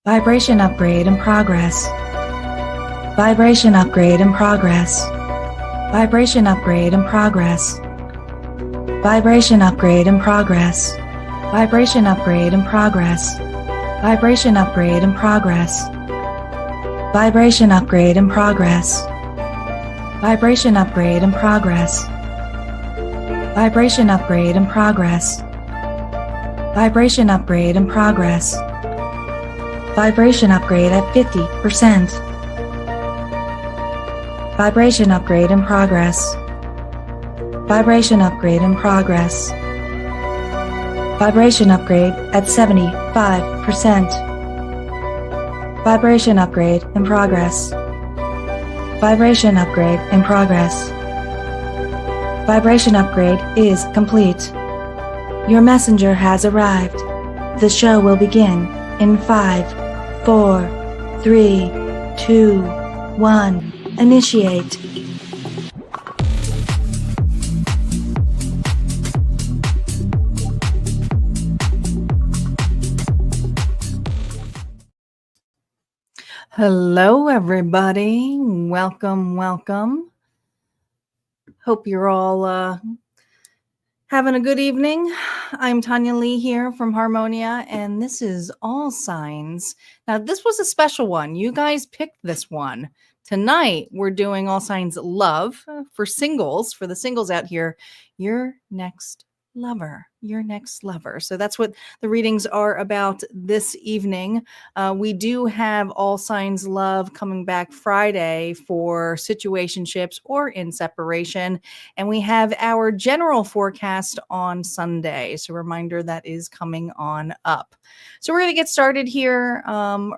Vibration upgrade in progress. Vibration upgrade in progress. Vibration upgrade in progress. Vibration upgrade in progress. Vibration upgrade in progress. Vibration upgrade in progress. Vibration upgrade in progress. Vibration upgrade in progress. Vibration upgrade in progress. Vibration upgrade in progress. Vibration upgrade at 50%. Vibration upgrade in progress. Vibration upgrade in progress. Vibration upgrade at 75%. Vibration upgrade in progress. Vibration upgrade in progress. Vibration upgrade is complete. Your messenger has arrived. The show will begin in 5, 4, 3, 2, 1. Initiate. Hello, everybody. Welcome, welcome. Hope you're all having a good evening. I'm Tanya Lee here from Harmonia, and this is All Signs. Now, this was a special one. You guys picked this one. Tonight, we're doing All Signs Love for singles, for the singles out here. Your next lover, your next lover. So that's what the readings are about this evening. We do have All Signs Love coming back Friday for situationships or in separation. And we have our general forecast on Sunday. So reminder that is coming on up. So we're going to get started here.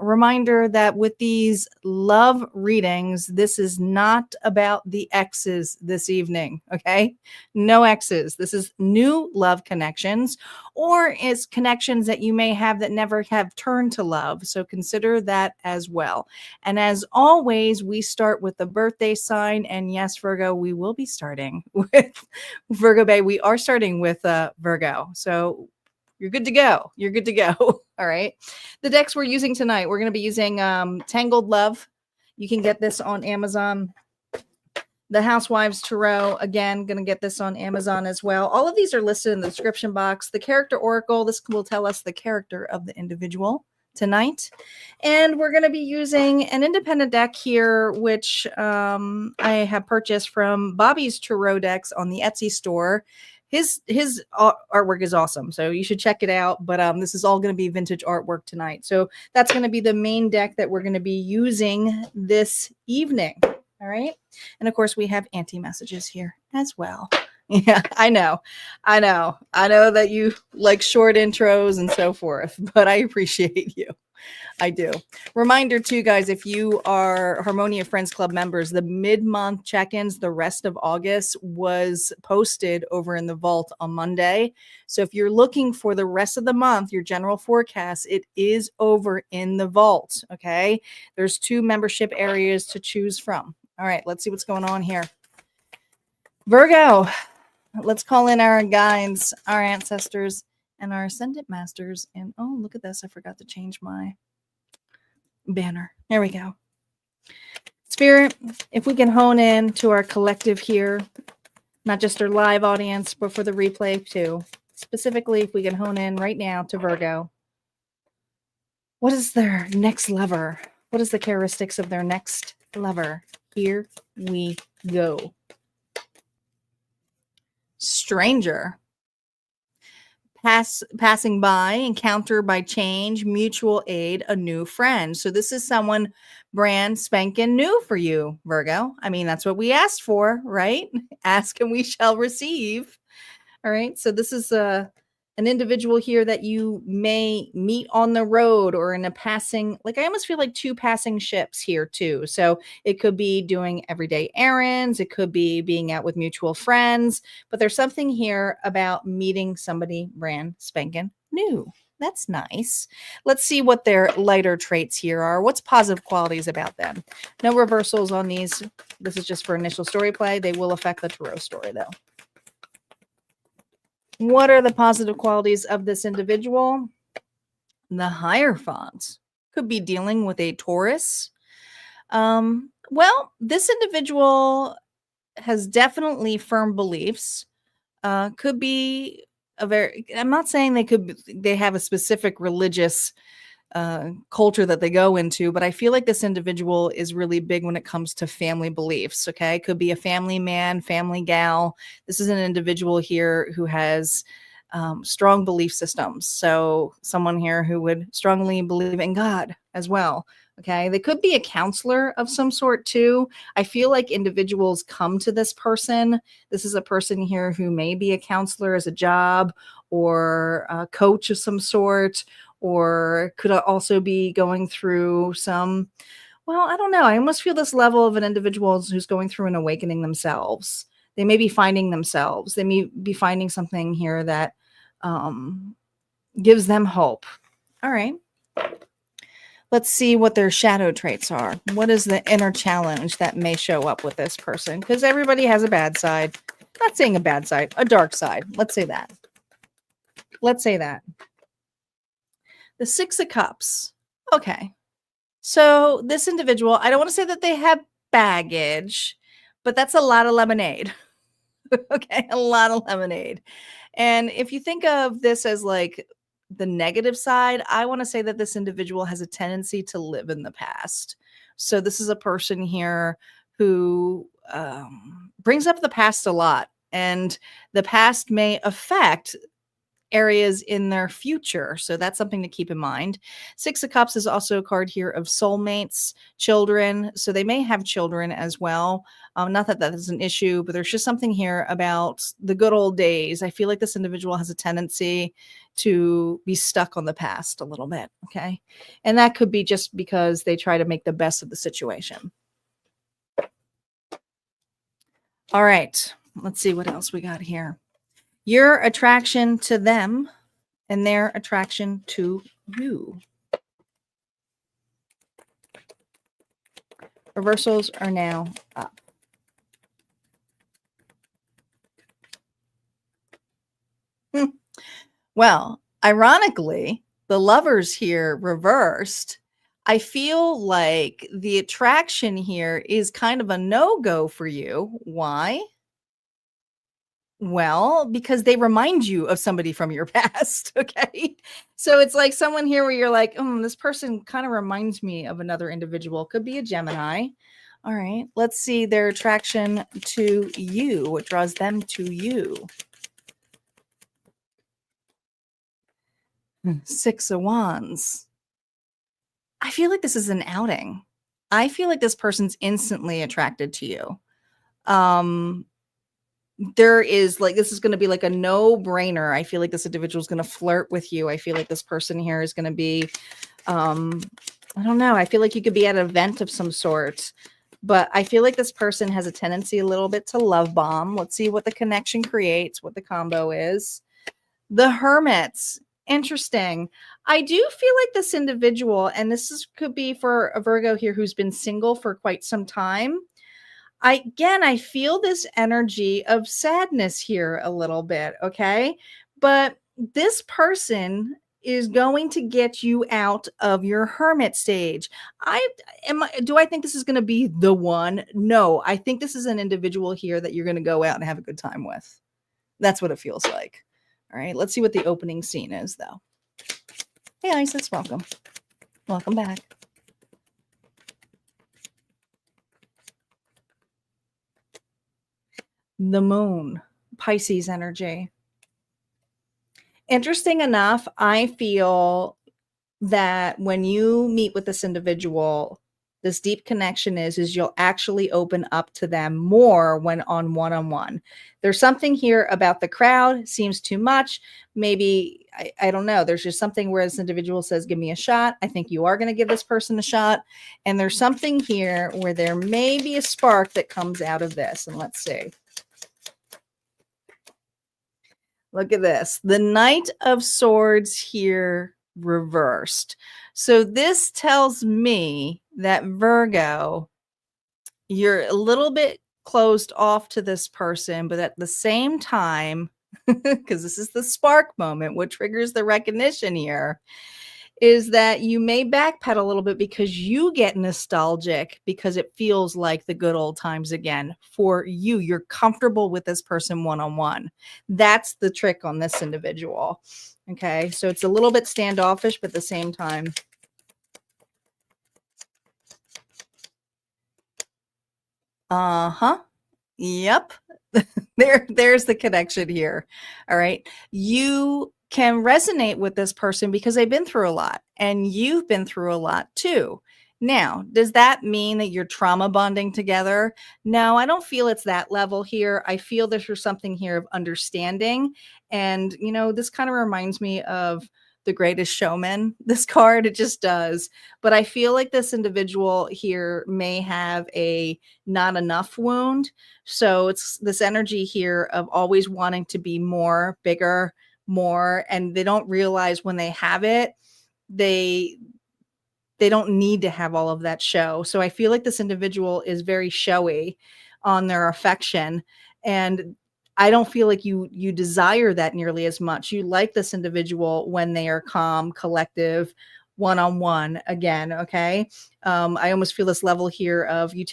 Reminder that with these love readings, this is not about the exes this evening. Okay. No exes. This is new love connections, or is connections that you may have that never have turned to love. So consider that as well. And as always, we start with the birthday sign. And yes, Virgo, we will be starting with Virgo Bay. We are starting with Virgo. So you're good to go. You're good to go. All right. The decks we're using tonight, we're going to be using Tangled Love. You can get this on Amazon. The Housewives Tarot, again, going to get this on Amazon as well. All of these are listed in the description box. The Character Oracle, this will tell us the character of the individual tonight. And we're going to be using an independent deck here, which I have purchased from Bobby's Tarot decks on the Etsy store. His artwork is awesome, so you should check it out. But this is all going to be vintage artwork tonight. So that's going to be the main deck that we're going to be using this evening. All right. And of course, we have anti-messages here as well. Yeah, I know that you like short intros and so forth, but I appreciate you. I do. Reminder too, guys, if you are Harmonia Friends Club members, the mid-month check-ins, the rest of August was posted over in the vault on Monday. So if you're looking for the rest of the month, your general forecast, it is over in the vault. Okay. There's 2 membership areas to choose from. All right, let's see what's going on here. Virgo, let's call in our guides, our ancestors, and our ascendant masters. And oh, look at this. I forgot to change my banner. There we go. Spirit, if we can hone in to our collective here, not just our live audience, but for the replay too. Specifically, if we can hone in right now to Virgo. What is their next lover? What is the characteristics of their next lover? Here we go. Stranger. Passing by, encounter by change, mutual aid, a new friend. So this is someone brand spanking new for you, Virgo. I mean, that's what we asked for, right? Ask and we shall receive. All right. So this is an individual here that you may meet on the road or in a passing, like I almost feel like 2 passing ships here too. So it could be doing everyday errands. It could be being out with mutual friends, but there's something here about meeting somebody brand spanking new. That's nice. Let's see what their lighter traits here are. What's positive qualities about them? No reversals on these. This is just for initial story play. They will affect the tarot story though. What are the positive qualities of this individual? The Hierophant. could be dealing with a Taurus. Well, this individual has definitely firm beliefs. Could be I'm not saying they have a specific religious culture that they go into, but I feel like this individual is really big when it comes to family beliefs. Okay. Could be a family man, family gal. This is an individual here who has strong belief systems. So someone here who would strongly believe in God as well. Okay. They could be a counselor of some sort too. I feel like individuals come to this person. This is a person here who may be a counselor as a job or a coach of some sort, or could also be going through some, well, I don't know. I almost feel this level of an individual who's going through an awakening themselves. They may be finding themselves. They may be finding something here that gives them hope. All right. Let's see what their shadow traits are. What is the inner challenge that may show up with this person? Because everybody has a bad side. Not saying a bad side, a dark side. Let's say that. Let's say that. The Six of Cups. Okay. So this individual, I don't want to say that they have baggage, but that's a lot of lemonade. Okay. A lot of lemonade. And if you think of this as like the negative side, I want to say that this individual has a tendency to live in the past. So this is a person here who brings up the past a lot, and the past may affect areas in their future. So that's something to keep in mind. Six of Cups is also a card here of soulmates, children. So they may have children as well. Not that that is an issue, but there's just something here about the good old days. I feel like this individual has a tendency to be stuck on the past a little bit. Okay. And that could be just because they try to make the best of the situation. All right. Let's see what else we got here. Your attraction to them and their attraction to you. Reversals are now up. Well, ironically, the Lovers here reversed. I feel like the attraction here is kind of a no-go for you. Why? Well, because they remind you of somebody from your past, okay? So it's like someone here where you're like, this person kind of reminds me of another individual. Could be a Gemini. All right, let's see their attraction to you. What draws them to you? Six of Wands. I feel like this is an outing. I feel like this person's instantly attracted to you. There is like, this is going to be like a no-brainer. I feel like this individual is going to flirt with you. I feel like this person here is going to be, I don't know. I feel like you could be at an event of some sort, but I feel like this person has a tendency a little bit to love bomb. Let's see what the connection creates, what the combo is. The Hermits. Interesting. I do feel like this individual, and could be for a Virgo here who's been single for quite some time. I feel this energy of sadness here a little bit, okay? But this person is going to get you out of your hermit stage. Do I think this is going to be the one? No, I think this is an individual here that you're going to go out and have a good time with. That's what it feels like. All right, let's see what the opening scene is, though. Hey, Isis, welcome. Welcome back. The Moon, Pisces energy. Interesting enough, I feel that when you meet with this individual, this deep connection is you'll actually open up to them more when on one-on-one. There's something here about the crowd, seems too much. Maybe, I don't know. There's just something where this individual says, give me a shot. I think you are going to give this person a shot. And there's something here where there may be a spark that comes out of this. And let's see. Look at this. The Knight of Swords here reversed. So this tells me that Virgo, you're a little bit closed off to this person, but at the same time, because this is the spark moment, what triggers the recognition here, is that you may backpedal a little bit because you get nostalgic because it feels like the good old times again for you. You're comfortable with this person one-on-one. That's the trick on this individual. Okay, so it's a little bit standoffish, but at the same time, yep. There's the connection here. All right. You can resonate with this person because they've been through a lot and you've been through a lot too. Now, does that mean that you're trauma bonding together? No, I don't feel it's that level here. I feel there's something here of understanding. And, this kind of reminds me of The Greatest Showman, this card. It just does. But I feel like this individual here may have a not enough wound. So it's this energy here of always wanting to be more, bigger, more, and they don't realize when they have it, they don't need to have all of that show. So I feel like this individual is very showy on their affection, and I don't feel like you desire that nearly as much. You like this individual when they are calm, collective, one-on-one again. Okay. I almost feel this level here of you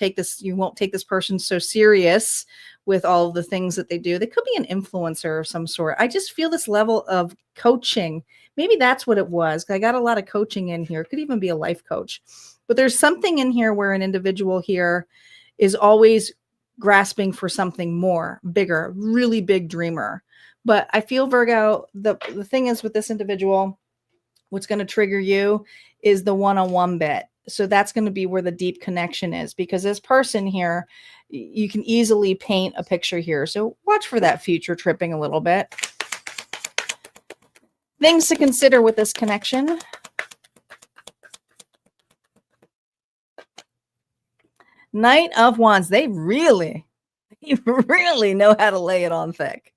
won't take this person so serious with all of the things that they do. They could be an influencer of some sort. I just feel this level of coaching. Maybe that's what it was. I got a lot of coaching in here. It could even be a life coach, but there's something in here where an individual here is always grasping for something more, bigger, really big dreamer. But I feel, Virgo, the thing is with this individual, what's going to trigger you is the one-on-one bit. So that's going to be where the deep connection is, because this person here, you can easily paint a picture here. So watch for that future tripping a little bit. Things to consider with this connection. Knight of Wands. They really know how to lay it on thick.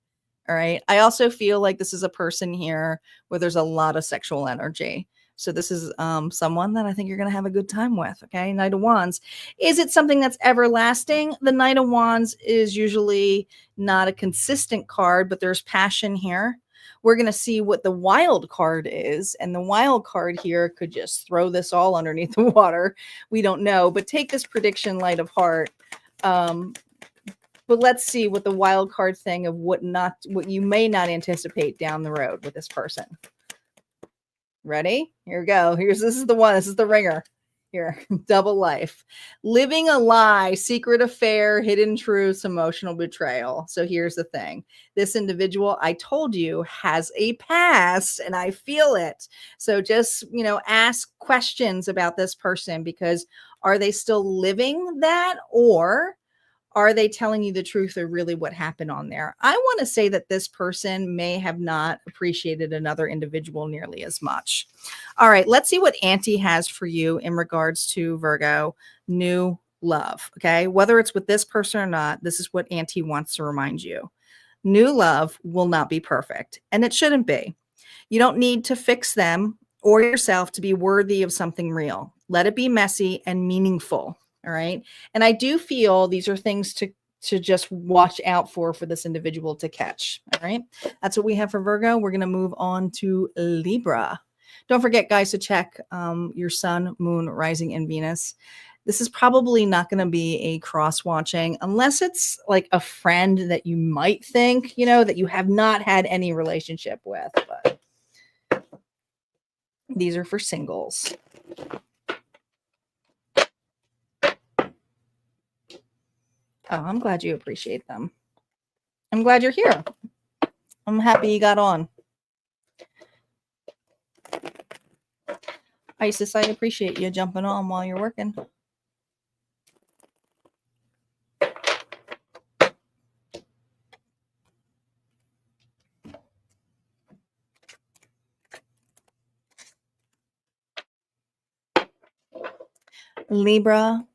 All right. I also feel like this is a person here where there's a lot of sexual energy. So this is someone that I think you're going to have a good time with. Okay. Knight of Wands. Is it something that's everlasting? The Knight of Wands is usually not a consistent card, but there's passion here. We're going to see what the wild card is. And the wild card here could just throw this all underneath the water. We don't know, but take this prediction light of heart. But let's see what the wild card thing of what you may not anticipate down the road with this person. Ready? Here we go. This is the one. This is the ringer. Here, double life. Living a lie, secret affair, hidden truths, emotional betrayal. So here's the thing. This individual, I told you, has a past, and I feel it. So just, ask questions about this person, because are they still living that, or are they telling you the truth of really what happened on there? I want to say that this person may have not appreciated another individual nearly as much. All right, let's see what Auntie has for you in regards to, Virgo, new love. Okay, whether it's with this person or not, this is what Auntie wants to remind you. New love will not be perfect, and it shouldn't be. You don't need to fix them or yourself to be worthy of something real. Let it be messy and meaningful. All right. And I do feel these are things to just watch out for this individual to catch. All right. That's what we have for Virgo. We're going to move on to Libra. Don't forget, guys, to check your sun, moon, rising, and Venus. This is probably not going to be a cross watching unless it's like a friend that you might think, that you have not had any relationship with. But these are for singles. Oh, I'm glad you appreciate them. I'm glad you're here. I'm happy you got on. Isis, I appreciate you jumping on while you're working. Libra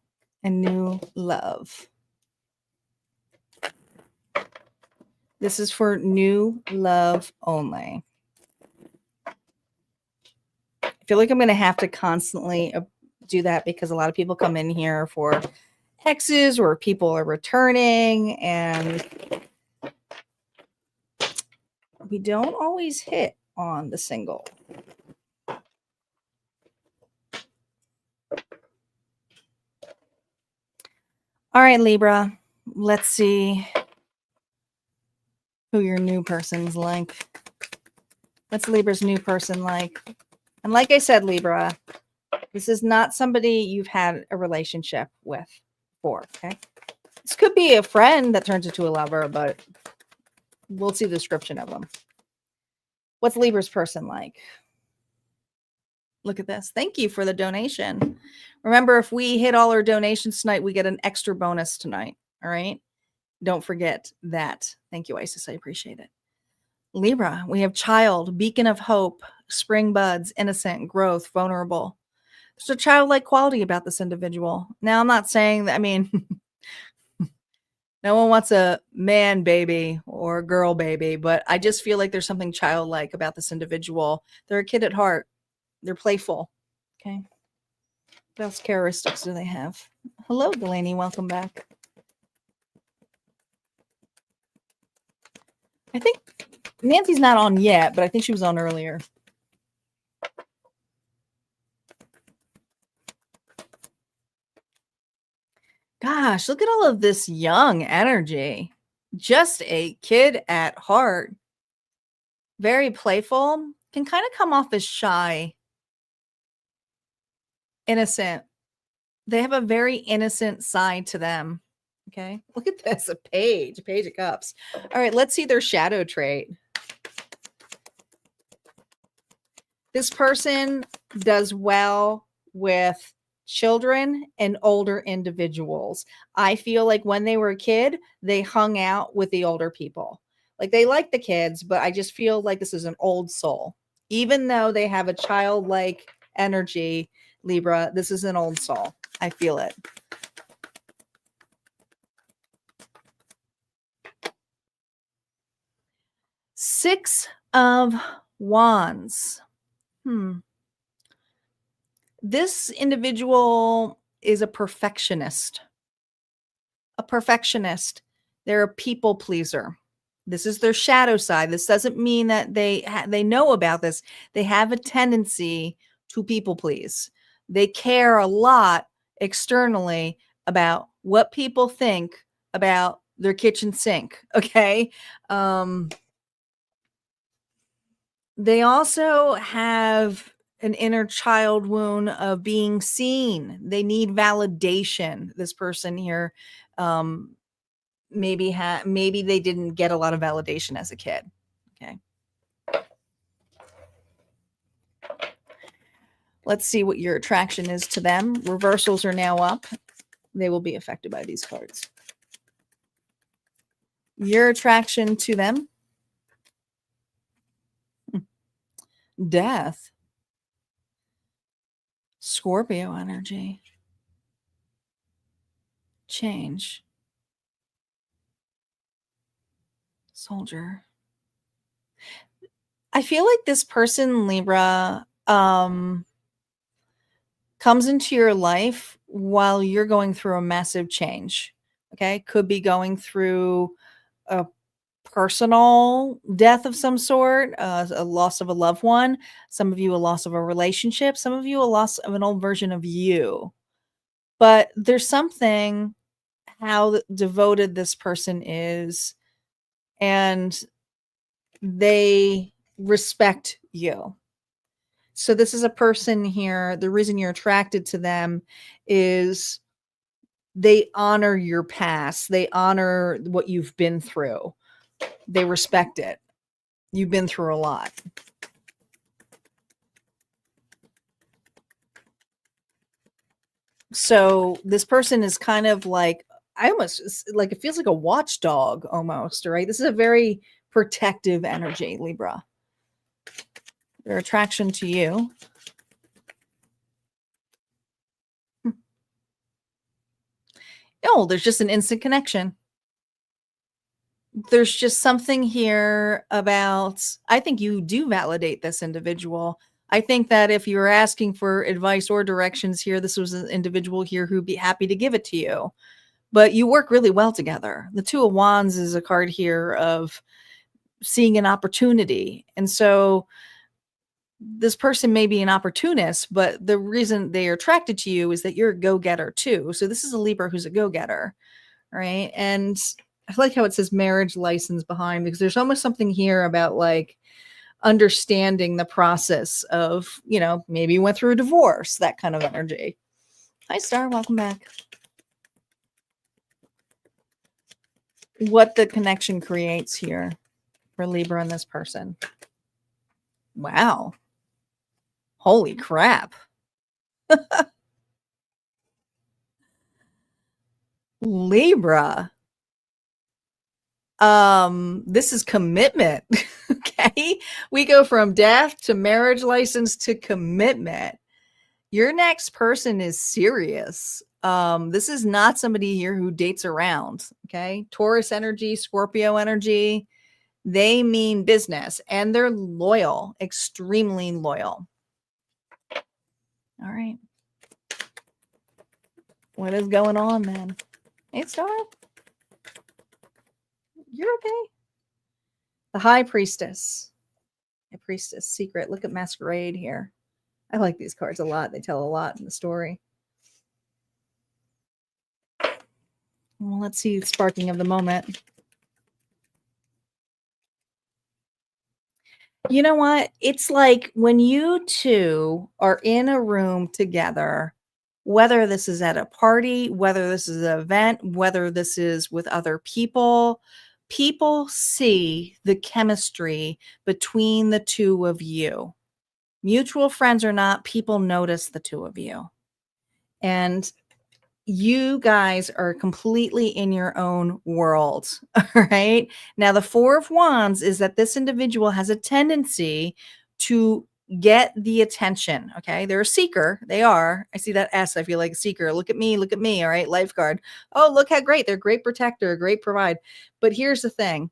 and new love. This is for new love only. I feel like I'm going to have to constantly do that because a lot of people come in here for exes or people are returning, and we don't always hit on the single. All right, Libra, let's see who your new person's like. What's Libra's new person like? And like I said, Libra, this is not somebody you've had a relationship with before, okay? This could be a friend that turns into a lover, but we'll see the description of them. What's Libra's person like? Look at this. Thank you for the donation. Remember, if we hit all our donations tonight, we get an extra bonus tonight. All right. Don't forget that. Thank you, Isis. I appreciate it. Libra, we have child, beacon of hope, spring buds, innocent, growth, vulnerable. There's a childlike quality about this individual. Now, I'm not saying that, I mean, no one wants a man baby or a girl baby, but I just feel like there's something childlike about this individual. They're a kid at heart. They're playful. Okay. What else characteristics do they have? Hello, Delaney. Welcome back. I think Nancy's not on yet, but I think she was on earlier. Gosh, look at all of this young energy. Just a kid at heart. Very playful. Can kind of come off as shy. Innocent. They have a very innocent side to them. Okay. Look at this. A page of cups. All right. Let's see their shadow trait. This person does well with children and older individuals. I feel like when they were a kid, they hung out with the older people. Like they like the kids, but I just feel like this is an old soul. Even though they have a childlike energy, Libra, this is an old soul. I feel it. Six of Wands. This individual is a perfectionist. A perfectionist. They're a people pleaser. This is their shadow side. This doesn't mean that they know about this. They have a tendency to people please. They care a lot externally about what people think about their kitchen sink. Okay. They also have an inner child wound of being seen. They need validation. This person here, maybe they didn't get a lot of validation as a kid. Okay. Let's see what your attraction is to them. Reversals are now up. They will be affected by these cards. Your attraction to them. Death. Scorpio energy. Change. Soldier. I feel like this person, Libra, comes into your life while you're going through a massive change. Okay. Could be going through a personal death of some sort, a loss of a loved one. Some of you, a loss of a relationship. Some of you, a loss of an old version of you. But there's something how devoted this person is, and they respect you. So this is a person here. The reason you're attracted to them is they honor your past. They honor what you've been through. They respect it. You've been through a lot. So this person is kind of like, I almost like, it feels like a watchdog almost, right? This is a very protective energy, Libra. Their attraction to you. Oh, there's just an instant connection. There's just something here about, I think you do validate this individual. I think that if you were asking for advice or directions here, this was an individual here who'd be happy to give it to you. But you work really well together. The Two of Wands is a card here of seeing an opportunity. And so this person may be an opportunist, but the reason they are attracted to you is that you're a go-getter too. So this is a Libra who's a go-getter, right? And I like how it says marriage license behind, because there's almost something here about like understanding the process of, maybe you went through a divorce, that kind of energy. Hi, Star. Welcome back. What the connection creates here for Libra and this person. Wow. Holy crap. Libra. This is commitment. Okay. We go from death to marriage license to commitment. Your next person is serious. This is not somebody here who dates around. Okay. Taurus energy, Scorpio energy. They mean business and they're loyal, extremely loyal. All right. What is going on, man? Hey, Star. You're okay. The High Priestess. High Priestess secret. Look at Masquerade here. I like these cards a lot. They tell a lot in the story. Well, let's see the sparking of the moment. You know what? It's like when you two are in a room together, whether this is at a party, whether this is an event, whether this is with other people, people see the chemistry between the two of you. Mutual friends or not, people notice the two of you. And you guys are completely in your own world. All right. Now, the Four of Wands is that this individual has a tendency to get the attention. Okay. They're a seeker. They are. I see that S. I feel like a seeker. Look at me. Look at me. All right. Lifeguard. Oh, look how great. They're a great protector, a great provide. But here's the thing.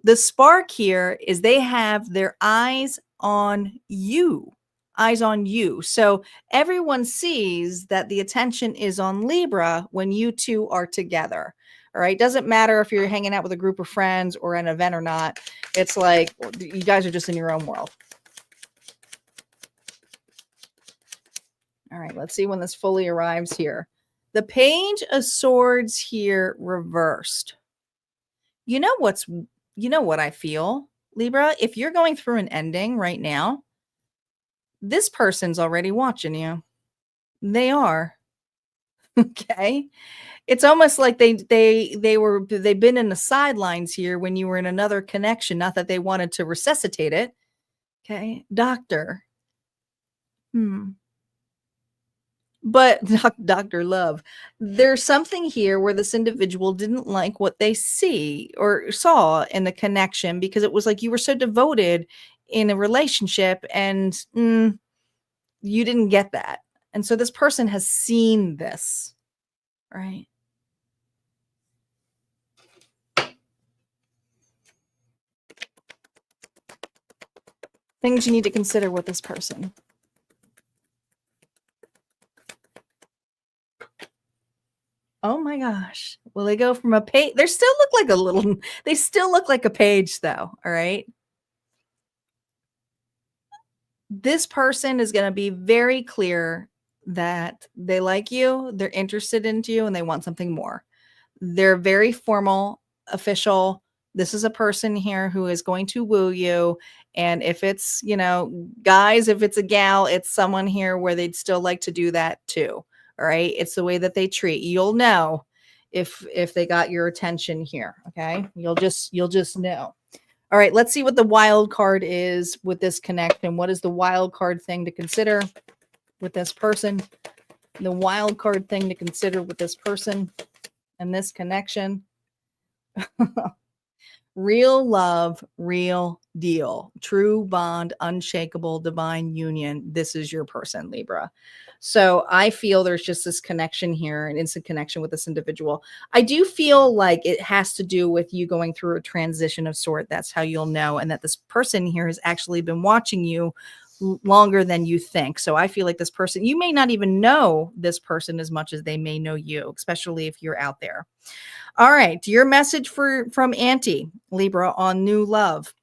The spark here is they have their eyes on you. Eyes on you. So everyone sees that the attention is on Libra when you two are together. All right. Doesn't matter if you're hanging out with a group of friends or an event or not. It's like you guys are just in your own world. All right. Let's see when this fully arrives here. The Page of Swords here reversed. You know what I feel, Libra? If you're going through an ending right now, this person's already watching you. They are. Okay. It's almost like they've been in the sidelines here when you were in another connection. Not that they wanted to resuscitate it. Okay. Doctor. But Dr. Love, there's something here where this individual didn't like what they see or saw in the connection, because it was like you were so devoted in a relationship and you didn't get that. And so this person has seen this, right? Things you need to consider with this person. Oh my gosh. Well, they go from a page. They still look like a page though. All right. This person is going to be very clear that they like you, they're interested in you, and they want something more. They're very formal, official. This is a person here who is going to woo you. And if it's, guys, if it's a gal, it's someone here where they'd still like to do that too. All right. It's the way that they treat. You'll know if they got your attention here. Okay. You'll just know. All right. Let's see what the wild card is with this connection. What is the wild card thing to consider with this person? The wild card thing to consider with this person and this connection. Real love, real deal, true bond, unshakable, divine union. This is your person, Libra. So I feel there's just this connection here, an instant connection with this individual. I do feel like it has to do with you going through a transition of sort. That's how you'll know. And that this person here has actually been watching you longer than you think. So I feel like this person, you may not even know this person as much as they may know you, especially if you're out there. All right. Your message from Auntie, Libra, on new love.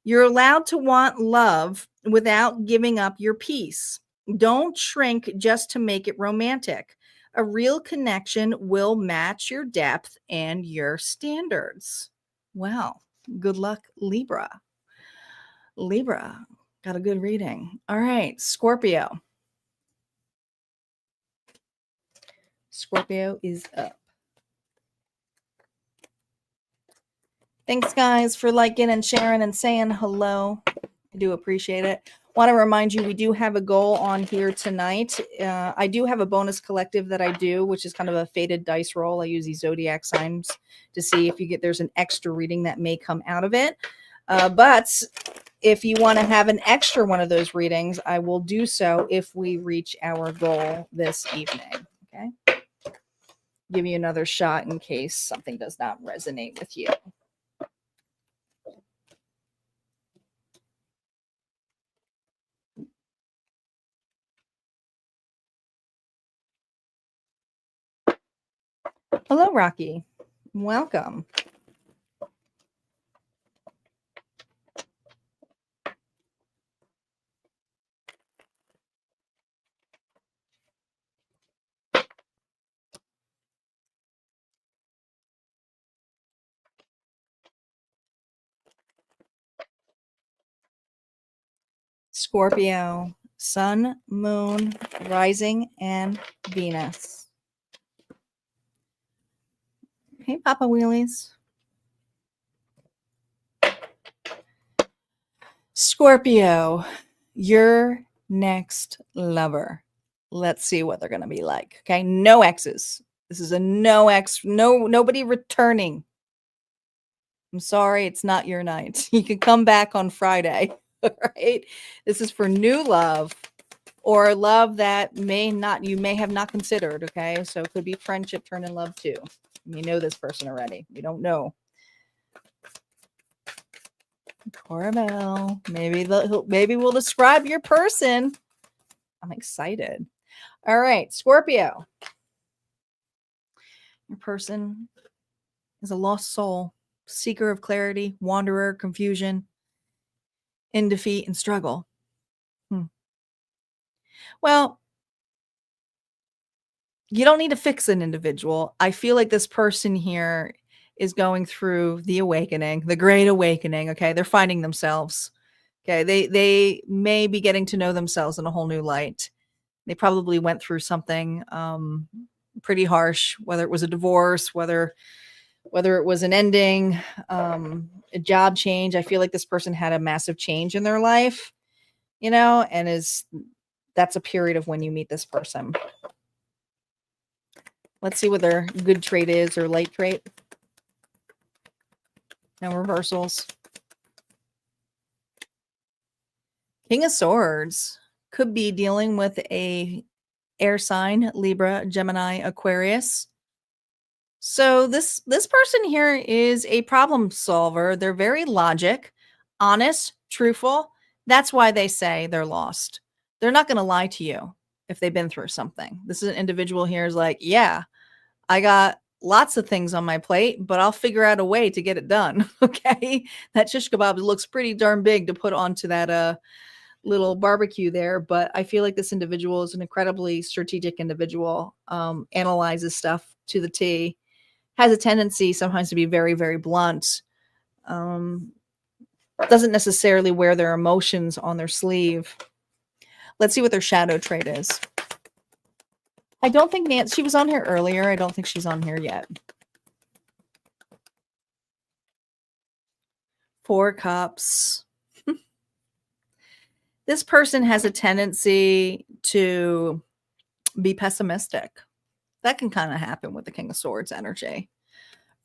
You're allowed to want love without giving up your peace. Don't shrink just to make it romantic. A real connection will match your depth and your standards. Well, good luck, Libra. Libra, got a good reading. All right, Scorpio. Scorpio is up. Thanks, guys, for liking and sharing and saying hello. I do appreciate it. Want to remind you, we do have a goal on here tonight. I do have a bonus collective that I do, which is kind of a faded dice roll. I use these zodiac signs to see if there's an extra reading that may come out of it. But if you want to have an extra one of those readings, I will do so if we reach our goal this evening. Okay. Give you another shot in case something does not resonate with you. Hello, Rocky. Welcome. Scorpio, Sun, Moon, Rising, and Venus. Hey, Papa Wheelies. Scorpio, your next lover. Let's see what they're going to be like. Okay, no exes. This is a no ex, nobody returning. I'm sorry, it's not your night. You can come back on Friday. All right. This is for new love or love that you may have not considered. Okay. So it could be friendship turn in love too. You know this person already. You don't know. Corbell. Maybe we'll describe your person. I'm excited. All right, Scorpio. Your person is a lost soul, seeker of clarity, wanderer, confusion, in defeat and struggle. Well, you don't need to fix an individual. I feel like this person here is going through the awakening, the great awakening. Okay. They're finding themselves. Okay. They may be getting to know themselves in a whole new light. They probably went through something pretty harsh, whether it was a divorce, whether it was an ending, a job change. I feel like this person had a massive change in their life, and that's a period of when you meet this person. Let's see what their good trait is or light trait. No reversals. King of Swords could be dealing with a air sign, Libra, Gemini, Aquarius. So this person here is a problem solver. They're very honest, truthful. That's why they say they're lost. They're not going to lie to you if they've been through something. This is an individual here is like, yeah, I got lots of things on my plate, but I'll figure out a way to get it done. Okay. That shish kebab looks pretty darn big to put onto that little barbecue there. But I feel like this individual is an incredibly strategic individual, analyzes stuff to the T, has a tendency sometimes to be very, very blunt. Doesn't necessarily wear their emotions on their sleeve. Let's see what their shadow trait is. I don't think Nancy, she was on here earlier. I don't think she's on here yet. 4 cups. This person has a tendency to be pessimistic. That can kind of happen with the King of Swords energy,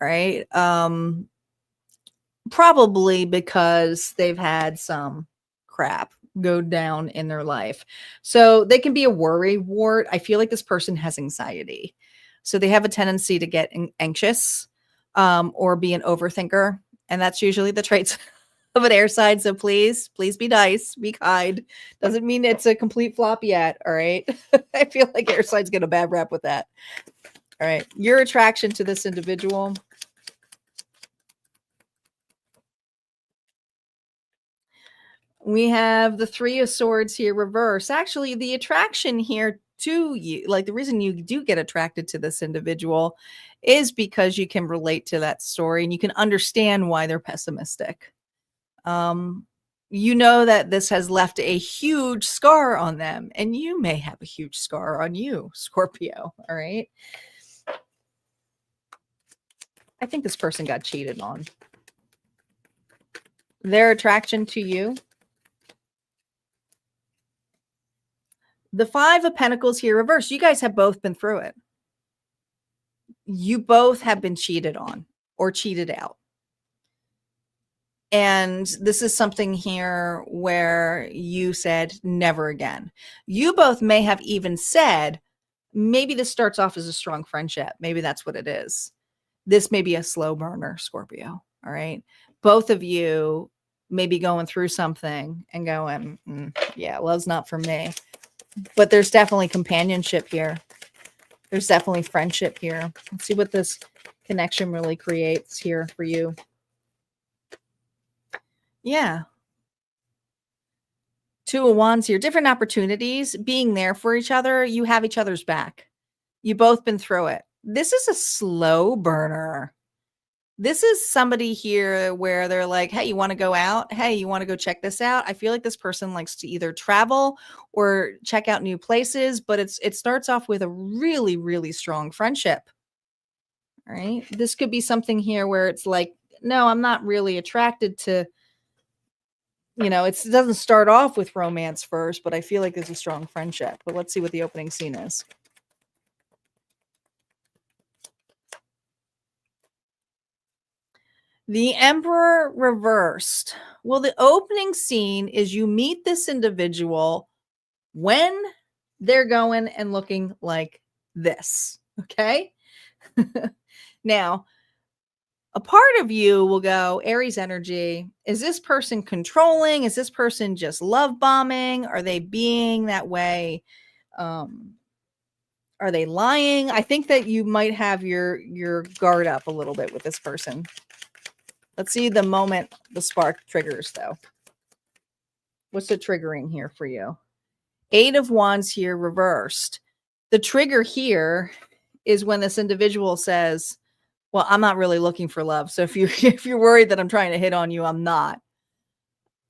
right? Probably because they've had some crap go down in their life. So they can be a worry wart. I feel like this person has anxiety. So they have a tendency to get anxious or be an overthinker. And that's usually the traits of an air sign. So please be nice, be kind. Doesn't mean it's a complete flop yet. All right. I feel like air signs get a bad rap with that. All right. Your attraction to this individual. We have the Three of Swords here reverse. Actually, the attraction here to you, like the reason you do get attracted to this individual is because you can relate to that story and you can understand why they're pessimistic. You know that this has left a huge scar on them, and you may have a huge scar on you, Scorpio. All right. I think this person got cheated on. Their attraction to you. The Five of Pentacles here reversed. You guys have both been through it. You both have been cheated on or cheated out. And this is something here where you said never again. You both may have even said, maybe this starts off as a strong friendship. Maybe that's what it is. This may be a slow burner, Scorpio. All right. Both of you may be going through something and going, yeah, love's not for me. But there's definitely companionship here. There's definitely friendship here. Let's see what this connection really creates here for you. Yeah. Two of Wands here. Different opportunities. Being there for each other. You have each other's back. You've both been through it. This is a slow burner. This is somebody here where they're like, hey, you want to go out? Hey, you want to go check this out? I feel like this person likes to either travel or check out new places, but it starts off with a really, really strong friendship. All right. This could be something here where it's like, no, I'm not really attracted to, it doesn't start off with romance first, but I feel like there's a strong friendship. But let's see what the opening scene is. The Emperor reversed. Well, the opening scene is you meet this individual when they're going and looking like this. Okay. Now, a part of you will go, Aries energy. Is this person controlling? Is this person just love bombing? Are they being that way? Are they lying? I think that you might have your guard up a little bit with this person. Let's see the moment the spark triggers, though. What's the triggering here for you? Eight of Wands here reversed. The trigger here is when this individual says, well, I'm not really looking for love. So if you're worried that I'm trying to hit on you, I'm not.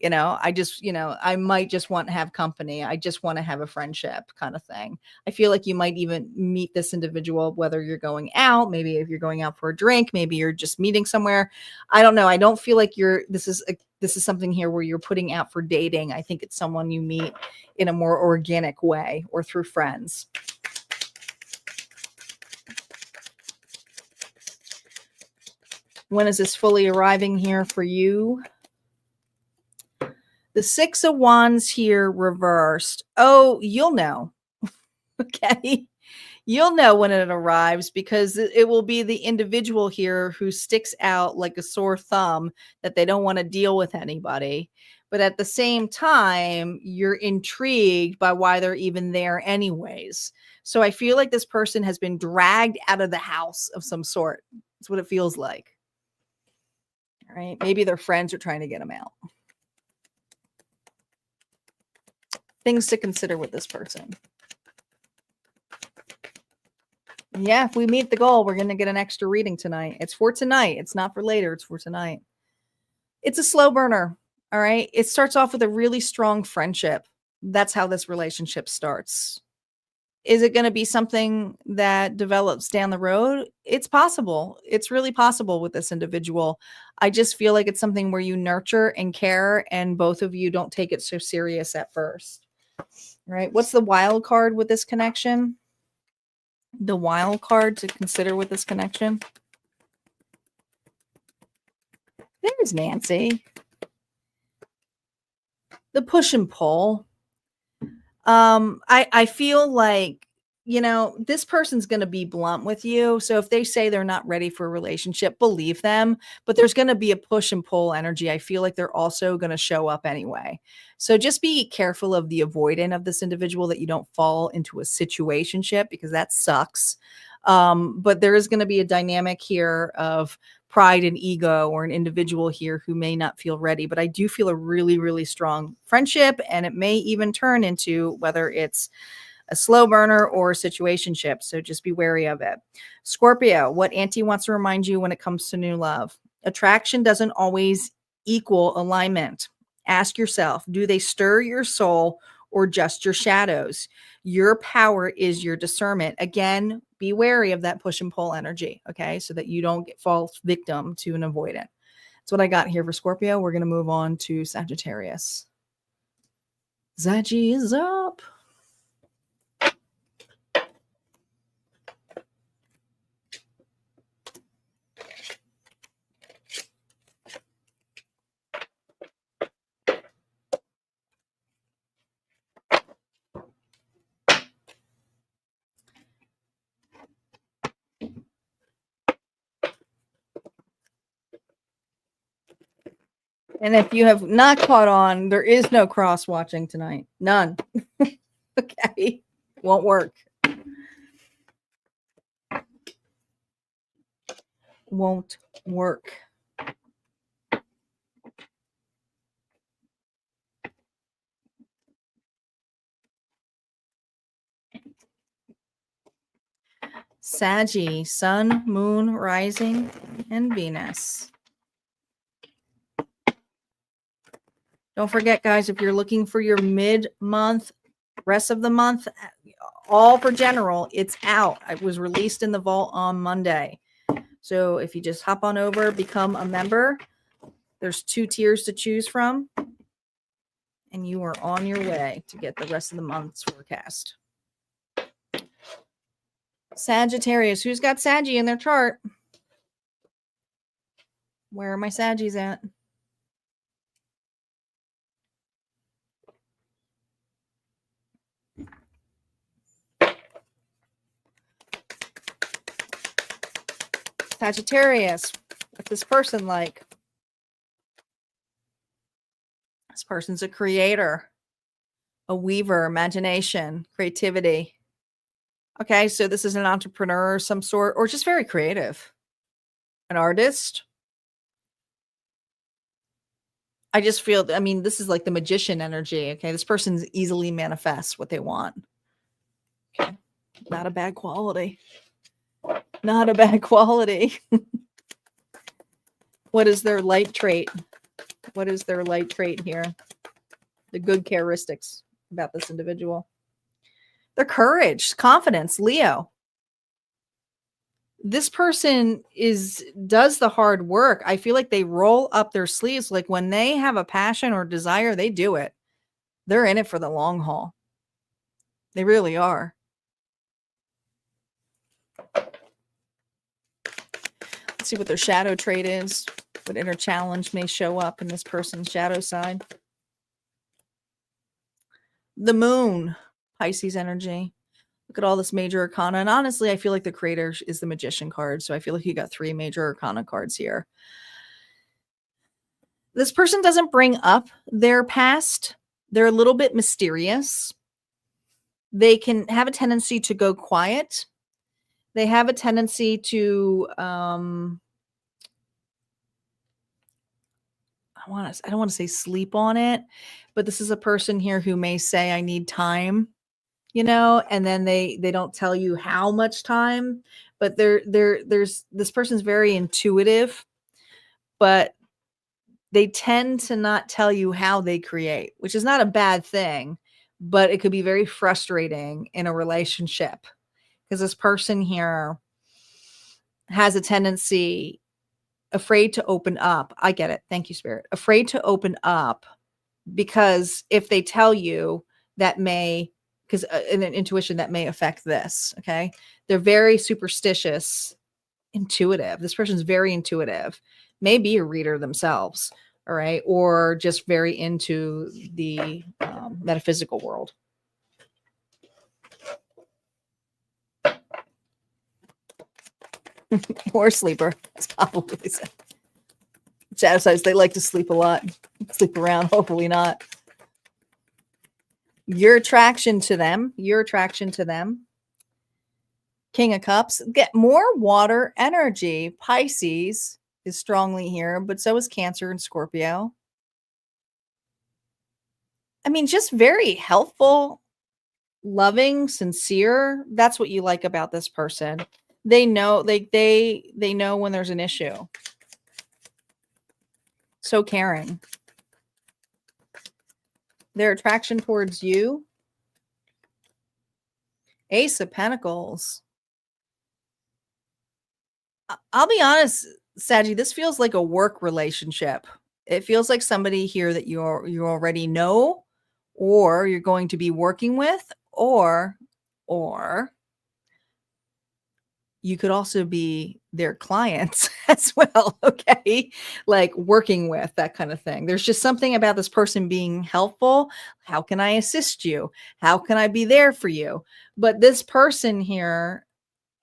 I might just want to have company. I just want to have a friendship kind of thing. I feel like you might even meet this individual, whether you're going out, maybe if you're going out for a drink, maybe you're just meeting somewhere. I don't know. I don't feel like this is something here where you're putting out for dating. I think it's someone you meet in a more organic way or through friends. When is this fully arriving here for you? The Six of Wands here reversed. Oh, you'll know. Okay. You'll know when it arrives because it will be the individual here who sticks out like a sore thumb that they don't want to deal with anybody. But at the same time, you're intrigued by why they're even there anyways. So I feel like this person has been dragged out of the house of some sort. That's what it feels like. All right. Maybe their friends are trying to get them out. Things to consider with this person. Yeah, if we meet the goal, we're going to get an extra reading tonight. It's for tonight. It's not for later. It's for tonight. It's a slow burner. All right. It starts off with a really strong friendship. That's how this relationship starts. Is it going to be something that develops down the road? It's possible. It's really possible with this individual. I just feel like it's something where you nurture and care and both of you don't take it so serious at first. Right? What's the wild card with this connection? The wild card to consider with this connection? There's Nancy. The push and pull. I feel like, this person's going to be blunt with you. So if they say they're not ready for a relationship, believe them, but there's going to be a push and pull energy. I feel like they're also going to show up anyway. So just be careful of the avoidant of this individual, that you don't fall into a situationship, because that sucks. But there is going to be a dynamic here of pride and ego or an individual here who may not feel ready, but I do feel a really, really strong friendship, and it may even turn into whether it's a slow burner or a situationship. So just be wary of it. Scorpio, what Auntie wants to remind you when it comes to new love. Attraction doesn't always equal alignment. Ask yourself, do they stir your soul or just your shadows? Your power is your discernment. Again, be wary of that push and pull energy, okay? So that you don't fall victim to an avoidant. That's what I got here for Scorpio. We're going to move on to Sagittarius. Saggy is up. And if you have not caught on, there is no cross watching tonight. None. Okay. Won't work. Won't work. Saggy, Sun, Moon, Rising, and Venus. Don't forget, guys, if you're looking for your mid-month, rest of the month, all for general, it's out. It was released in the vault on Monday. So if you just hop on over, become a member, there's 2 tiers to choose from, and you are on your way to get the rest of the month's forecast. Sagittarius, who's got Saggy in their chart? Where are my Saggies at? Sagittarius, what's this person like? This person's a creator, a weaver, imagination, creativity. Okay, so this is an entrepreneur of some sort, or just very creative, an artist. I just feel, I mean, this is like the magician energy. Okay, this person's easily manifests what they want. Okay, not a bad quality. Not a bad quality. What is their light trait? What is their light trait here? The good characteristics about this individual. Their courage, confidence, Leo. This person does the hard work. I feel like they roll up their sleeves. Like when they have a passion or desire, they do it. They're in it for the long haul. They really are. Let's see what their shadow trait is. What inner challenge may show up in this person's shadow side. The moon, Pisces energy. Look at all this major arcana. And honestly, I feel like the creator is the magician card. So I feel like you got 3 major arcana cards here. This person doesn't bring up their past. They're a little bit mysterious. They can have a tendency to go quiet. They have a tendency to, I don't want to say sleep on it, but this is a person here who may say, I need time, you know, and then they don't tell you how much time, but there's this person's very intuitive, but they tend to not tell you how they create, which is not a bad thing, but it could be very frustrating in a relationship because this person here has a tendency afraid to open up. I get it. Thank you, Spirit. Afraid to open up because if they tell you, that may, because in an intuition that may affect this. Okay. They're very superstitious, intuitive. This person's very intuitive, maybe a reader themselves. All right. Or just very into the metaphysical world. Or sleeper. That's probably so. Shadow sides, they like to sleep a lot. Sleep around, hopefully not. Your attraction to them. King of Cups. Get more water energy. Pisces is strongly here, but so is Cancer and Scorpio. I mean, just very helpful, loving, sincere. That's what you like about this person. They know, they know when there's an issue. So caring. Their attraction towards you. Ace of Pentacles. I'll be honest, Saggy, this feels like a work relationship. It feels like somebody here that you already know, or you're going to be working with, or you could also be their clients as well. Okay. Like working with, that kind of thing. There's just something about this person being helpful. How can I assist you? How can I be there for you? But this person here,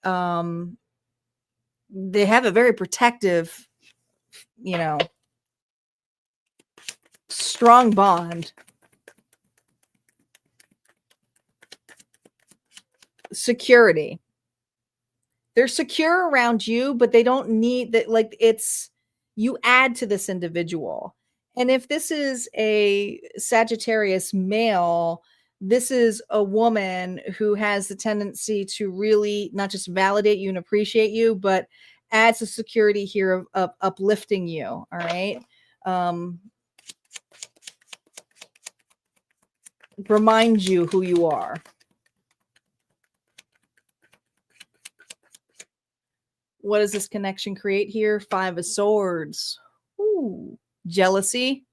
they have a very protective, strong bond. Security. They're secure around you, but they don't need that. Like, it's, you add to this individual. And if this is a Sagittarius male, this is a woman who has the tendency to really not just validate you and appreciate you, but adds a security here of uplifting you. All right. Remind you who you are. What does this connection create here? 5 of Swords. Ooh, jealousy.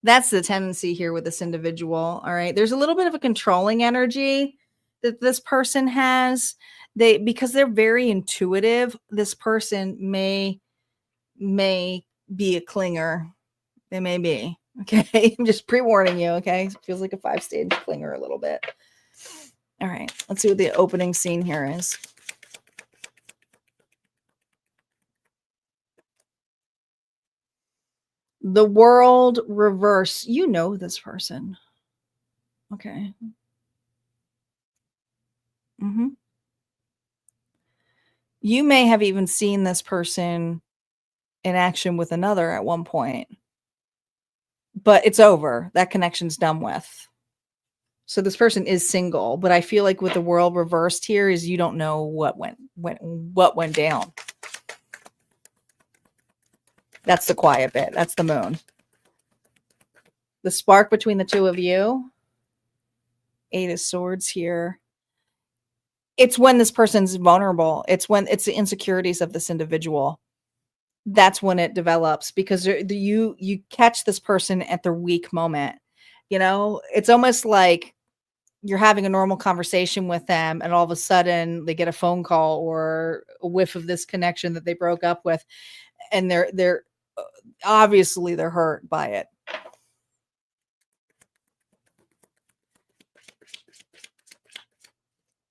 That's the tendency here with this individual. All right. There's a little bit of a controlling energy that this person has. Because they're very intuitive, this person may be a clinger. They may be. Okay. I'm just pre-warning you. Okay. It feels like a 5-stage clinger a little bit. All right. Let's see what the opening scene here is. The World reverse. You know this person. Okay. You may have even seen this person in action with another at one point. But it's over. That connection's done with. So this person is single, but I feel like with the World reversed here is you don't know what went down. That's the quiet bit. That's the moon. The spark between the two of you. 8 of Swords here. It's when this person's vulnerable. It's when it's the insecurities of this individual. That's when it develops, because you catch this person at their weak moment. It's almost like you're having a normal conversation with them, and all of a sudden they get a phone call or a whiff of this connection that they broke up with, and they're obviously they're hurt by it.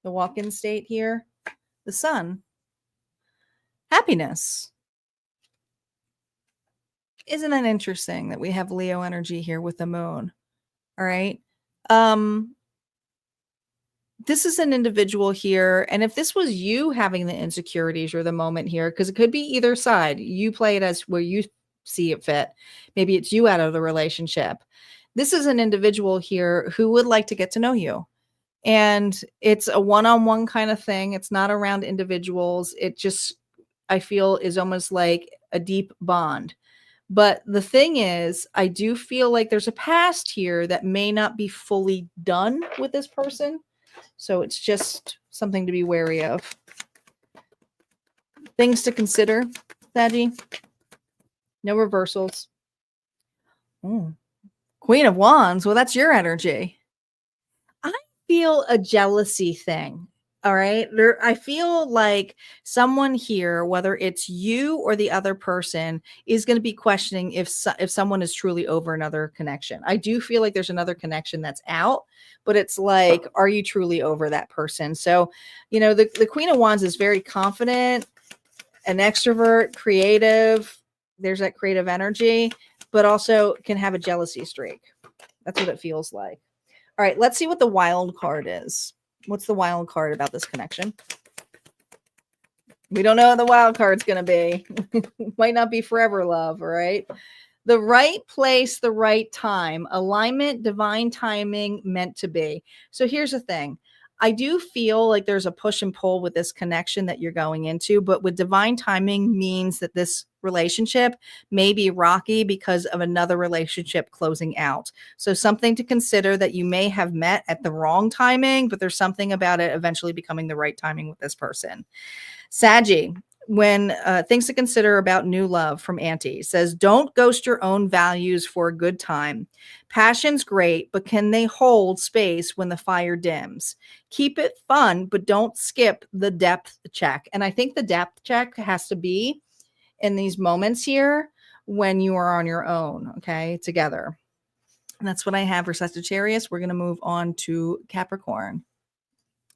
The walk-in state here, the Sun. Happiness. Isn't that interesting that we have Leo energy here with the moon? All right. This is an individual here. And if this was you having the insecurities or the moment here, because it could be either side, you play it as where you see it fit. Maybe it's you out of the relationship. This is an individual here who would like to get to know you. And it's a one-on-one kind of thing. It's not around individuals. It just, I feel, is almost like a deep bond. But the thing is, I do feel like there's a past here that may not be fully done with this person. So it's just something to be wary of. Things to consider, Saggy. No reversals. Ooh. Queen of Wands. Well, that's your energy. I feel a jealousy thing. All right. I feel like someone here, whether it's you or the other person, is going to be questioning if someone is truly over another connection. I do feel like there's another connection that's out, but it's like, are you truly over that person? So, the Queen of Wands is very confident, an extrovert, creative. There's that creative energy, but also can have a jealousy streak. That's what it feels like. All right. Let's see what the wild card is. What's the wild card about this connection? We don't know what the wild card's going to be. Might not be forever love, all right? The right place, the right time, alignment, divine timing, meant to be. So here's the thing. I do feel like there's a push and pull with this connection that you're going into, but with divine timing means that this relationship may be rocky because of another relationship closing out. So something to consider, that you may have met at the wrong timing, but there's something about it eventually becoming the right timing with this person. Saggy, when things to consider about new love from Auntie, says, don't ghost your own values for a good time. Passion's great, but can they hold space when the fire dims? Keep it fun, but don't skip the depth check. And I think the depth check has to be in these moments here when you are on your own, okay, together. And that's what I have for Sagittarius. We're going to move on to Capricorn.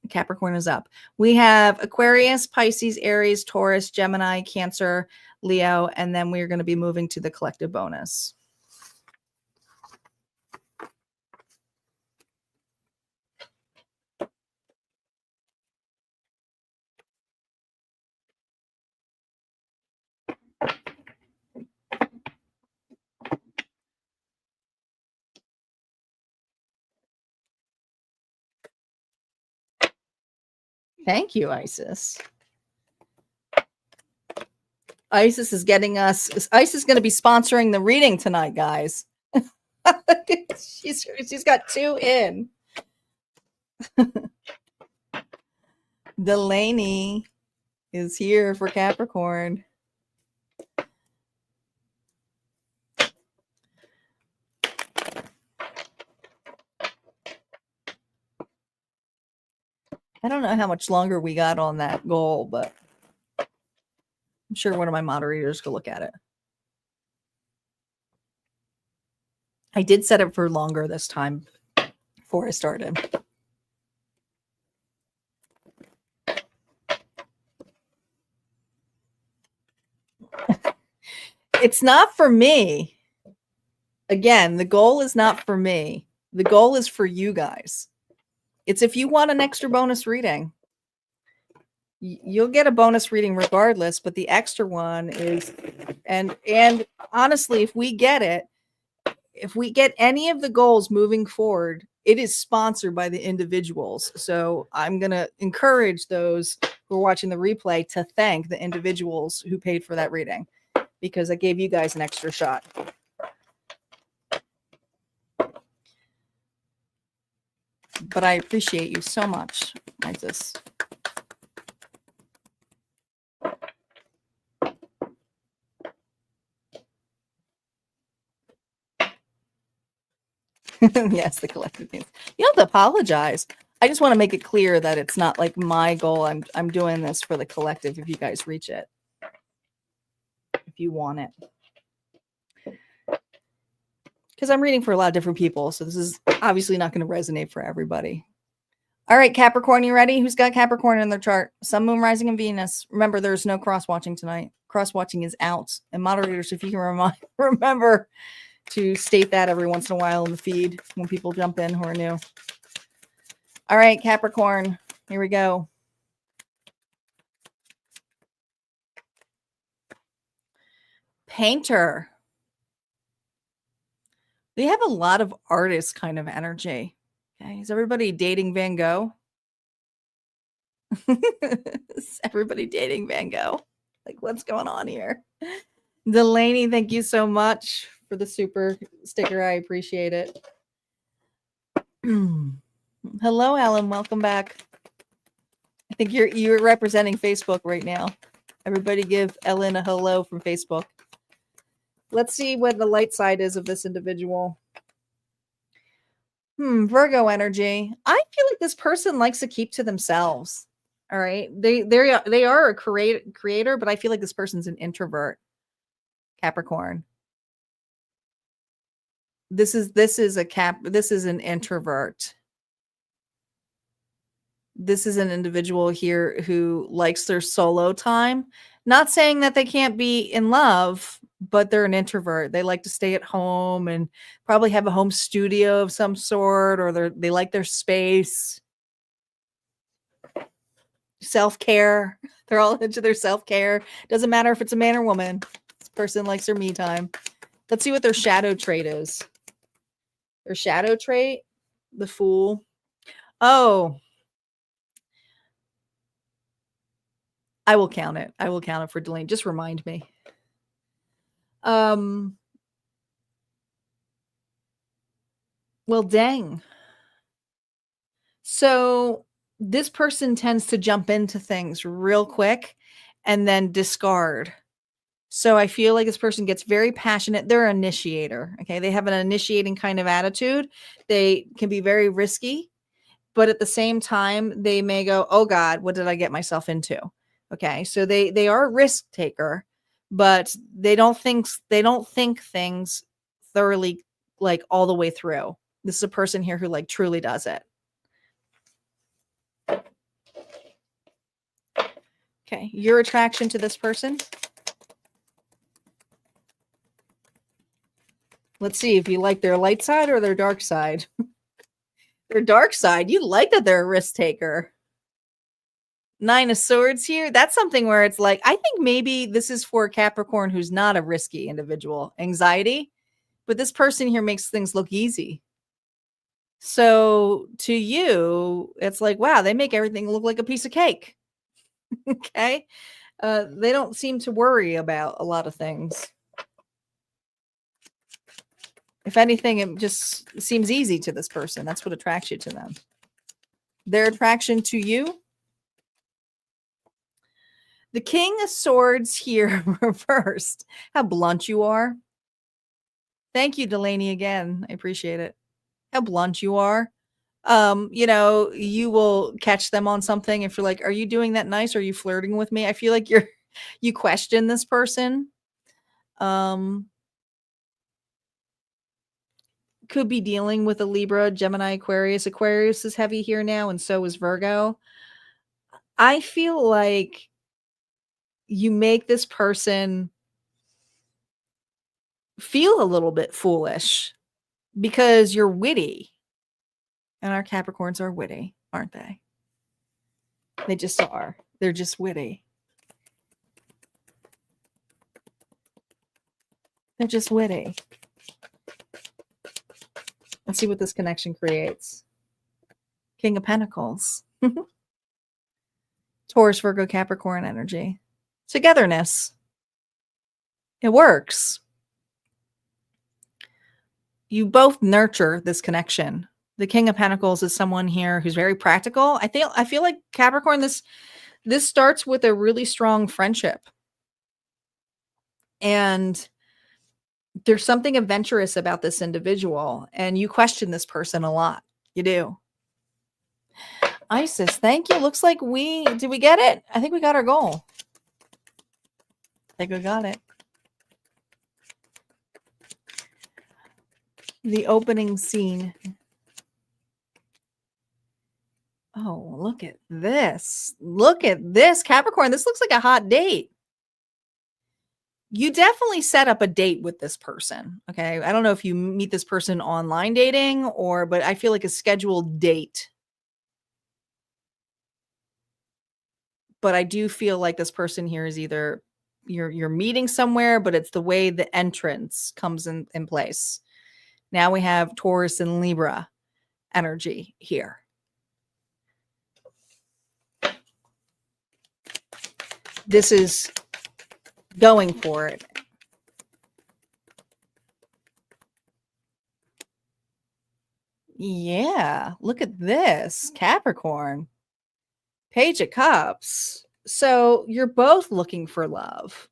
Capricorn is up. We have Aquarius, Pisces, Aries, Taurus, Gemini, Cancer, Leo, and then we're going to be moving to the collective bonus. Thank you, Isis. Isis is getting us. Isis is going to be sponsoring the reading tonight, guys. she's got 2 in. Delaney is here for Capricorn. I don't know how much longer we got on that goal, but I'm sure one of my moderators could look at it. I did set it for longer this time before I started. It's not for me. Again, the goal is not for me. The goal is for you guys. It's if you want an extra bonus reading. You'll get a bonus reading regardless, but the extra one is, and honestly, if we get any of the goals moving forward, it is sponsored by the individuals. So I'm going to encourage those who are watching the replay to thank the individuals who paid for that reading, because I gave you guys an extra shot. But I appreciate you so much. I just... Yes, the collective things. You don't have to apologize. I just want to make it clear that it's not like my goal. I'm doing this for the collective if you guys reach it. If you want it. Because I'm reading for a lot of different people, so this is obviously not going to resonate for everybody. All right, Capricorn, you ready? Who's got Capricorn in their chart? Sun, Moon, Rising, and Venus. Remember, there's no cross-watching tonight. Cross-watching is out. And moderators, if you can remember to state that every once in a while in the feed when people jump in who are new. All right, Capricorn, here we go. Painter. They have a lot of artist kind of energy. Okay, is everybody dating Van Gogh? Is everybody dating Van Gogh? Like, what's going on here? Delaney, thank you so much for the super sticker. I appreciate it. Hello, Alan. Welcome back. I think you're representing Facebook right now. Everybody give Ellen a hello from Facebook. Let's see what the light side is of this individual. Virgo energy. I feel like this person likes to keep to themselves. All right. They are a creator, but I feel like this person's an introvert. Capricorn. This is an introvert. This is an individual here who likes their solo time. Not saying that they can't be in love, but they're an introvert. They like to stay at home and probably have a home studio of some sort, or they like their space. Self-care. They're all into their self-care. Doesn't matter if it's a man or woman. This person likes their me time. Let's see what their shadow trait is. Their shadow trait, the Fool. Oh, I will count it. I will count it for Delaney. Just remind me. Well, dang. So this person tends to jump into things real quick and then discard. So I feel like this person gets very passionate. They're an initiator. Okay. They have an initiating kind of attitude. They can be very risky, but at the same time, they may go, oh God, what did I get myself into? Okay. So they are a risk taker, but they don't think things thoroughly, like all the way through. This is a person here who like truly does it. Okay. Your attraction to this person. Let's see if you like their light side or their dark side. Their dark side. You like that they're a risk taker. 9 of Swords here. That's something where it's like, I think maybe this is for Capricorn who's not a risky individual. Anxiety. But this person here makes things look easy. So to you, it's like, wow, they make everything look like a piece of cake. Okay. They don't seem to worry about a lot of things. If anything, it just seems easy to this person. That's what attracts you to them. Their attraction to you. The King of Swords here reversed. How blunt you are. Thank you, Delaney, again. I appreciate it. How blunt you are. You will catch them on something if you're like, are you doing that nice? Are you flirting with me? I feel like you question this person. Could be dealing with a Libra, Gemini, Aquarius. Aquarius is heavy here now, and so is Virgo. I feel like you make this person feel a little bit foolish because you're witty. And our Capricorns are witty, aren't they? They just are. They're just witty. They're just witty. Let's see what this connection creates. King of Pentacles. Taurus, Virgo, Capricorn energy. Togetherness. It works. You both nurture this connection. The King of Pentacles is someone here who's very practical. I feel like Capricorn, this starts with a really strong friendship. And there's something adventurous about this individual, and you question this person a lot. You do. Isis, thank you. Looks like did we get it? I think we got our goal. I think we got it. The opening scene. Oh, look at this. Look at this, Capricorn. This looks like a hot date. You definitely set up a date with this person. Okay. I don't know if you meet this person online dating but I feel like a scheduled date. But I do feel like this person here is either you're meeting somewhere, but it's the way the entrance comes in place. Now we have Taurus and Libra energy here. This is going for it. Yeah, look at this, Capricorn. Page of Cups. So you're both looking for love.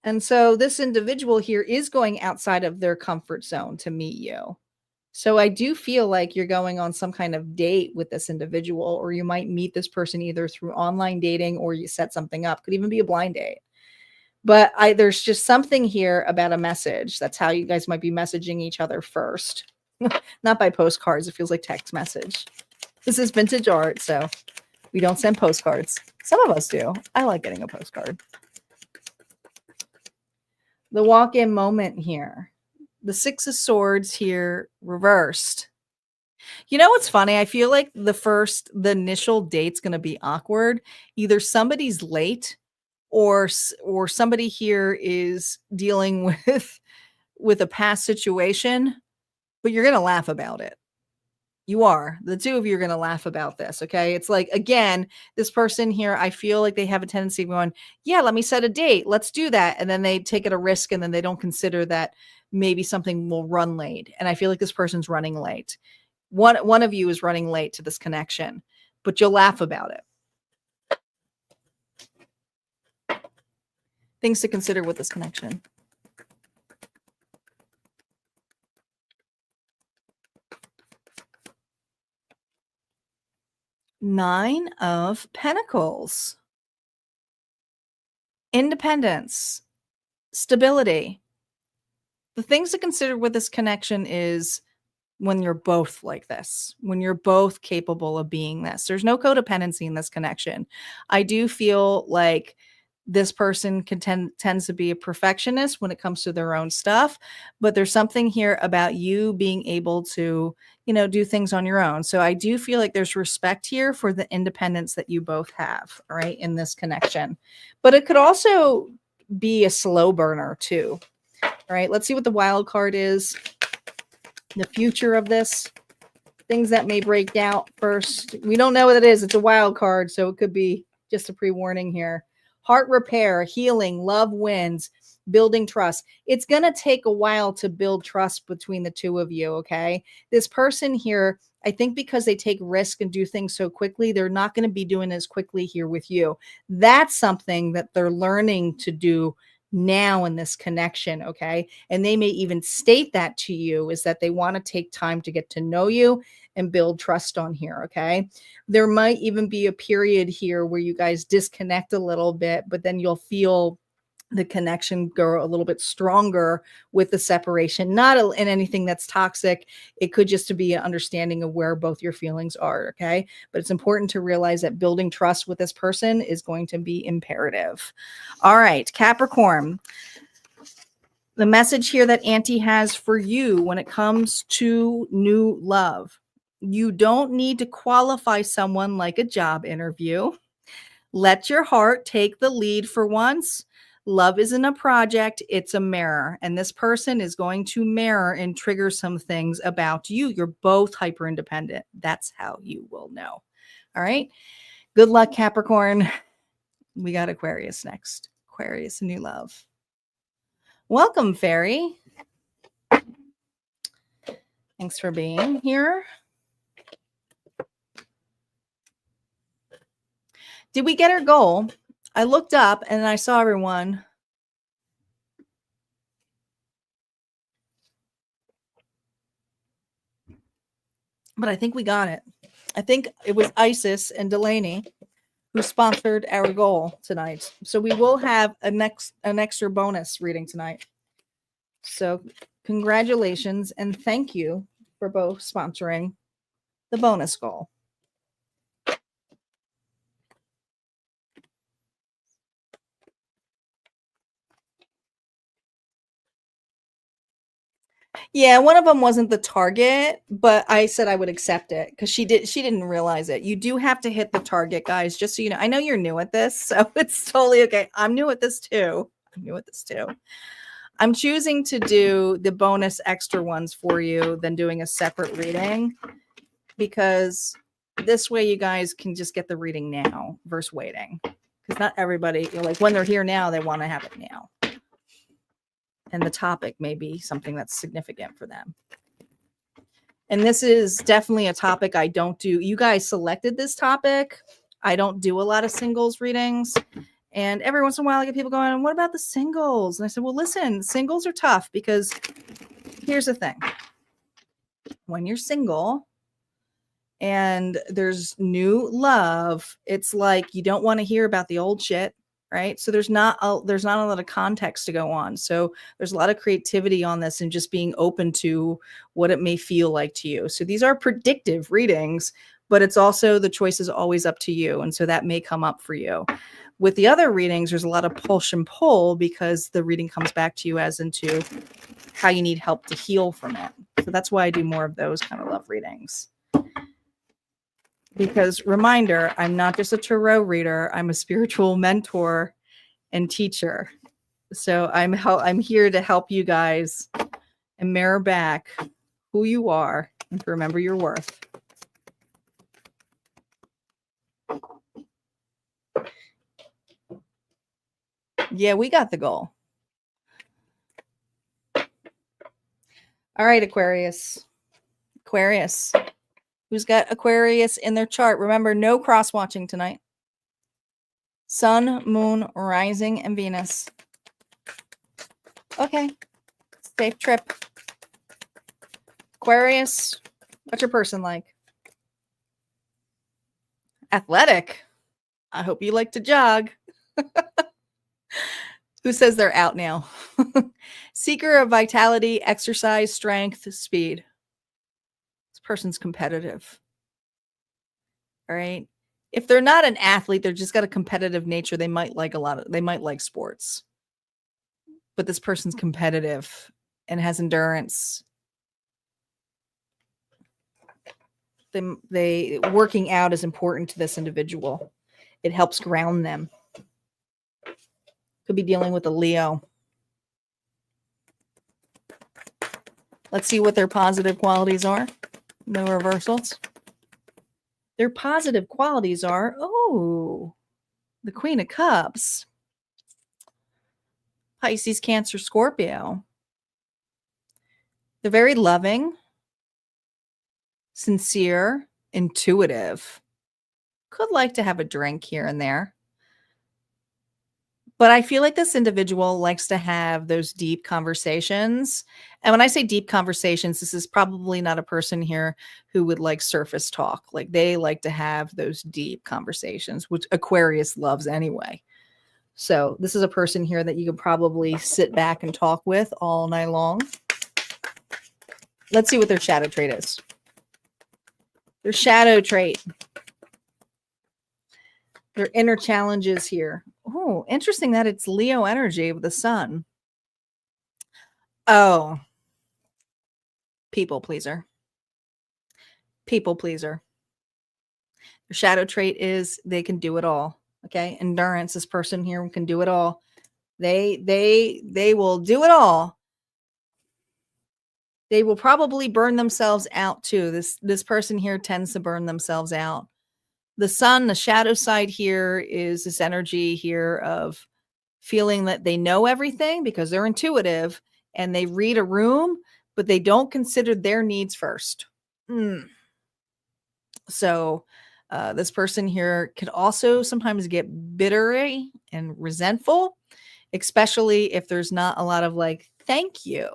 And so this individual here is going outside of their comfort zone to meet you. So I do feel like you're going on some kind of date with this individual, or you might meet this person either through online dating or you set something up. Could even be a blind date. But there's just something here about a message. That's how you guys might be messaging each other first. Not by postcards. It feels like text message. This is vintage art, so we don't send postcards. Some of us do. I like getting a postcard. The walk-in moment here. The Six of Swords here reversed. You know what's funny? I feel like the initial date's going to be awkward. Either somebody's late or somebody here is dealing with a past situation, but you're going to laugh about it. You are. The two of you are going to laugh about this, okay? It's like, again, this person here, I feel like they have a tendency of going, yeah, let me set a date. Let's do that. And then they take it a risk and then they don't consider that maybe something will run late. And I feel like this person's running late. One of you is running late to this connection, but you'll laugh about it. Things to consider with this connection. Nine of Pentacles. Independence. Stability. The things to consider with this connection is when you're both like this, when you're both capable of being this. There's no codependency in this connection. I do feel like this person tends to be a perfectionist when it comes to their own stuff, but there's something here about you being able to, do things on your own. So I do feel like there's respect here for the independence that you both have, right, in this connection. But it could also be a slow burner too. All right, let's see what the wild card is. The future of this, things that may break out first. We don't know what it is. It's a wild card, so it could be just a pre-warning here. Heart repair, healing, love wins, building trust. It's going to take a while to build trust between the two of you, okay? This person here, I think because they take risk and do things so quickly, they're not going to be doing as quickly here with you. That's something that they're learning to do now in this connection, okay? And they may even state that to you, is that they want to take time to get to know you and build trust on here, okay? There might even be a period here where you guys disconnect a little bit, but then you'll feel the connection grow a little bit stronger with the separation, not in anything that's toxic. It could just be an understanding of where both your feelings are, okay? But it's important to realize that building trust with this person is going to be imperative. All right, Capricorn. The message here that Auntie has for you when it comes to new love. You don't need to qualify someone like a job interview. Let your heart take the lead for once. Love isn't a project, it's a mirror. And this person is going to mirror and trigger some things about you. You're both hyper independent. That's how you will know. All right. Good luck, Capricorn. We got Aquarius next. Aquarius, new love. Welcome, Fairy. Thanks for being here. Did we get our goal? I looked up and I saw everyone. But I think we got it. I think it was Isis and Delaney who sponsored our goal tonight. So we will have an extra bonus reading tonight. So congratulations and thank you for both sponsoring the bonus goal. Yeah, one of them wasn't the target, but I said I would accept it because she didn't realize it. You do have to hit the target, guys, just so you know. I know you're new at this, so it's totally okay. I'm new at this too. I'm choosing to do the bonus extra ones for you than doing a separate reading because this way you guys can just get the reading now versus waiting. Because not everybody, like when they're here now, they want to have it now. And the topic may be something that's significant for them. And this is definitely a topic I don't do. You guys selected this topic. I don't do a lot of singles readings. And every once in a while I get people going, what about the singles? And I said, well, listen, singles are tough because here's the thing. When you're single and there's new love, it's like you don't want to hear about the old shit. Right. So there's not a lot of context to go on. So there's a lot of creativity on this and just being open to what it may feel like to you. So these are predictive readings, but it's also the choice is always up to you. And so that may come up for you. With the other readings, there's a lot of push and pull because the reading comes back to you as into how you need help to heal from it. So that's why I do more of those kind of love readings. Because reminder, I'm not just a tarot reader, I'm a spiritual mentor and teacher. So I'm here to help you guys and mirror back who you are and to remember your worth. Yeah, we got the goal. All right, Aquarius. Aquarius. Who's got Aquarius in their chart? Remember, no cross-watching tonight. Sun, Moon, Rising, and Venus. Okay. Safe trip. Aquarius, what's your person like? Athletic. I hope you like to jog. Who says they're out now? Seeker of vitality, exercise, strength, speed. This person's competitive. All right. If they're not an athlete, they're just got a competitive nature. They might like they might like sports. But this person's competitive and has endurance. They working out is important to this individual. It helps ground them. Could be dealing with a Leo. Let's see what their positive qualities are. No reversals. Their positive qualities are, the Queen of Cups. Pisces, Cancer, Scorpio. They're very loving, sincere, intuitive. Could like to have a drink here and there. But I feel like this individual likes to have those deep conversations. And when I say deep conversations, this is probably not a person here who would like surface talk. Like they like to have those deep conversations, which Aquarius loves anyway. So this is a person here that you could probably sit back and talk with all night long. Let's see what their shadow trait is. Their shadow trait. Their inner challenges here. Oh, interesting that it's Leo energy with the sun. Oh, people pleaser. People pleaser. Their shadow trait is they can do it all. Okay, endurance. This person here can do it all. They will do it all. They will probably burn themselves out too. This person here tends to burn themselves out. The sun, the shadow side here is this energy here of feeling that they know everything because they're intuitive and they read a room, but they don't consider their needs first. So this person here could also sometimes get bittery and resentful, especially if there's not a lot of like, thank you.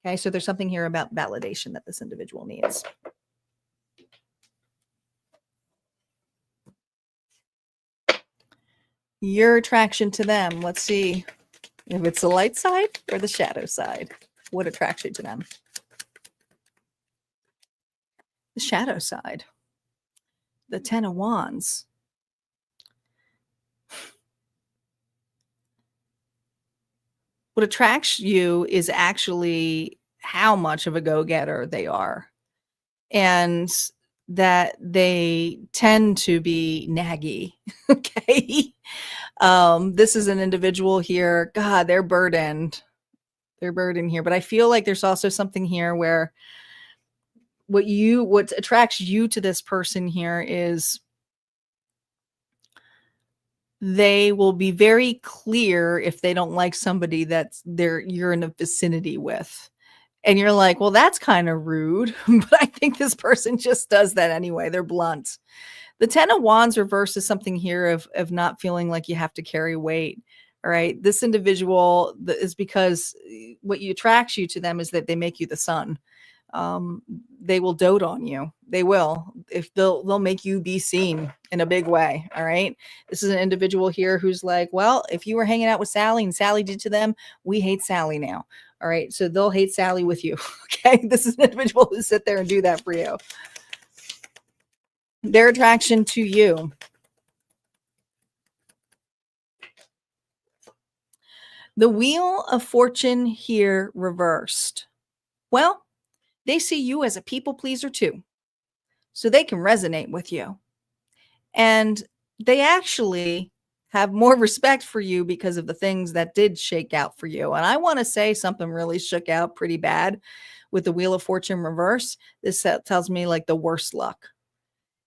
Okay, so there's something here about validation that this individual needs. Your attraction to them. Let's see if it's the light side or the shadow side. What attracts you to them? The shadow side. The Ten of Wands. What attracts you is actually how much of a go-getter they are. And that they tend to be naggy. Okay. This is an individual here. God, they're burdened. They're burdened here. But I feel like there's also something here where what attracts you to this person here is they will be very clear if they don't like somebody you're in a vicinity with. And you're like, well, that's kind of rude. But I think this person just does that anyway. They're blunt. The Ten of Wands reverse is something here of not feeling like you have to carry weight. All right. This individual is because what attracts you to them is that they make you the sun. They will dote on you. They will. If they'll make you be seen in a big way. All right. This is an individual here who's like, well, if you were hanging out with Sally and Sally did to them, we hate Sally now. All right. So they'll hate Sally with you. Okay. This is an individual who sit there and do that for you. Their attraction to you. The Wheel of Fortune here reversed. Well, they see you as a people pleaser too. So they can resonate with you. And they actually have more respect for you because of the things that did shake out for you. And I want to say something really shook out pretty bad with the Wheel of Fortune reverse. This tells me like the worst luck,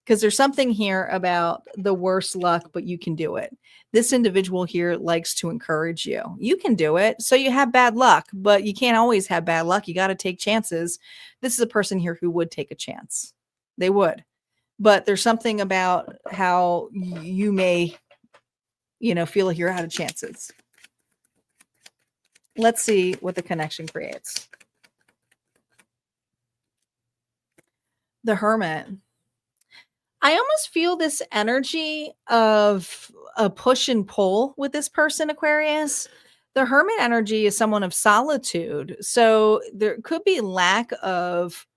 because there's something here about the worst luck, but you can do it. This individual here likes to encourage you. You can do it. So you have bad luck, but you can't always have bad luck. You got to take chances. This is a person here who would take a chance. They would. But there's something about how you may, feel like you're out of chances. Let's see what the connection creates. The Hermit. I almost feel this energy of a push and pull with this person, Aquarius. The Hermit energy is someone of solitude. So there could be lack of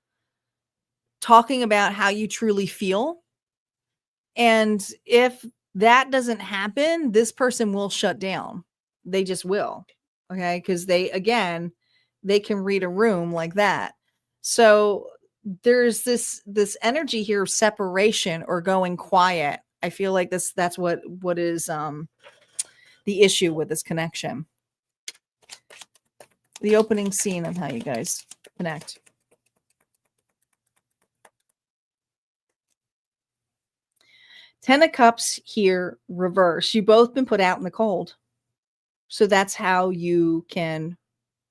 talking about how you truly feel. And if that doesn't happen, this person will shut down. They just will. Okay. Because they can read a room like that. So there's this energy here of separation or going quiet. I feel like that's what is the issue with this connection. The opening scene of how you guys connect. Ten of Cups here, reverse. You've both been put out in the cold. So that's how you can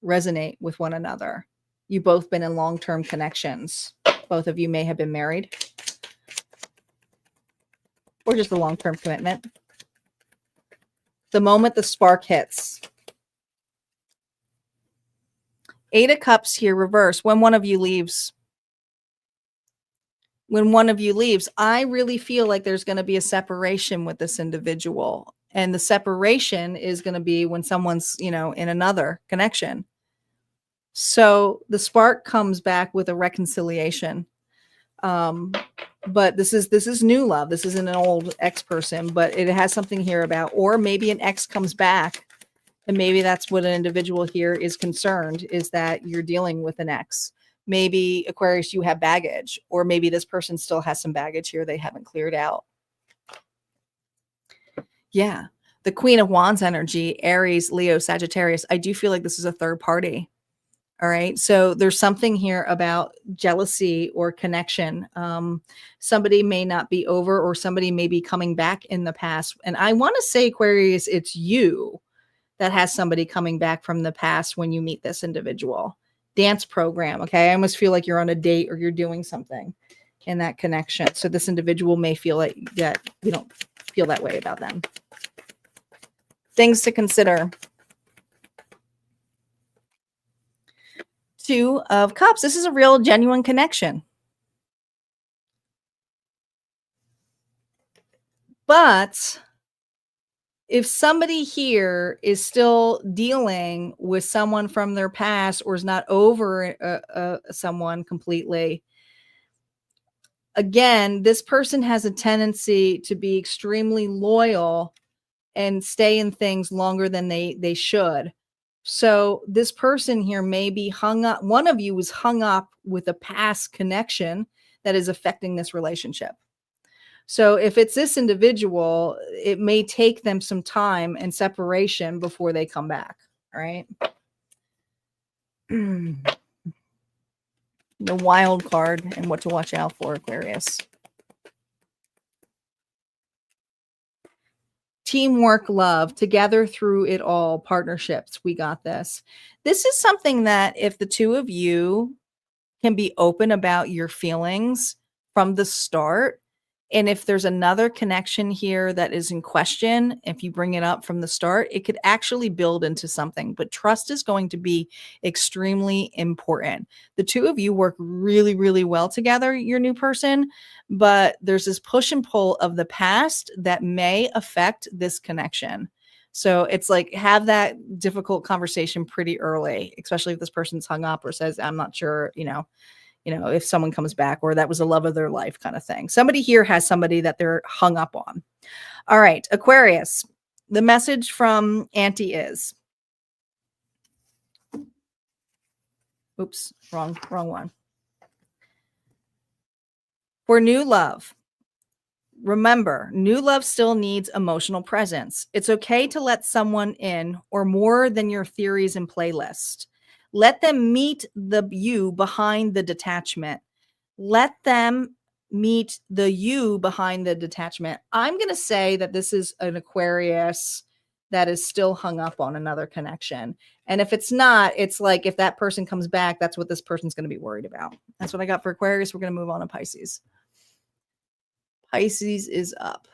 resonate with one another. You've both been in long-term connections. Both of you may have been married. Or just a long-term commitment. The moment the spark hits. Eight of Cups here, reverse. When one of you leaves. When one of you leaves, I really feel like there's going to be a separation with this individual. And the separation is going to be when someone's, in another connection. So the spark comes back with a reconciliation. But this is new love. This isn't an old ex person, but it has something here about, or maybe an ex comes back, and maybe that's what an individual here is concerned, is that you're dealing with an ex. Maybe, Aquarius, you have baggage, or maybe this person still has some baggage here they haven't cleared out. Yeah. The Queen of Wands energy, Aries, Leo, Sagittarius. I do feel like this is a third party. All right. So there's something here about jealousy or connection. Somebody may not be over, or somebody may be coming back in the past. And I want to say, Aquarius, it's you that has somebody coming back from the past when you meet this individual. Dance program. Okay. I almost feel like you're on a date or you're doing something in that connection. So this individual may feel like that you don't feel that way about them. Things to consider. Two of Cups. This is a real genuine connection. But if somebody here is still dealing with someone from their past, or is not over someone completely, again, this person has a tendency to be extremely loyal and stay in things longer than they should. So this person here may be hung up. One of you is hung up with a past connection that is affecting this relationship. So if it's this individual, it may take them some time and separation before they come back. All right. The wild card and what to watch out for, Aquarius. Teamwork, love, together through it all, partnerships. We got this. This is something that if the two of you can be open about your feelings from the start, and if there's another connection here that is in question, if you bring it up from the start, it could actually build into something. But trust is going to be extremely important. The two of you work really, really well together, your new person, but there's this push and pull of the past that may affect this connection. So it's like, have that difficult conversation pretty early, especially if this person's hung up or says, I'm not sure, if someone comes back, or that was the love of their life kind of thing. Somebody here has somebody that they're hung up on. All right, Aquarius, the message from Auntie is, oops, wrong one. For new love, remember, new love still needs emotional presence. It's okay to let someone in or more than your theories and playlist. Let them meet the you behind the detachment. Let them meet the you behind the detachment. I'm going to say that this is an Aquarius that is still hung up on another connection. And if it's not, it's like if that person comes back, that's what this person's going to be worried about. That's what I got for Aquarius. We're going to move on to Pisces. Pisces is up.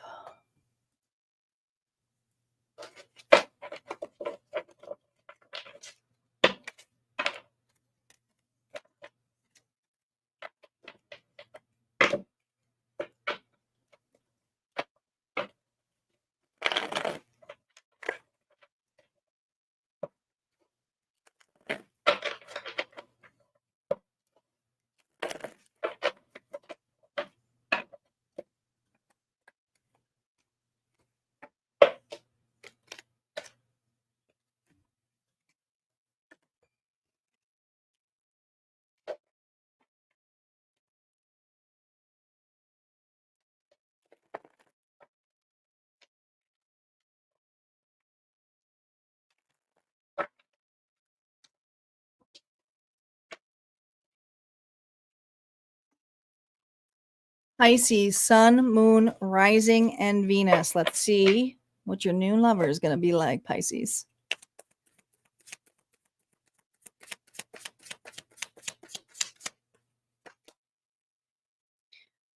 Pisces, Sun, Moon, Rising, and Venus. Let's see what your new lover is going to be like, Pisces.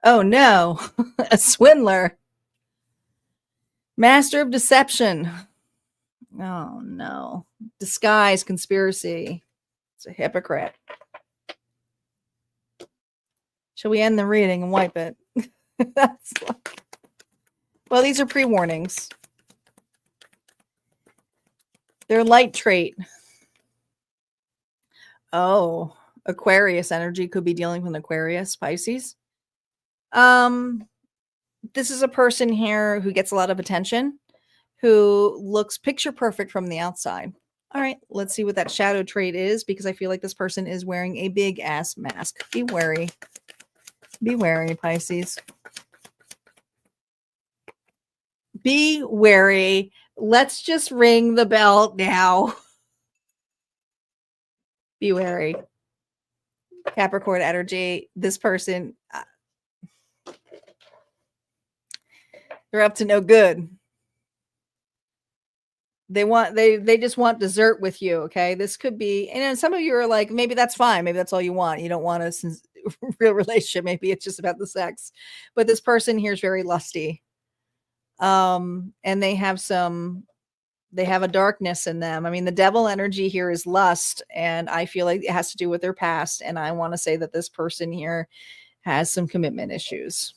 Oh no, a swindler. Master of deception. Oh no. Disguise, conspiracy. It's a hypocrite. Shall we end the reading and wipe it? Well, these are pre-warnings. They're light trait. Oh, Aquarius energy could be dealing with Aquarius, Pisces. This is a person here who gets a lot of attention, who looks picture perfect from the outside. All right, let's see what that shadow trait is, because I feel like this person is wearing a big ass mask. Be wary. Be wary, Pisces. Be wary. Let's just ring the bell now. Be wary. Capricorn energy. This person, they're up to no good. They just want dessert with you. Okay. This could be, and some of you are like, maybe that's fine. Maybe that's all you want. You don't want a real relationship. Maybe it's just about the sex, but this person here is very lusty. And they have a darkness in them. I mean, the devil energy here is lust, and I feel like it has to do with their past. And I want to say that this person here has some commitment issues.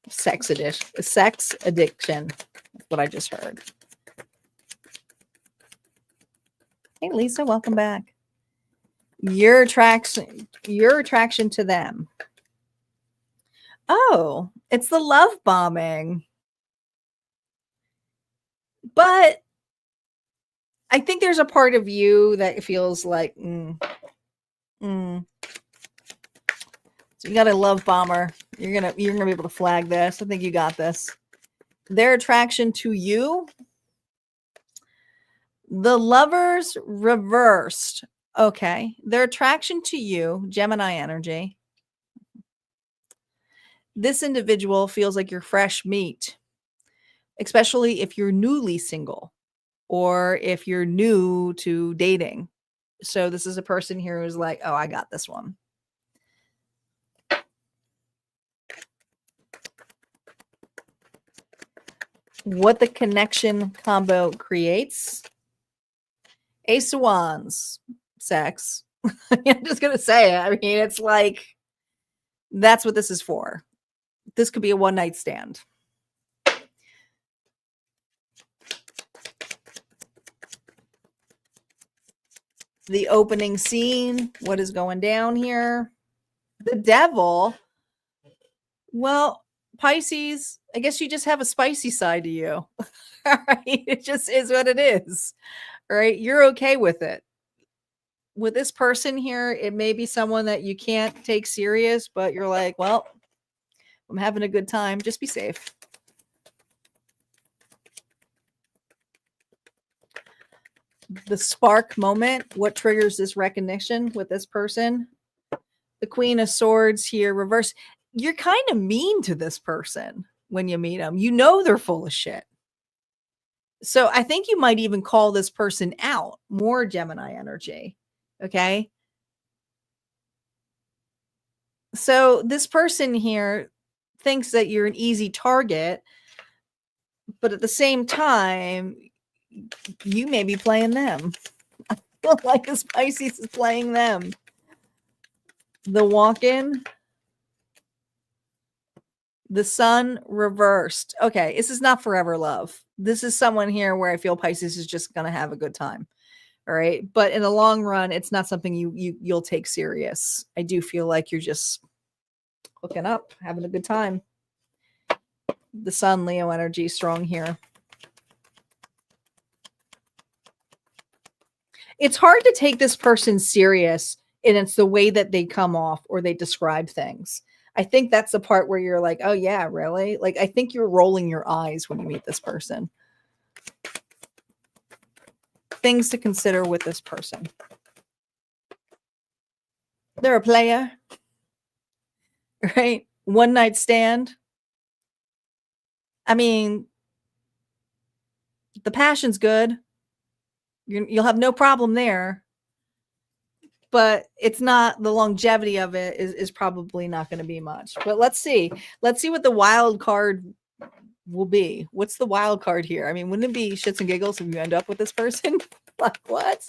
Sex addiction. That's what I just heard. Hey, Lisa, welcome back. Your attraction to them. Oh, it's the love bombing. But I think there's a part of you that feels like, So you got a love bomber. You're gonna be able to flag this. I think you got this. Their attraction to you. The lovers reversed. Okay. Their attraction to you, Gemini energy. This individual feels like you're fresh meat, especially if you're newly single or if you're new to dating. So this is a person here who's like, oh, I got this one. What the connection combo creates. Ace of Wands, sex. I'm just going to say it. I mean, it's like, that's what this is for. This could be a one-night stand. The opening scene, what is going down here? The devil. Well, Pisces, I guess you just have a spicy side to you. All right. It just is what it is. All right. You're okay with it. with this person here, it may be someone that you can't take serious, but you're like, well, I'm having a good time. Just be safe. The spark moment, what triggers this recognition with this person? The Queen of Swords here, reverse. You're kind of mean to this person when you meet them. You know they're full of shit. So I think you might even call this person out. More Gemini energy. Okay. So this person here thinks that you're an easy target, but at the same time, you may be playing them. I feel like this Pisces is playing them. The walk-in. The Sun reversed. Okay, this is not forever love. This is someone here where I feel Pisces is just going to have a good time. All right. But in the long run, it's not something you'll take serious. I do feel like you're just hooking up, having a good time. The Sun, Leo energy strong here. It's hard to take this person serious, and it's the way that they come off or they describe things. I think that's the part where you're like, oh yeah, really? Like, I think you're rolling your eyes when you meet this person. Things to consider with this person. They're a player, right? One night stand. I mean, the passion's good. You'll have no problem there. But it's not, the longevity of it is probably not going to be much. But let's see. Let's see what the wild card will be. What's the wild card here? I mean, wouldn't it be shits and giggles if you end up with this person? Like, what?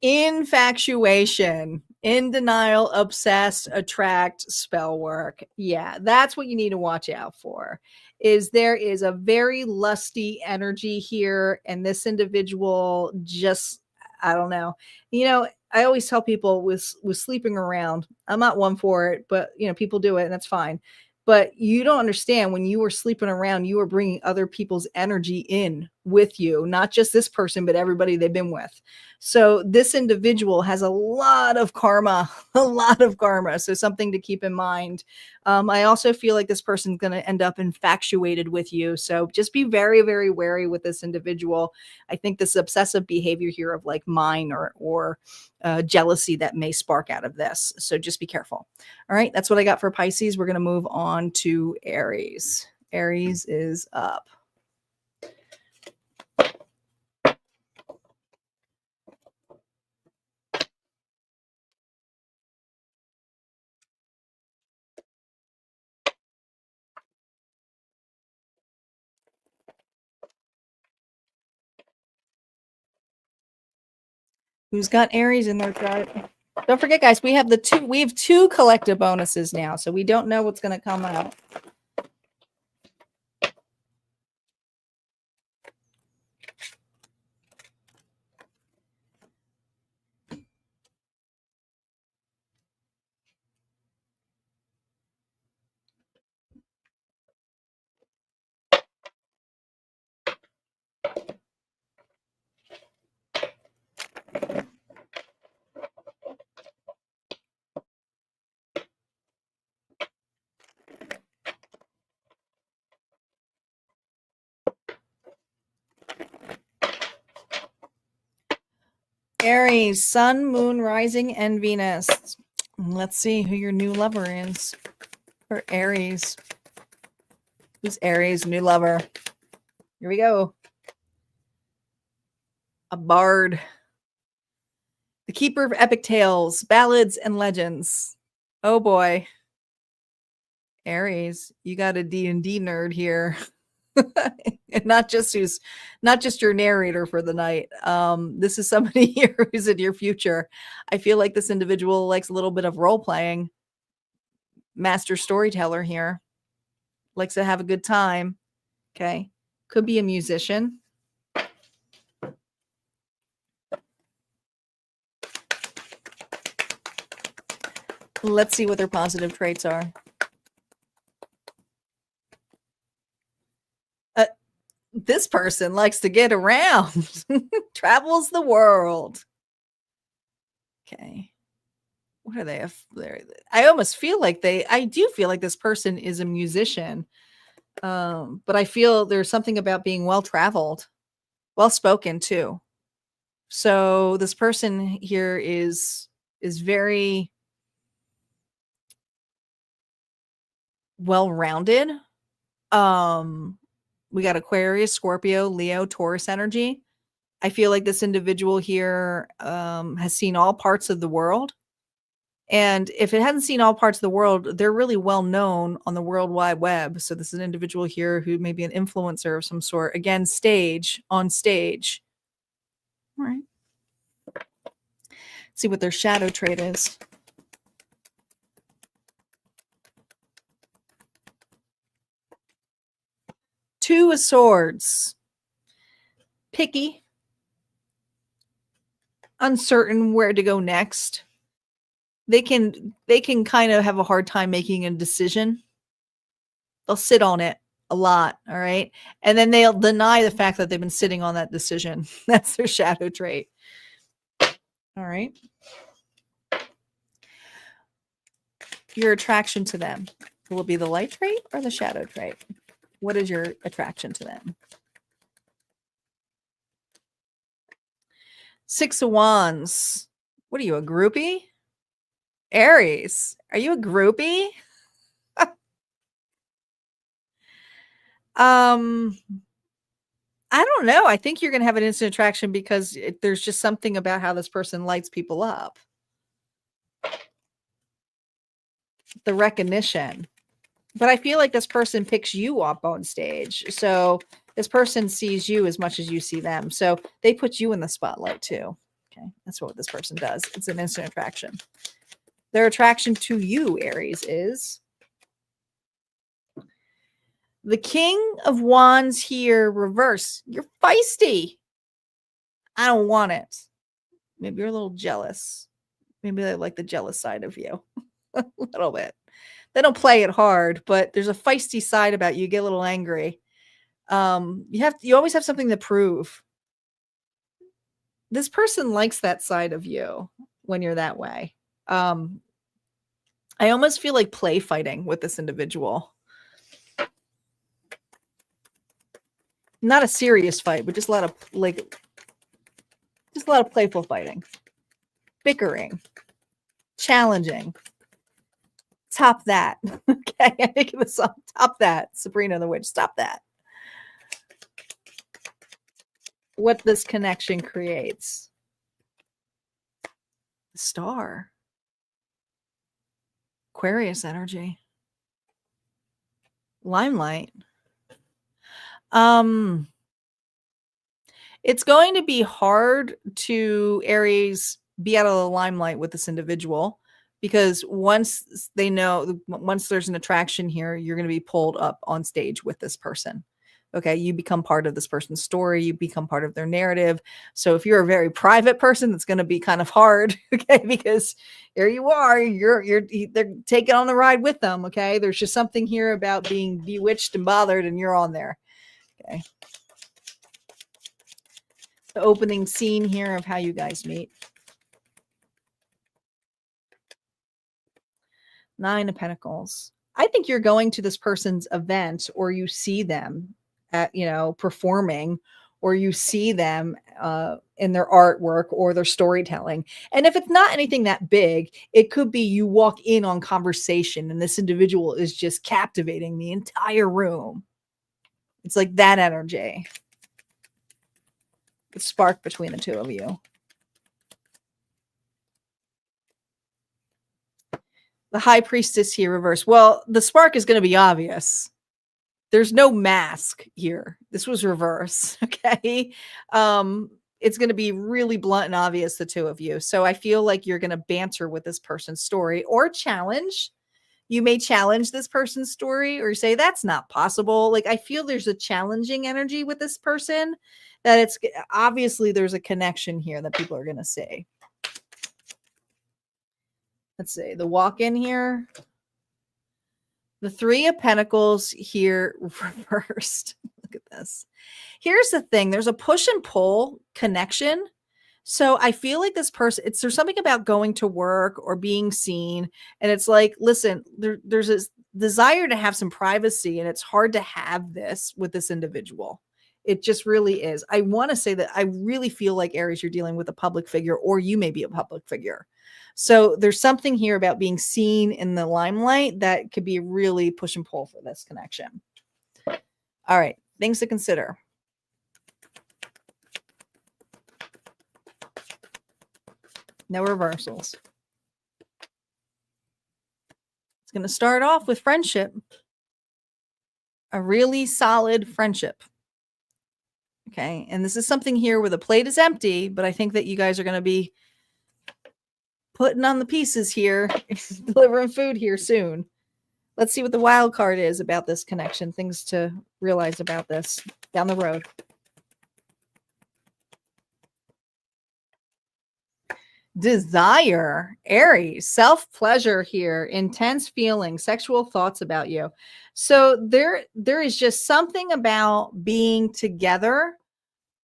Infatuation, in denial, obsessed, attract, spell work. Yeah, that's what you need to watch out for. Is there is a very lusty energy here, and this individual just, I don't know. You know, I always tell people with sleeping around, I'm not one for it, but you know, people do it and that's fine. But you don't understand, when you were sleeping around, you were bringing other people's energy in with you, not just this person, but everybody they've been with. So this individual has a lot of karma, a lot of karma. So something to keep in mind. I also feel like this person's going to end up infatuated with you. So just be very, very wary with this individual. I think this obsessive behavior here of like mine or jealousy that may spark out of this. So just be careful. All right. That's what I got for Pisces. We're going to move on to Aries. Aries is up. Who's got Aries in their chart? Don't forget, guys, we have two collective bonuses now, so we don't know what's going to come out. Aries, Sun, Moon, Rising, and Venus. Let's see who your new lover is for Aries. Who's Aries' new lover? Here we go. A bard. The keeper of epic tales, ballads, and legends. Oh boy. Aries, you got a D&D nerd here. And not just your narrator for the night. This is somebody here who's in your future. I feel like this individual likes a little bit of role playing. Master storyteller here. Likes to have a good time. Okay. Could be a musician. Let's see what their positive traits are. This person likes to get around, travels the world. Okay. What are they? I almost feel like I do feel like this person is a musician. But I feel there's something about being well-traveled, well-spoken too. So this person here is very well-rounded. We got Aquarius, Scorpio, Leo, Taurus energy. I feel like this individual here has seen all parts of the world. And if it hasn't seen all parts of the world, they're really well known on the World Wide Web. So this is an individual here who may be an influencer of some sort. Again, on stage. All right. See what their shadow trait is. Two of Swords. Picky. Uncertain where to go next. They can kind of have a hard time making a decision. They'll sit on it a lot, all right? And then they'll deny the fact that they've been sitting on that decision. That's their shadow trait. All right. Your attraction to them will be the light trait or the shadow trait? What is your attraction to them? Six of Wands. What are you, a groupie? Aries. Are you a groupie? I don't know. I think you're going to have an instant attraction because there's just something about how this person lights people up. The recognition. But I feel like this person picks you up on stage. So this person sees you as much as you see them. So they put you in the spotlight too. Okay. That's what this person does. It's an instant attraction. Their attraction to you, Aries, is the King of Wands here, reverse. You're feisty. I don't want it. Maybe you're a little jealous. Maybe they like the jealous side of you a little bit. They don't play it hard, but there's a feisty side about you. You get a little angry. You always have something to prove. This person likes that side of you when you're that way. I almost feel like play fighting with this individual. Not a serious fight, but just a lot of playful fighting, bickering, challenging. Top that. Okay, I think it was top that. Sabrina the Witch. Stop that. What this connection creates. The Star. Aquarius energy. Limelight. It's going to be hard to Aries be out of the limelight with this individual because once there's an attraction here, you're going to be pulled up on stage with this person. Okay. You become part of this person's story. You become part of their narrative. So if you're a very private person, it's going to be kind of hard. Okay. Because here you are, they're taking on the ride with them. Okay. There's just something here about being bewitched and bothered and you're on there. Okay. The opening scene here of how you guys meet. Nine of Pentacles. I think you're going to this person's event or you see them at, performing, or you see them in their artwork or their storytelling. And if it's not anything that big, it could be you walk in on conversation and this individual is just captivating the entire room. It's like that energy. The spark between the two of you. The High Priestess here reverse. Well, the spark is going to be obvious. There's no mask here. This was reverse. Okay. It's going to be really blunt and obvious, the two of you. So I feel like you're going to banter with this person's story or challenge. You may challenge this person's story or say, that's not possible. Like, I feel there's a challenging energy with this person that it's obviously there's a connection here that people are going to see. Let's see the walk-in here. The Three of Pentacles here reversed. Look at this. Here's the thing. There's a push and pull connection. So I feel like this person, there's something about going to work or being seen. And it's like, listen, there's this desire to have some privacy, and it's hard to have this with this individual. It just really is. I want to say that I really feel like, Aries, you're dealing with a public figure, or you may be a public figure. So there's something here about being seen in the limelight that could be really push and pull for this connection. All right, things to consider. No reversals. It's going to start off with friendship. A really solid friendship. Okay. And this is something here where the plate is empty, but I think that you guys are going to be putting on the pieces here, delivering food here soon. Let's see what the wild card is about this connection. Things to realize about this down the road. Desire, Aries, self-pleasure here, intense feelings, sexual thoughts about you. So there is just something about being together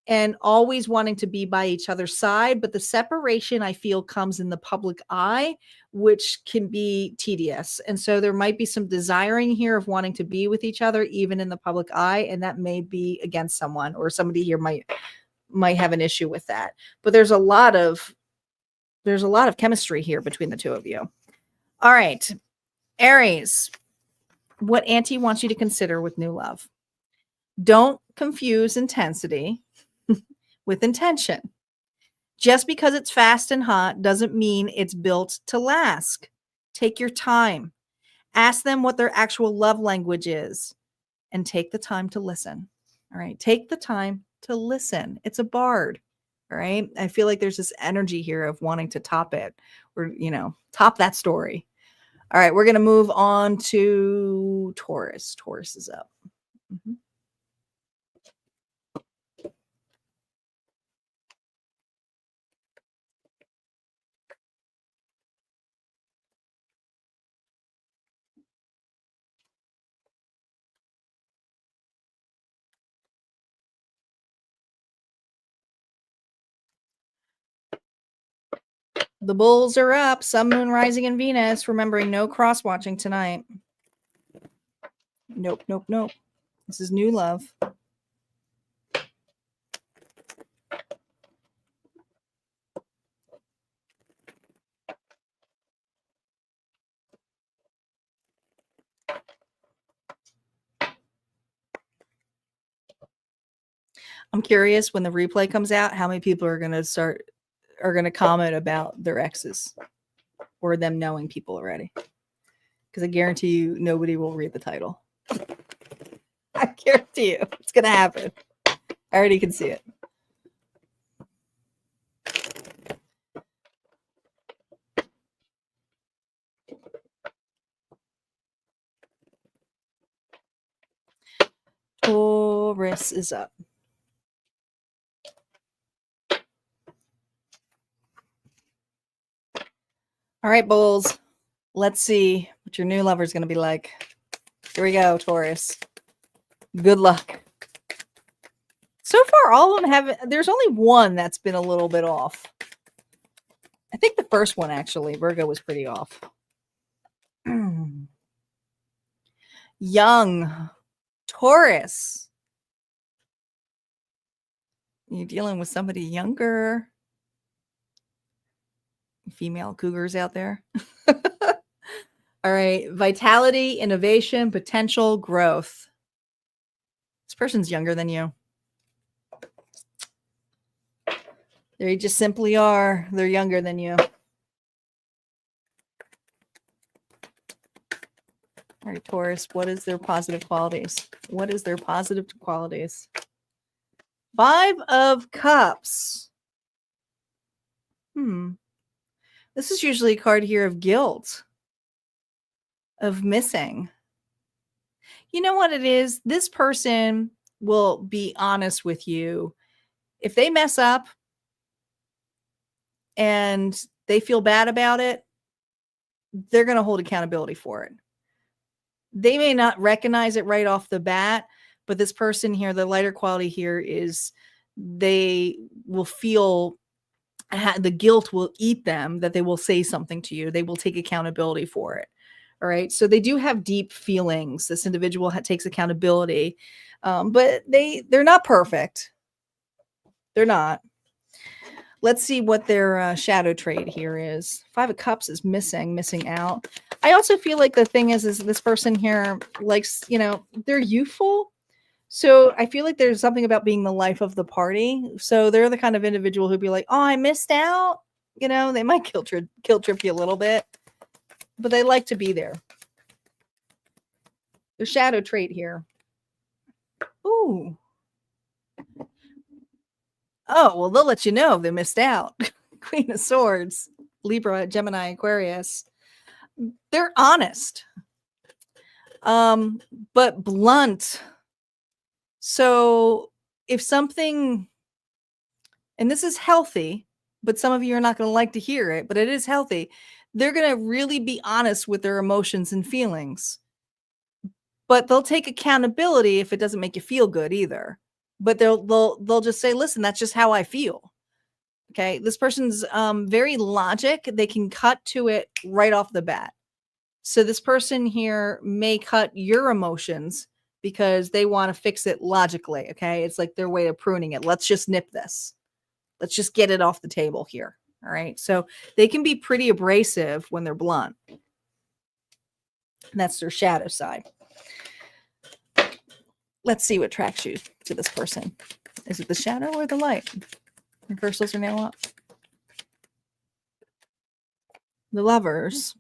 and always wanting to be by each other's side. But the separation, I feel, comes in the public eye, which can be tedious. And so there might be some desiring here of wanting to be with each other, even in the public eye. And that may be against someone, or somebody here might have an issue with that. But there's a lot of chemistry here between the two of you. All right, Aries, what Auntie wants you to consider with new love. Don't confuse intensity with intention. Just because it's fast and hot doesn't mean it's built to last. Take your time. Ask them what their actual love language is, and take the time to listen. All right, take the time to listen. It's a bard. All right. I feel like there's this energy here of wanting to top it, or, top that story. All right. We're going to move on to Taurus. Taurus is up. The bulls are up. Sun, moon, rising, and Venus. Remembering no cross watching tonight. Nope, nope, nope. This is new love. I'm curious, when the replay comes out, how many people are going to comment about their exes or them knowing people already. Because I guarantee you nobody will read the title. I guarantee you it's going to happen. I already can see it. Taurus is up. All right, bulls. Let's see what your new lover is going to be like. Here we go, Taurus. Good luck. So far, all of them have. There's only one that's been a little bit off. I think the first one, actually, Virgo, was pretty off. Young Taurus. You're dealing with somebody younger. Female cougars out there. All right. Vitality, innovation, potential, growth. This person's younger than you. They just simply are. They're younger than you. All right, Taurus, what is their positive qualities? What is their positive qualities? 5 of Cups. This is usually a card here of guilt, of missing. You know what it is? This person will be honest with you. If they mess up and they feel bad about it, they're going to hold accountability for it. They may not recognize it right off the bat, But this person here, the lighter quality here is they will feel the guilt will eat them, that they will say something to you. They will take accountability for it. All right. So they do have deep feelings. This individual takes accountability, but they're not perfect. They're not. Let's see what their shadow trait here is. 5 of Cups is missing out. I also feel like the thing is this person here likes, they're youthful. So I feel like there's something about being the life of the party. So they're the kind of individual who'd be like, oh, I missed out. They might guilt trip you a little bit, but they like to be there. Their shadow trait here. Ooh. Oh, well, they'll let you know if they missed out. Queen of Swords, Libra, Gemini, Aquarius. They're honest, but blunt. So if something, and this is healthy, but some of you are not going to like to hear it, but it is healthy. They're going to really be honest with their emotions and feelings, but they'll take accountability if it doesn't make you feel good either. But they'll just say, listen, that's just how I feel. Okay. This person's very logic. They can cut to it right off the bat. So this person here may cut your emotions because they want to fix it logically. Okay. It's like their way of pruning it. Let's just nip this. Let's just get it off the table here. All right. So they can be pretty abrasive when they're blunt. And that's their shadow side. Let's see what attracts you to this person. Is it the shadow or the light? Reversals are now up. The Lovers.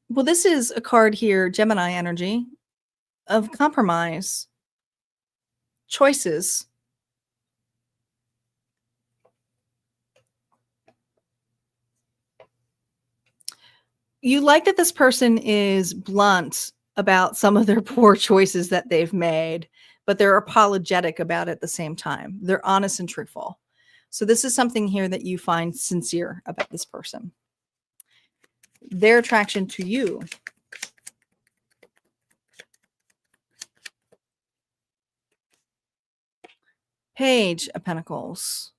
Well, this is a card here, Gemini energy, of compromise, choices. You like that this person is blunt about some of their poor choices that they've made, but they're apologetic about it at the same time. They're honest and truthful. So this is something here that you find sincere about this person. Their attraction to you. Page of Pentacles.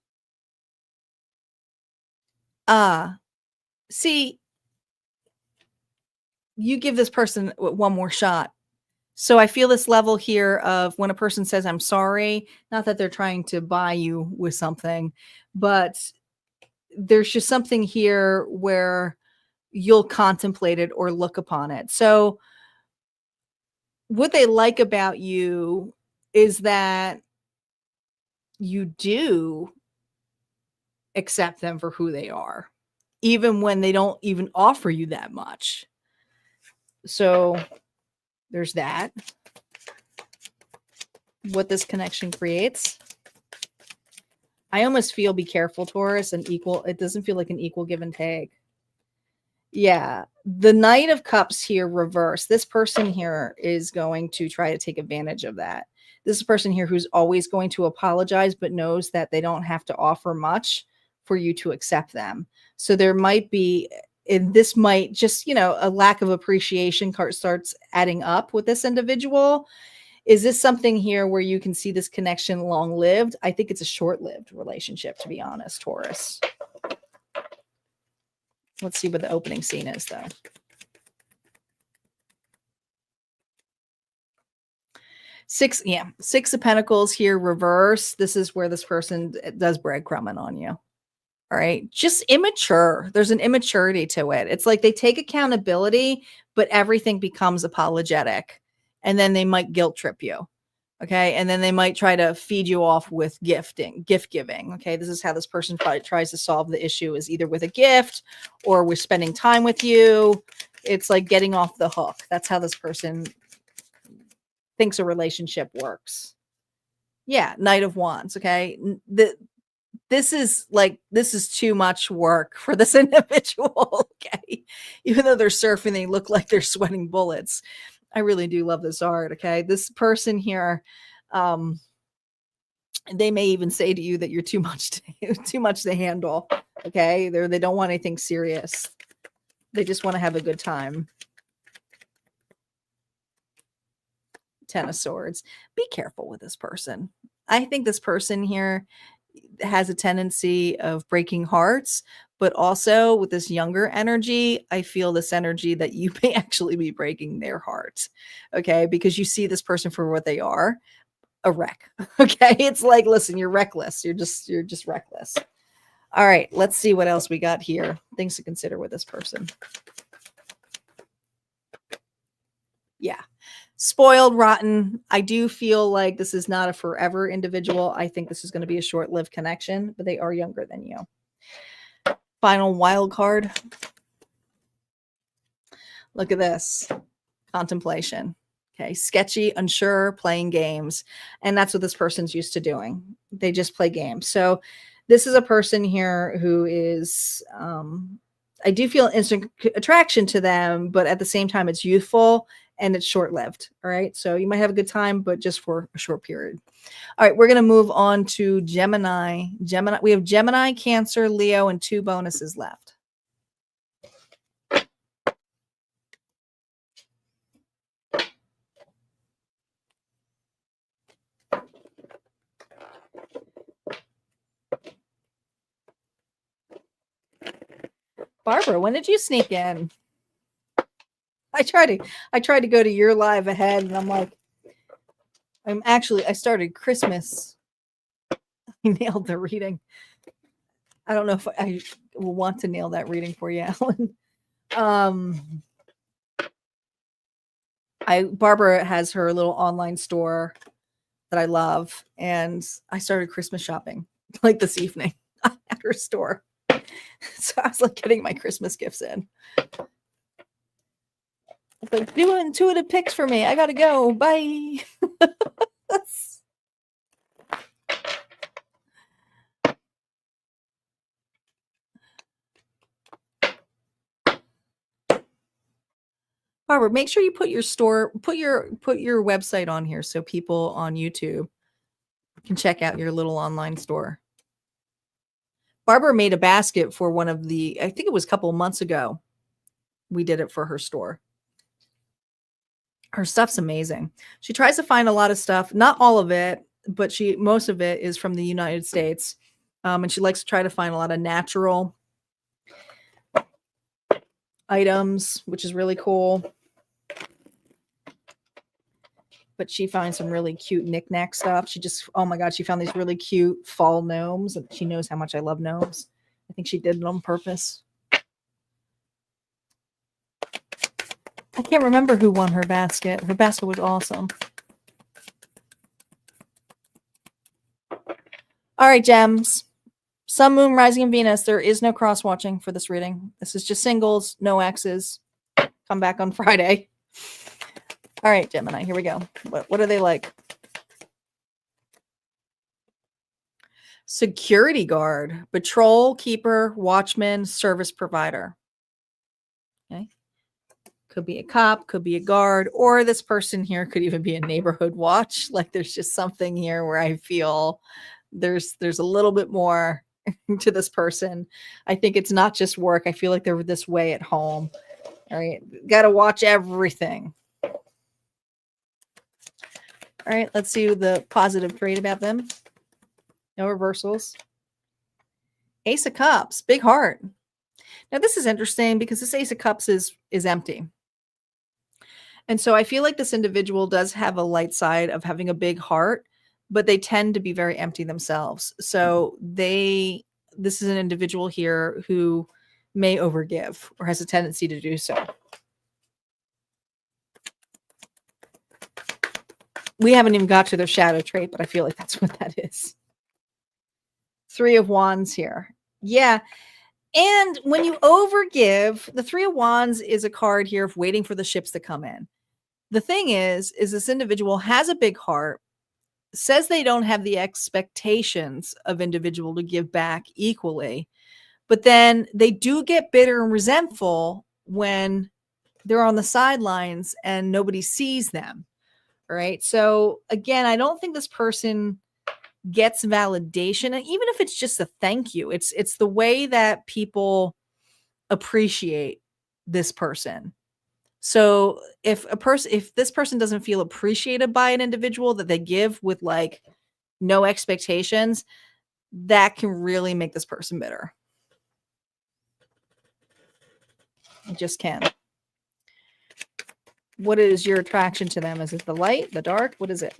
See, you give this person one more shot. So I feel this level here of when a person says, I'm sorry, not that they're trying to buy you with something, but there's just something here where you'll contemplate it or look upon it. So what they like about you is that you do accept them for who they are, even when they don't even offer you that much. So there's that. What this connection creates. I almost feel, be careful, Taurus, it doesn't feel like an equal give and take. Yeah. The Knight of Cups here reverse. This person here is going to try to take advantage of that. This is a person here who's always going to apologize, but knows that they don't have to offer much for you to accept them. So there might be, and this might just, a lack of appreciation card starts adding up with this individual. Is this something here where you can see this connection long-lived? I think it's a short-lived relationship, to be honest, Taurus. Let's see what the opening scene is, though. Six of Pentacles here, reverse. This is where this person does breadcrumbing on you. All right. Just immature. There's an immaturity to it. It's like they take accountability, but everything becomes apologetic. And then they might guilt trip you. Okay. And then they might try to feed you off with gift giving. Okay. This is how this person tries to solve the issue, is either with a gift or with spending time with you. It's like getting off the hook. That's how this person thinks a relationship works. Yeah. Knight of Wands. Okay. This is too much work for this individual. Okay. Even though they're surfing, they look like they're sweating bullets. I really do love this art. Okay. This person here, they may even say to you that you're too much to handle. Okay. They don't want anything serious. They just want to have a good time. Ten of Swords. Be careful with this person. I think this person here has a tendency of breaking hearts, but also with this younger energy, I feel this energy that you may actually be breaking their hearts. Okay. Because you see this person for what they are, a wreck. Okay. It's like, listen, you're reckless. You're just reckless. All right. Let's see what else we got here. Things to consider with this person. Yeah. Spoiled, rotten. I do feel like this is not a forever individual. I think this is going to be a short-lived connection, but they are younger than you. Final wild card. Look at this. Contemplation. Okay. Sketchy, unsure, playing games. And that's what this person's used to doing. They just play games. So this is a person here who is, I do feel instant attraction to them, but at the same time, it's youthful and it's short-lived. All right. So you might have a good time, but just for a short period. All right. We're going to move on to Gemini. We have Gemini, Cancer, Leo, and 2 bonuses left. Barbara, when did you sneak in? I tried to go to your live ahead, and I'm like, I started Christmas. I nailed the reading. I don't know if I will want to nail that reading for you, Alan. Barbara has her little online store that I love, and I started Christmas shopping like this evening at her store. So I was like getting my Christmas gifts in. Like, do intuitive picks for me. I gotta go. Bye. Barbara, make sure you put your website on here so people on YouTube can check out your little online store. Barbara made a basket for one of the, I think it was a couple of months ago. We did it for her store. Her stuff's amazing. She tries to find a lot of stuff, not all of it, but most of it is from the United States. And she likes to try to find a lot of natural items, which is really cool. But she finds some really cute knickknack stuff. Oh my God, she found these really cute fall gnomes. And she knows how much I love gnomes. I think she did it on purpose. I can't remember who won her basket. Her basket was awesome. All right, gems. Sun, Moon, Rising, and Venus. There is no cross-watching for this reading. This is just singles, no exes. Come back on Friday. All right, Gemini, here we go. What are they like? Security guard, patrol, keeper, watchman, service provider. Okay. Could be a cop, could be a guard, or this person here could even be a neighborhood watch. Like there's just something here where I feel there's a little bit more to this person. I think it's not just work. I feel like they're this way at home. All right. Got to watch everything. All right. Let's see the positive trait about them. No reversals. Ace of Cups, big heart. Now this is interesting because this Ace of Cups is empty. And so I feel like this individual does have a light side of having a big heart, but they tend to be very empty themselves. So this is an individual here who may overgive or has a tendency to do so. We haven't even got to their shadow trait, but I feel like that's what that is. 3 of Wands here. Yeah. And when you overgive, the 3 of Wands is a card here of waiting for the ships to come in. The thing is this individual has a big heart, says they don't have the expectations of individual to give back equally, but then they do get bitter and resentful when they're on the sidelines and nobody sees them. All right. So again, I don't think this person gets validation, and even if it's just a thank you, it's the way that people appreciate this person. So if this person doesn't feel appreciated by an individual that they give with like no expectations, that can really make this person bitter. It just can. What is your attraction to them? Is it the light, the dark? What is it?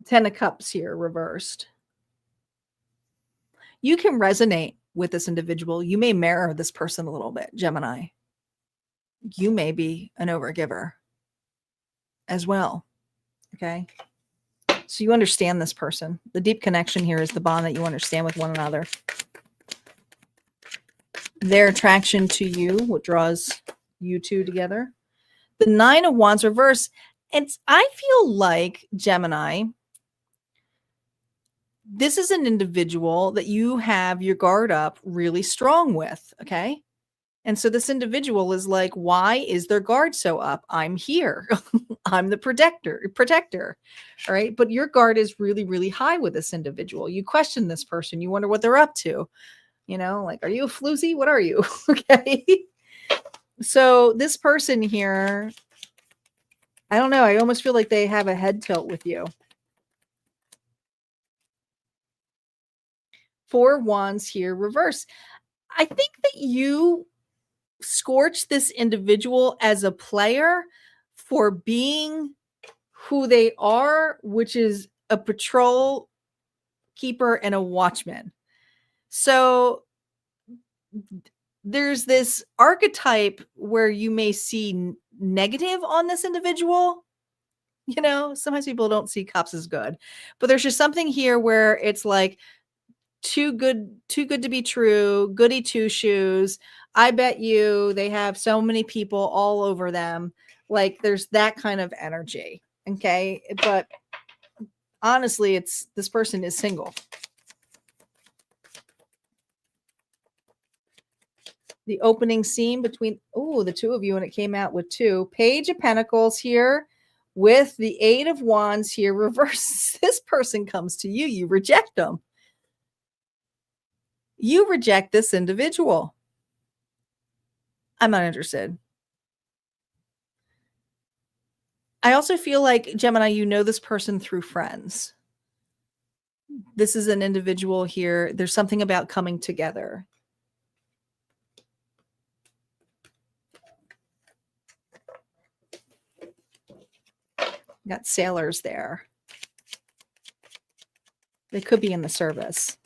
10 of Cups here, reversed. You can resonate with this individual. You may mirror this person a little bit, Gemini. You may be an overgiver as well. Okay. So you understand this person. The deep connection here is the bond that you understand with one another. Their attraction to you, what draws you two together. The 9 of Wands reverse. I feel like, Gemini, this is an individual that you have your guard up really strong with, okay? And so this individual is like, why is their guard so up? I'm here. I'm the protector, all right? But your guard is really, really high with this individual. You question this person. You wonder what they're up to. You know, like, are you a floozy? What are you? Okay. So this person here, I don't know. I almost feel like they have a head tilt with you. 4 Wands here, reverse. I think that you scorch this individual as a player for being who they are, which is a patrol keeper and a watchman. So there's this archetype where you may see negative on this individual. You know, sometimes people don't see cups as good, but there's just something here where it's like too good to be true, goody two shoes. I bet you they have so many people all over them. Like there's that kind of energy. Okay. But honestly, this person is single. The opening scene between, the two of you, and it came out with 2. Page of Pentacles here with the 8 of Wands here reverse. This person comes to you. You reject them. You reject this individual. I'm not interested. I also feel like, Gemini, you know this person through friends. This is an individual here. There's something about coming together. Got sailors there. They could be in the service.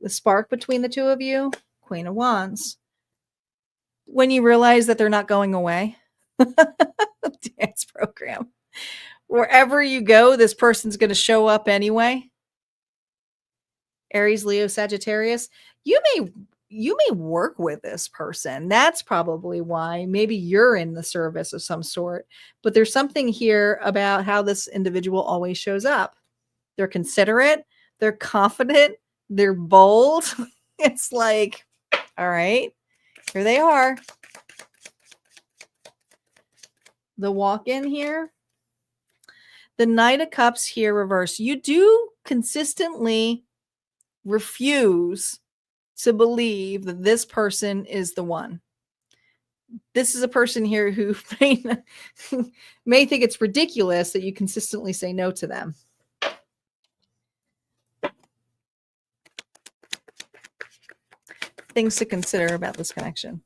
The spark between the two of you, Queen of Wands. When you realize that they're not going away, dance program. Wherever you go, this person's going to show up anyway. Aries, Leo, Sagittarius. You may work with this person. That's probably why. Maybe you're in the service of some sort. But there's something here about how this individual always shows up. They're considerate. They're confident. They're bold. It's like, all right, here they are. The walk-in here. The Knight of Cups here reverse. You do consistently refuse to believe that this person is the one. This is a person here who may think it's ridiculous that you consistently say no to them. Things to consider about this connection.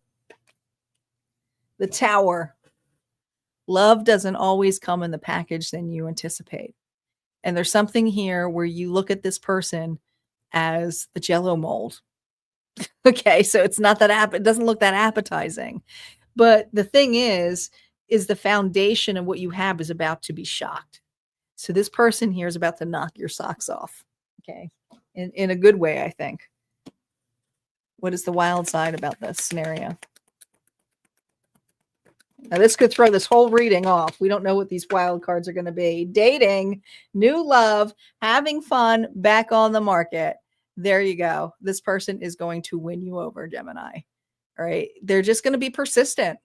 The Tower. Love doesn't always come in the package than you anticipate. And there's something here where you look at this person as the Jell-O mold. Okay, so it's not that it doesn't look that appetizing. But the thing is the foundation of what you have is about to be shocked. So this person here is about to knock your socks off. Okay, in a good way, I think. What is the wild side about this scenario? Now, this could throw this whole reading off. We don't know what these wild cards are going to be. Dating, new love, having fun, back on the market. There you go. This person is going to win you over, Gemini. All right. They're just going to be persistent.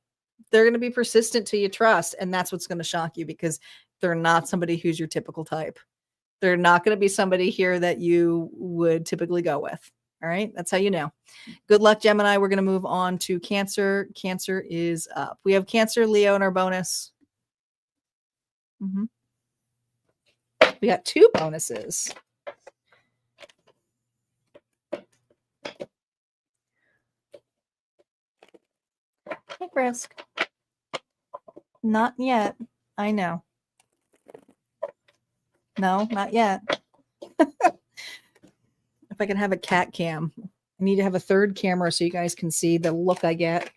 They're going to be persistent till you trust. And that's what's going to shock you, because they're not somebody who's your typical type. They're not going to be somebody here that you would typically go with. All right. That's how you know. Good luck, Gemini. We're going to move on to Cancer. Cancer is up. We have Cancer, Leo in our bonus. We got 2 bonuses. Hey, Frisk. Not yet. I know. No, not yet. If I can have a cat cam. I need to have a 3rd camera so you guys can see the look I get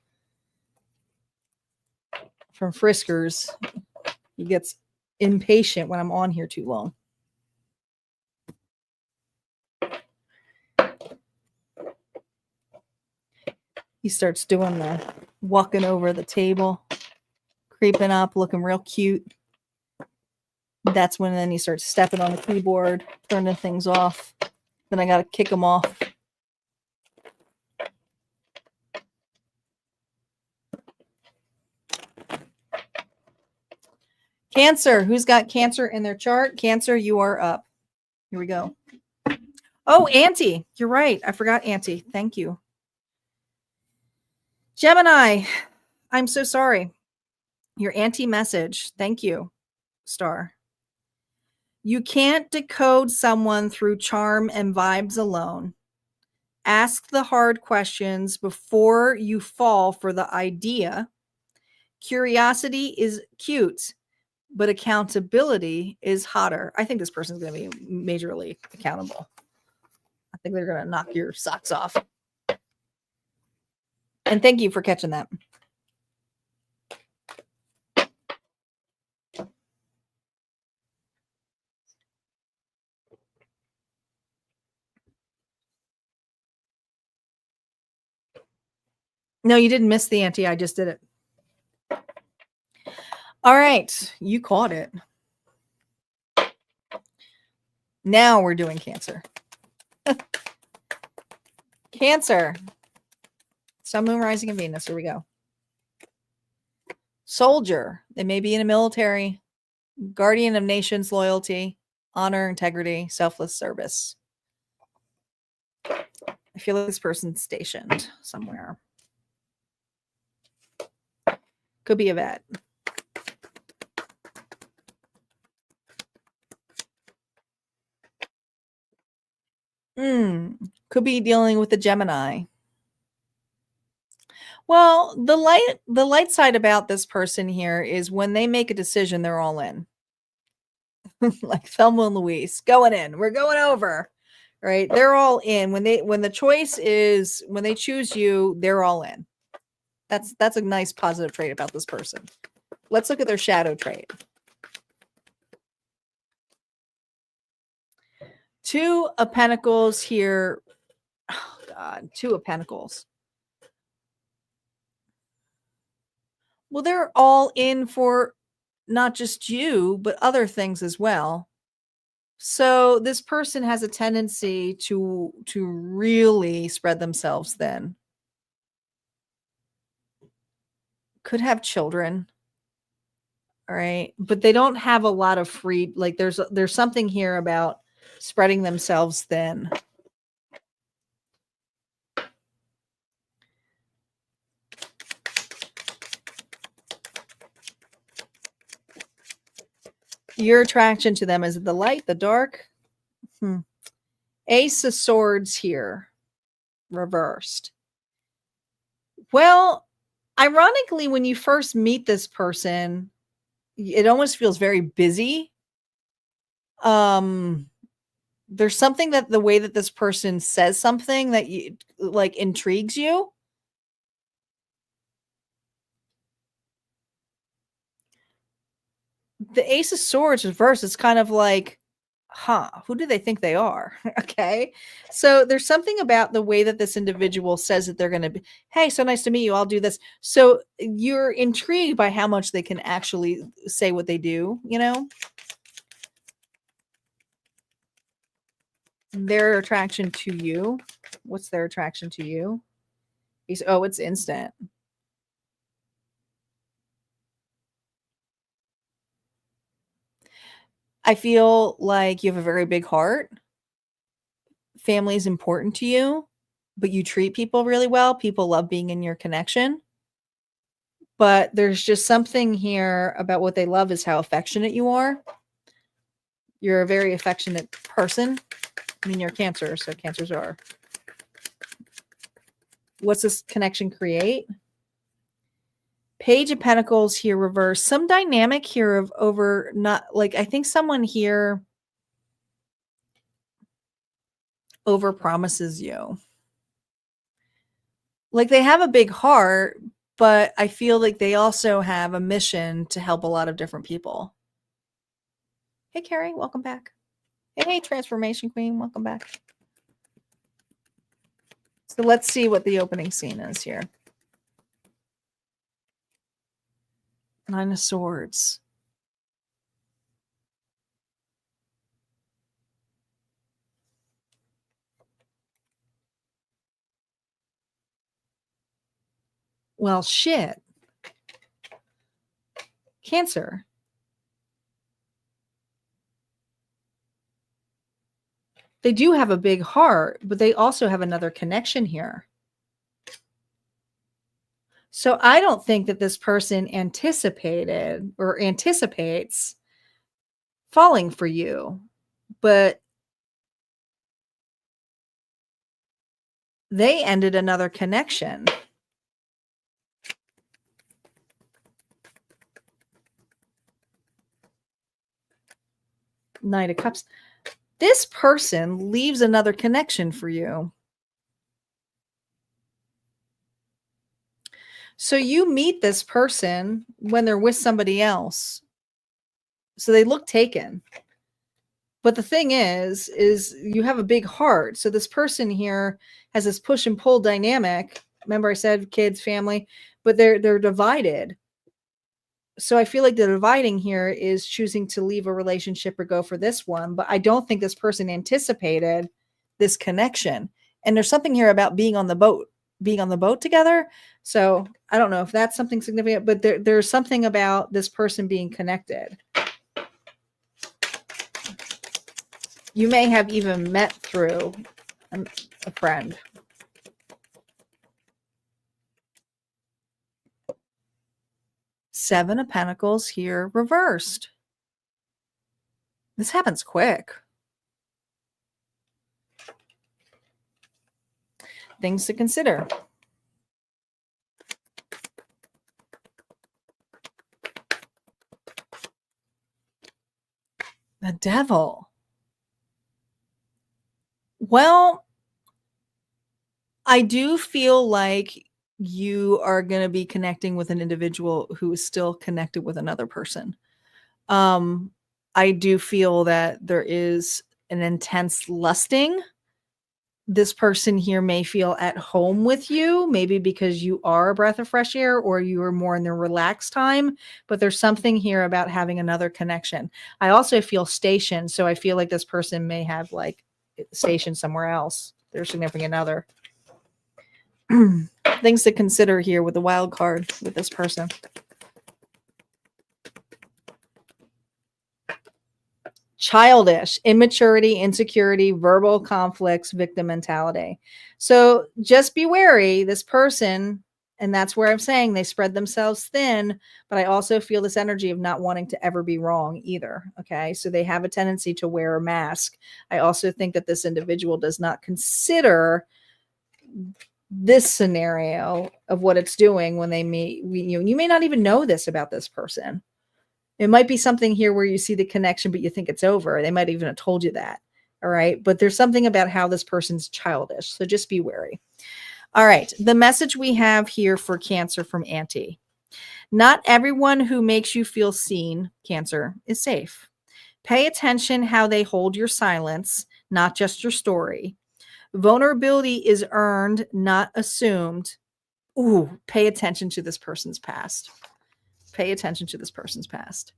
from Friskers. He gets impatient when I'm on here too long. He starts doing the walking over the table, creeping up, looking real cute. That's when then he starts stepping on the keyboard, turning things off. Then I got to kick him off. Cancer. Who's got Cancer in their chart? Cancer, you are up. Here we go. Oh, Auntie. You're right. I forgot Auntie. Thank you. Gemini. I'm so sorry. Your Auntie message. Thank you, Star. You can't decode someone through charm and vibes alone. Ask the hard questions before you fall for the idea. Curiosity is cute, but accountability is hotter. I think this person's going to be majorly accountable. I think they're going to knock your socks off. And thank you for catching that. No, you didn't miss the Auntie. I just did it. All right. You caught it. Now we're doing Cancer. Cancer. Sun, Moon, Rising, and Venus. Here we go. Soldier. They may be in a military. Guardian of nations, loyalty, honor, integrity, selfless service. I feel like this person's stationed somewhere. Could be a vet. Could be dealing with a Gemini. Well, the light side about this person here is when they make a decision, they're all in. Like Thelma and Louise, going in. We're going over. Right? They're all in. When the choice is when they choose you, they're all in. That's a nice positive trait about this person. Let's look at their shadow trait. 2 of Pentacles here. Oh God, 2 of Pentacles. Well, they're all in for not just you, but other things as well. So this person has a tendency to really spread themselves thin. Could have children. All right. But they don't have a lot of free, like there's something here about spreading themselves thin. Your attraction to them, is it the light, the dark? Ace of Swords here, reversed. Well, ironically, when you first meet this person, it almost feels very busy. There's something that the way that this person says something that you like intrigues you. The Ace of Swords reverse is kind of like, who do they think they are? Okay. So there's something about the way that this individual says that they're going to be, hey, so nice to meet you. I'll do this. So you're intrigued by how much they can actually say what they do, you know? Their attraction to you. What's their attraction to you? It's instant. I feel like you have a very big heart. Family is important to you. but you treat people really well. People love being in your connection. But there's just something here about what they love is how affectionate you are. You're a very affectionate person. I mean, you're Cancer, so Cancers are. What's this connection create? Page of Pentacles here reversed. Some dynamic here of over, not like, I think someone here over promises you. Like they have a big heart, but I feel like they also have a mission to help a lot of different people. Hey, Carrie, welcome back. Hey, Transformation Queen, welcome back. So let's see what the opening scene is here. Nine of Swords. Well, shit. Cancer. They do have a big heart, but they also have another connection here. So I don't think that this person anticipated or anticipates falling for you, but they ended another connection. Knight of Cups. This person leaves another connection for you. So you meet this person when they're with somebody else. So they look taken. But the thing is you have a big heart. So this person here has this push and pull dynamic. Remember I said kids, family, but they're divided. So I feel like the dividing here is choosing to leave a relationship or go for this one. But I don't think this person anticipated this connection. And there's something here about being on the boat together. So I don't know if that's something significant, but there's something about this person being connected. You may have even met through a friend. Seven of Pentacles here reversed. This happens quick. Things to consider. The Devil. Well, I do feel like you are going to be connecting with an individual who is still connected with another person. I do feel that there is an intense lusting. This person here may feel at home with you, maybe because you are a breath of fresh air or you are more in the relaxed time, but there's something here about having another connection. I also feel stationed. So I feel like this person may have like stationed somewhere else. Their significant other. Things to consider here with the wild card with this person. Childish, immaturity, insecurity, verbal conflicts, victim mentality. So just be wary. This person, and that's where I'm saying they spread themselves thin, but I also feel this energy of not wanting to ever be wrong either. Okay. So they have a tendency to wear a mask. I also think that this individual does not consider this scenario of what it's doing when they meet you. You may not even know this about this person. It might be something here where you see the connection, but you think it's over. They might even have told you that. All right. But there's something about how this person's childish. So just be wary. All right. The message we have here for Cancer from Auntie. Not everyone who makes you feel seen, Cancer, is safe. Pay attention how they hold your silence, not just your story. Vulnerability is earned, not assumed. Ooh, pay attention to this person's past. Pay attention to this person's past.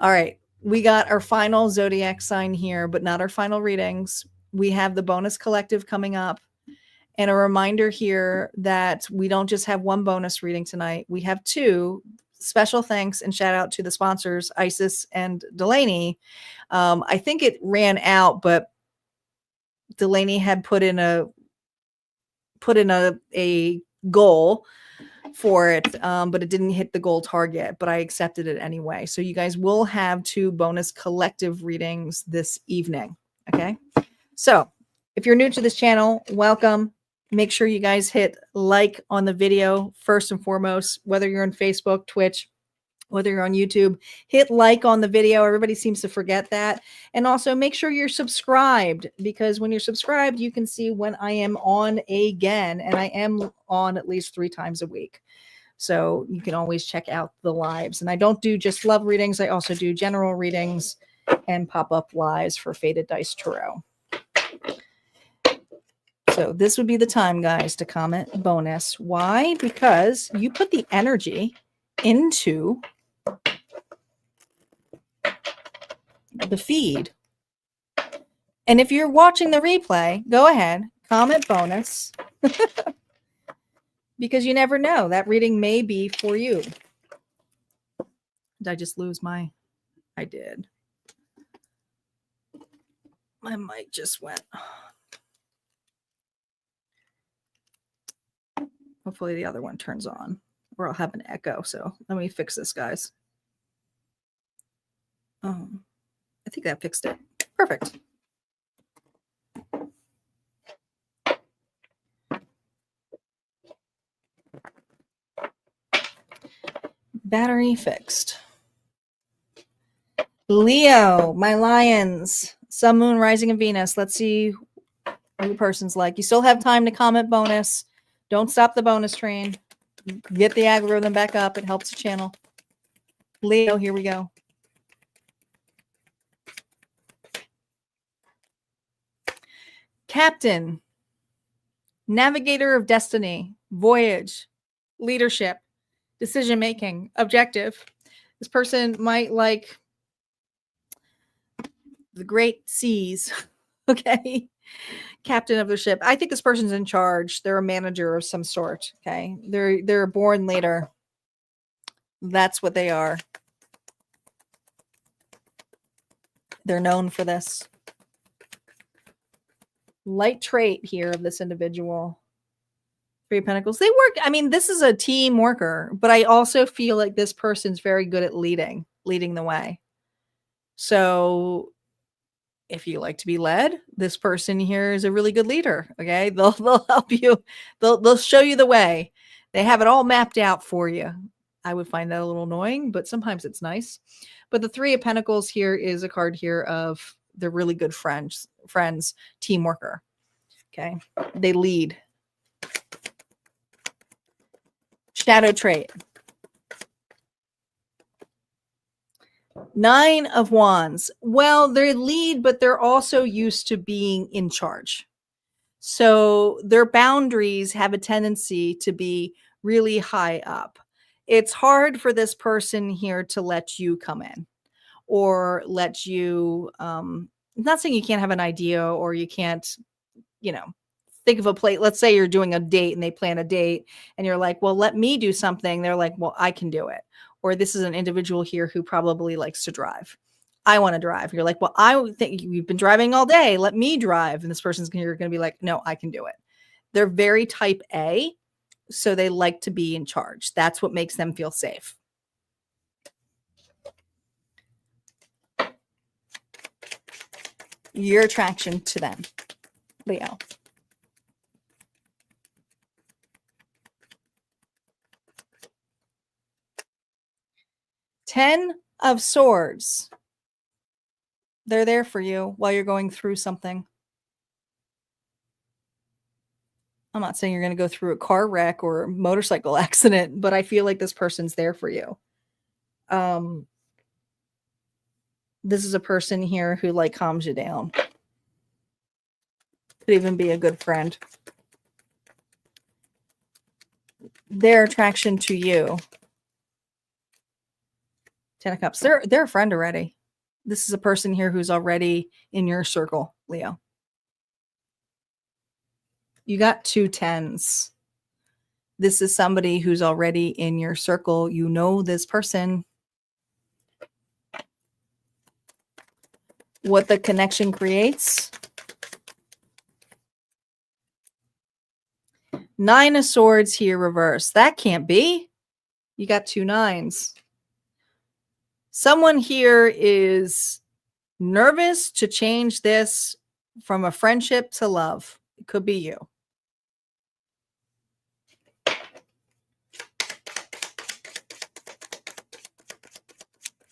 All right. We got our final zodiac sign here, but not our final readings. We have the bonus collective coming up. And a reminder here that we don't just have one bonus reading tonight. We have two. Special thanks and shout out to the sponsors, Isis and Delaney. I think it ran out, but Delaney had put in a put in a goal for it, but it didn't hit the goal target, but I accepted it anyway. So you guys will have 2 bonus collective readings this evening. Okay. So if you're new to this channel, welcome. Make sure you guys hit like on the video first and foremost, whether you're on Facebook, Twitch, whether you're on YouTube, hit like on the video. Everybody seems to forget that. And also make sure you're subscribed, because when you're subscribed, you can see when I am on again. And I am on at least 3 times a week. So you can always check out the lives. And I don't do just love readings. I also do general readings and pop-up lives for Faded Dice Tarot. So this would be the time, guys, to comment bonus. Why? Because you put the energy into the feed. And if you're watching the replay, go ahead, comment bonus. Because you never know. That reading may be for you. Did I just lose my... I did. My mic just went... Hopefully the other one turns on, or I'll have an echo. So let me fix this, guys. I think that fixed it. Perfect. Battery fixed. Leo, my lions, sun, moon, rising, and Venus. Let's see what the person's like. You still have time to comment bonus. Don't stop the bonus train. Get the algorithm back up. It helps the channel. Leo, here we go. Captain, navigator of destiny, voyage, leadership, decision-making, objective. This person might like the great seas. Okay. Captain of the ship. I think this person's in charge. They're a manager of some sort. Okay. They're a born leader. That's what they are. They're known for this. Light trait here of this individual. 3 of Pentacles. They work. I mean, this is a team worker, but I also feel like this person's very good at leading the way. So if you like to be led, this person here is a really good leader. Okay. They'll help you. They'll show you the way. They have it all mapped out for you. I would find that a little annoying, but sometimes it's nice. But the 3 of Pentacles here is a card here of they're really good friends, team worker. Okay. They lead. Shadow trait. 9 of Wands. Well, they lead, but they're also used to being in charge. So their boundaries have a tendency to be really high up. It's hard for this person here to let you come in or let you, I'm not saying you can't have an idea or you can't, think of a plate. Let's say you're doing a date and they plan a date and you're like, well, let me do something. They're like, well, I can do it. Or this is an individual here who probably likes to drive. I want to drive. You're like, well, I think you've been driving all day. Let me drive. And this person's here going to be like, no, I can do it. They're very type A. So they like to be in charge. That's what makes them feel safe. Your attraction to them, Leo. Ten of Swords. They're there for you while you're going through something. I'm not saying you're going to go through a car wreck or a motorcycle accident, but I feel like this person's there for you. This is a person here who like calms you down. Could even be a good friend. Their attraction to you. 10 of Cups. They're a friend already. This is a person here who's already in your circle, Leo. You got 2 10s. This is somebody who's already in your circle. You know this person. What the connection creates. Nine of Swords here reverse. That can't be. You got 2 9s. Someone here is nervous to change this from a friendship to love. It could be you.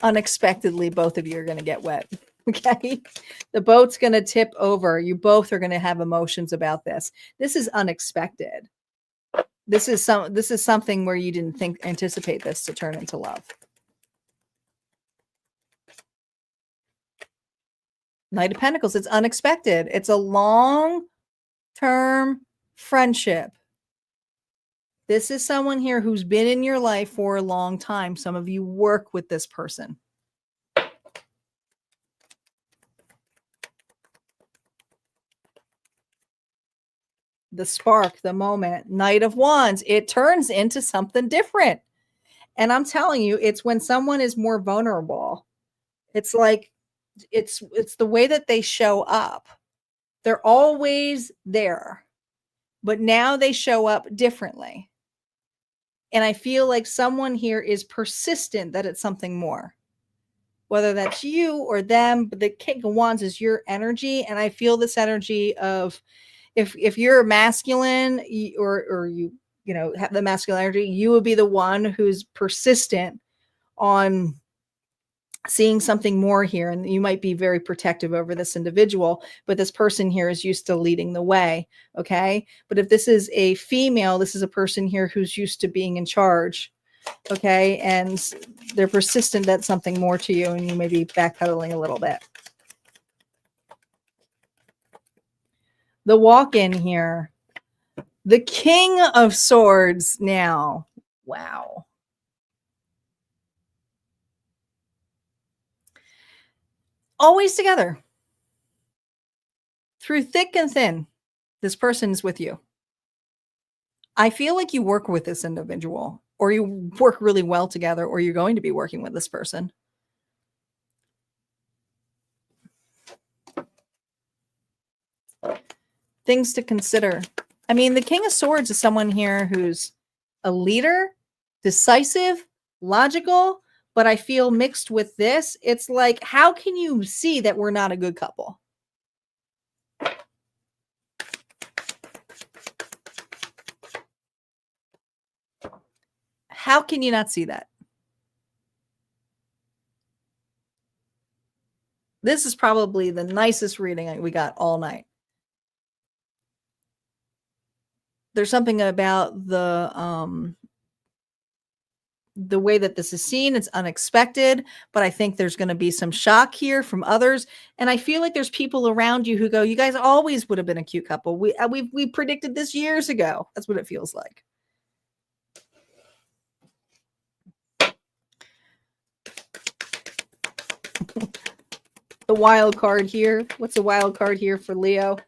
Unexpectedly, both of you are going to get wet. Okay. The boat's going to tip over. You both are going to have emotions about this. This is unexpected. This is something where you didn't anticipate this to turn into love. Knight of Pentacles. It's unexpected. It's a long-term friendship. This is someone here who's been in your life for a long time. Some of you work with this person. The spark, the moment, Knight of Wands, it turns into something different. And I'm telling you, it's when someone is more vulnerable. It's like, it's the way that they show up. They're always there, but now they show up differently. And I feel like someone here is persistent that it's something more. Whether that's you or them, but the King of Wands is your energy. And I feel this energy of, if you're masculine or you have the masculine energy, you would be the one who's persistent on seeing something more here. And you might be very protective over this individual, but this person here is used to leading the way. Okay. But if this is a female, this is a person here who's used to being in charge. Okay. And they're persistent at something more to you, and you may be backpedaling a little bit. The walk-in here, the King of Swords now. Wow. Always together. Through thick and thin, this person's with you. I feel like you work with this individual, or you work really well together, or you're going to be working with this person. Things to consider. I mean, the King of Swords is someone here who's a leader, decisive, logical, but I feel mixed with this. It's like, how can you see that we're not a good couple? How can you not see that? This is probably the nicest reading we got all night. There's something about the way that this is seen. It's unexpected, but I think there's going to be some shock here from others. And I feel like there's people around you who go, you guys always would have been a cute couple. We predicted this years ago. That's what it feels like. The wild card here. What's a wild card here for Leo?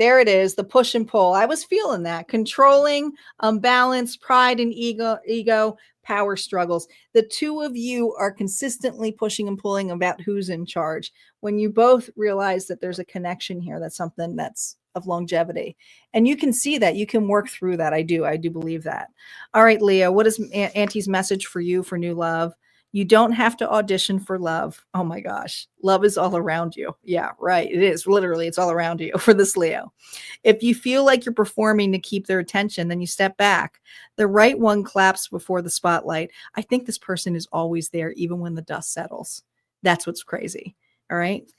There it is, the push and pull. I was feeling that. Controlling, unbalanced, pride and ego, power struggles. The two of you are consistently pushing and pulling about who's in charge. When you both realize that there's a connection here, that's something that's of longevity. And you can see that. You can work through that. I do believe that. All right, Leo, what is Auntie's message for you for new love? You don't have to audition for love. Oh my gosh. Love is all around you. Yeah, right. It is. Literally, it's all around you for this Leo. If you feel like you're performing to keep their attention, then you step back. The right one claps before the spotlight. I think this person is always there, even when the dust settles. That's what's crazy. All right.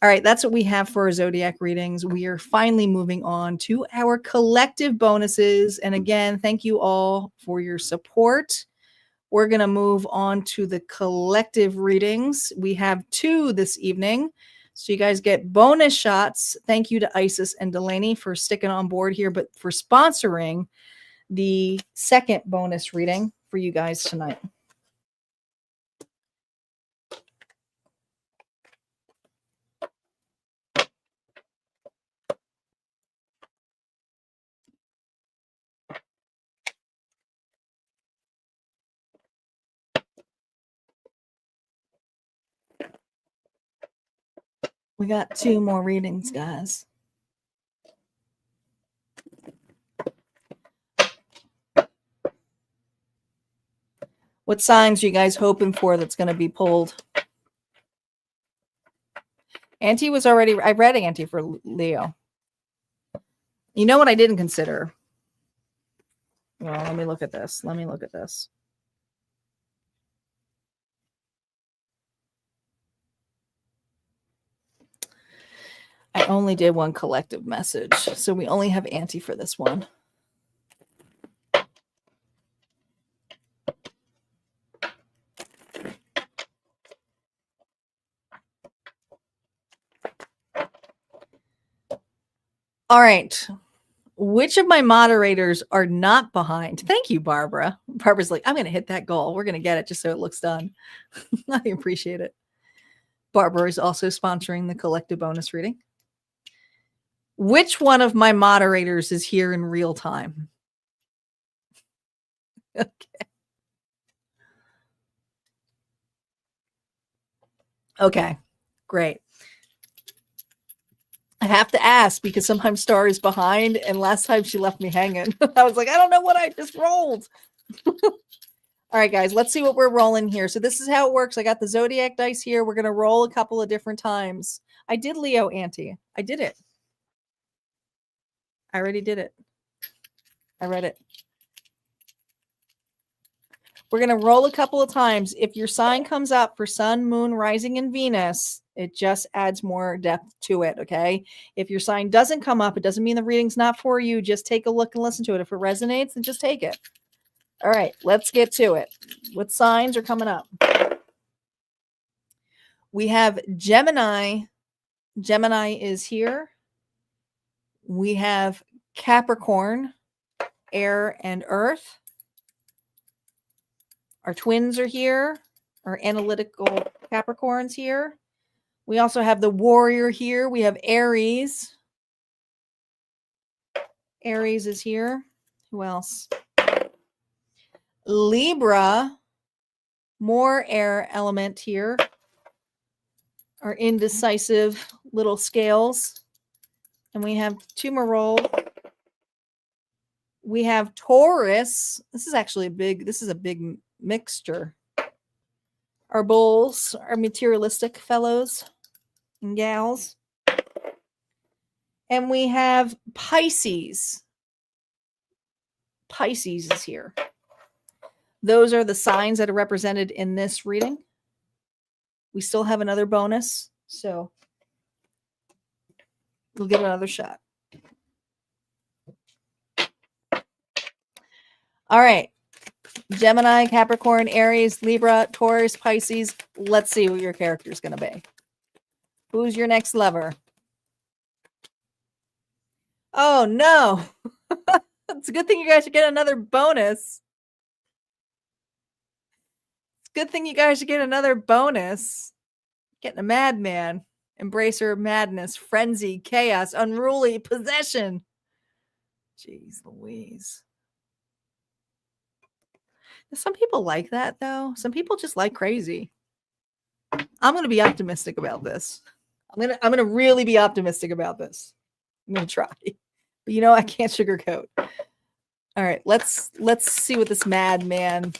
All right. That's what we have for our zodiac readings. We are finally moving on to our collective bonuses. And again, thank you all for your support. We're going to move on to the collective readings. We have 2 this evening, so you guys get bonus shots. Thank you to Isis and Delaney for sticking on board here, but for sponsoring the second bonus reading for you guys tonight. We got 2 more readings, guys. What signs are you guys hoping for that's going to be pulled? Auntie was already, I read Auntie for Leo. You know what I didn't consider? Well, let me look at this. I only did one collective message, so we only have Auntie for this one. All right. Which of my moderators are not behind? Thank you, Barbara. Barbara's like, I'm going to hit that goal. We're going to get it just so it looks done. I appreciate it. Barbara is also sponsoring the collective bonus reading. Which one of my moderators is here in real time? Okay. Okay, great. I have to ask because sometimes Star is behind, and last time she left me hanging. I was like, I don't know what I just rolled. All right, guys, let's see what we're rolling here. So this is how it works. I got the Zodiac dice here. We're going to roll a couple of different times. I did Leo, Auntie. I did it. I already did it. I read it. We're going to roll a couple of times. If your sign comes up for Sun, Moon, Rising, and Venus, it just adds more depth to it, okay? If your sign doesn't come up, it doesn't mean the reading's not for you. Just take a look and listen to it. If it resonates, then just take it. All right, let's get to it. What signs are coming up? We have Gemini. Gemini is here. We have Capricorn, air and earth. Our twins are here. Our analytical Capricorns here. We also have the warrior here. We have Aries. Aries is here. Who else? Libra. More air element here. Our indecisive little scales. And we have two more roll. We have Taurus. This is actually a big mixture. Our bulls, our materialistic fellows and gals. And we have Pisces. Pisces is here. Those are the signs that are represented in this reading. We still have another bonus, so we'll give it another shot. All right. Gemini, Capricorn, Aries, Libra, Taurus, Pisces. Let's see what your character is going to be. Who's your next lover? Oh, no. It's a good thing you guys should get another bonus. It's a good thing you guys should get another bonus. Getting a madman. Embracer of madness, frenzy, chaos, unruly, possession. Jeez Louise. Some people like that, though. Some people just like crazy. I'm going to be optimistic about this. I'm going to really be optimistic about this. I'm going to try. But I can't sugarcoat. All right, let's see what this madman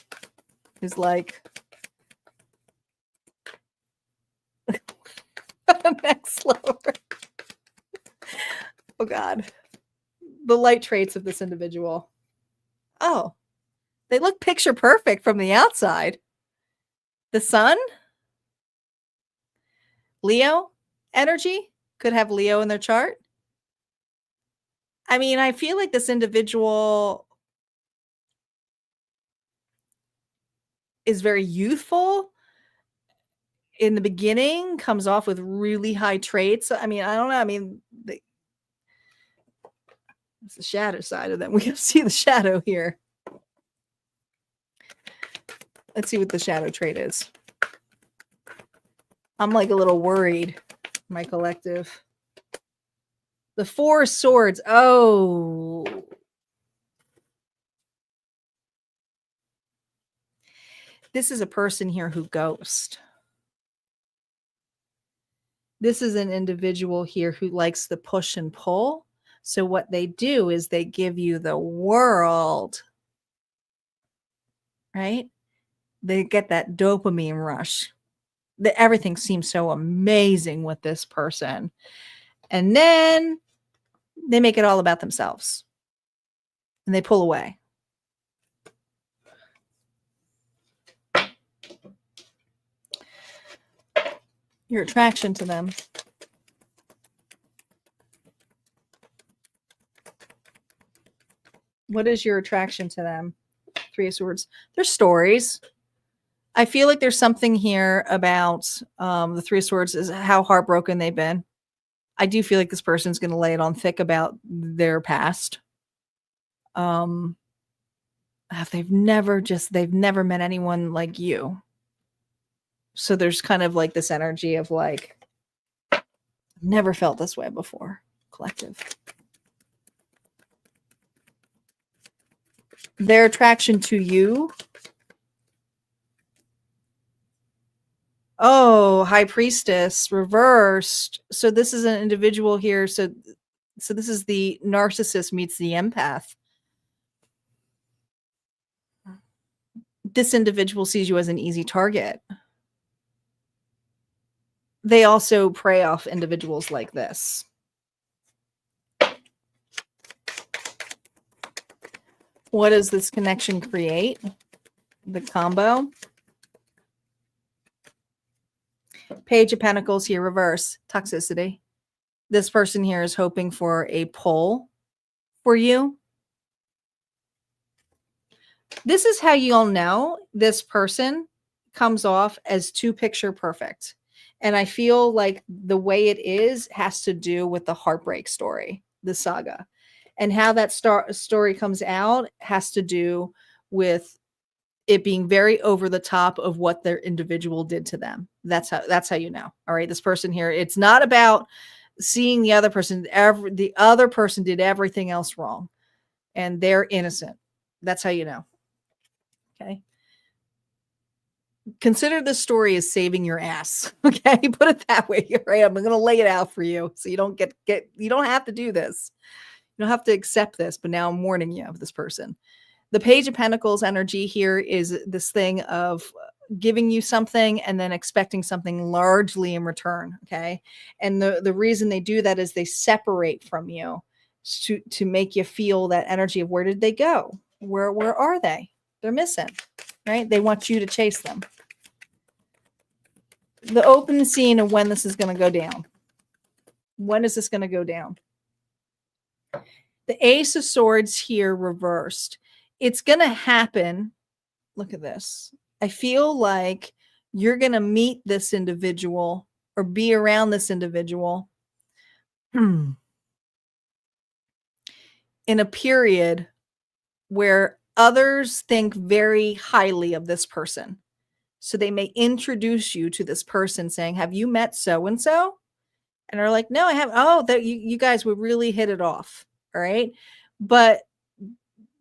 is like. Next lover. Oh, God. The light traits of this individual. Oh. They look picture perfect from the outside. The sun, Leo energy, could have Leo in their chart. I mean, I feel like this individual is very youthful. In the beginning, comes off with really high traits. I mean, I don't know. I mean, it's the shadow side of them. We can see the shadow here. Let's see what the shadow trait is. I'm like a little worried, my collective. The Four of Swords. Oh. This is a person here who ghosts. This is an individual here who likes the push and pull. So what they do is they give you the world. Right? They get that dopamine rush. Everything seems so amazing with this person. And then they make it all about themselves. And they pull away. Your attraction to them. What is your attraction to them? Three of Swords. There's stories. I feel like there's something here about the Three of Swords is how heartbroken they've been. I do feel like this person's going to lay it on thick about their past. They've never met anyone like you. So there's kind of like this energy of like, never felt this way before. Collective. Their attraction to you. Oh, High Priestess reversed. So this is an individual here. So this is the narcissist meets the empath. This individual sees you as an easy target. They also prey off individuals like this. What does this connection create? The combo. Page of Pentacles here, reverse. Toxicity. This person here is hoping for a pull for you. This is how you'll know this person comes off as too picture perfect. And I feel like the way it is has to do with the heartbreak story, the saga. And how that story comes out has to do with it being very over the top of what their individual did to them. That's how you know. All right. This person here, it's not about seeing the other person. The other person did everything else wrong and they're innocent. That's how you know. Okay. Consider this story as saving your ass. Okay. Put it that way. Right. I'm going to lay it out for you. So you don't you don't have to do this. You don't have to accept this, but now I'm warning you of this person. The Page of Pentacles energy here is this thing of giving you something and then expecting something largely in return. Okay. And the reason they do that is they separate from you to make you feel that energy of where did they go? Where are they? They're missing, right? They want you to chase them. The open scene of when this is going to go down. When is this going to go down? The Ace of Swords here reversed. It's going to happen. Look at this. I feel like you're going to meet this individual or be around this individual in a period where others think very highly of this person. So they may introduce you to this person saying, have you met so-and-so? And they're like, no, I haven't. Oh, you guys would really hit it off. All right. But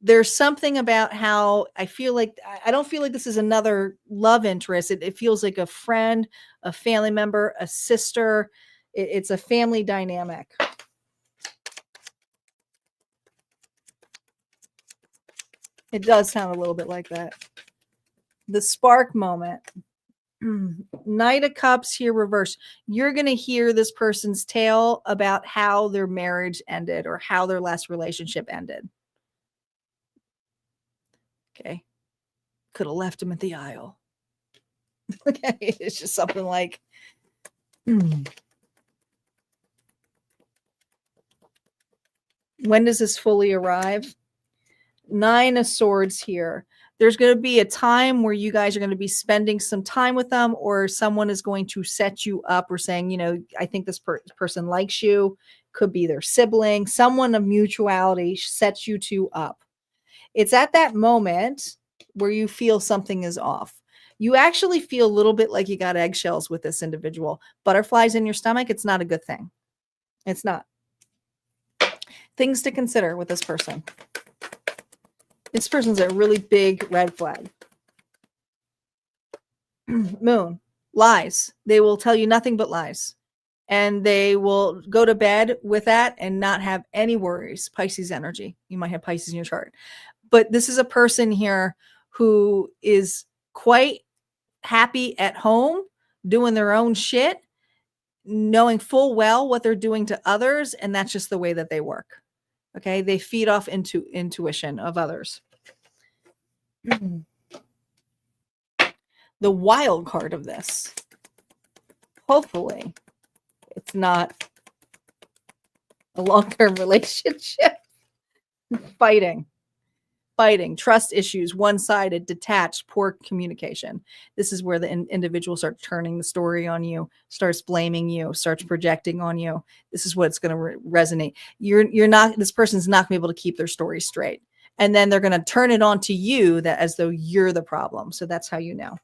there's something about how I feel like, I don't feel like this is another love interest. It feels like a friend, a family member, a sister. It's a family dynamic. It does sound a little bit like that. The spark moment. Knight of Cups here reversed. You're going to hear this person's tale about how their marriage ended or how their last relationship ended. Okay. Could have left him at the aisle. Okay. It's just something like, when does this fully arrive? 9 of Swords here. There's going to be a time where you guys are going to be spending some time with them, or someone is going to set you up or saying, you know, I think this person likes you. Could be their sibling. Someone of mutuality sets you two up. It's at that moment where you feel something is off. You actually feel a little bit like you got eggshells with this individual. Butterflies in your stomach. It's not a good thing. It's not. Things to consider with this person. This person's a really big red flag. Moon. Lies. They will tell you nothing but lies. And they will go to bed with that and not have any worries. Pisces energy. You might have Pisces in your chart. But this is a person here who is quite happy at home, doing their own shit, knowing full well what they're doing to others, and that's just the way that they work. Okay, they feed off into intuition of others. The wild card of this, hopefully, it's not a long-term relationship. Fighting, trust issues, one-sided, detached, poor communication. This is where the individual starts turning the story on you, starts blaming you, starts projecting on you. This is what's going to resonate. You're not, this person's not going to be able to keep their story straight. And then they're going to turn it on to you that as though you're the problem. So that's how you know.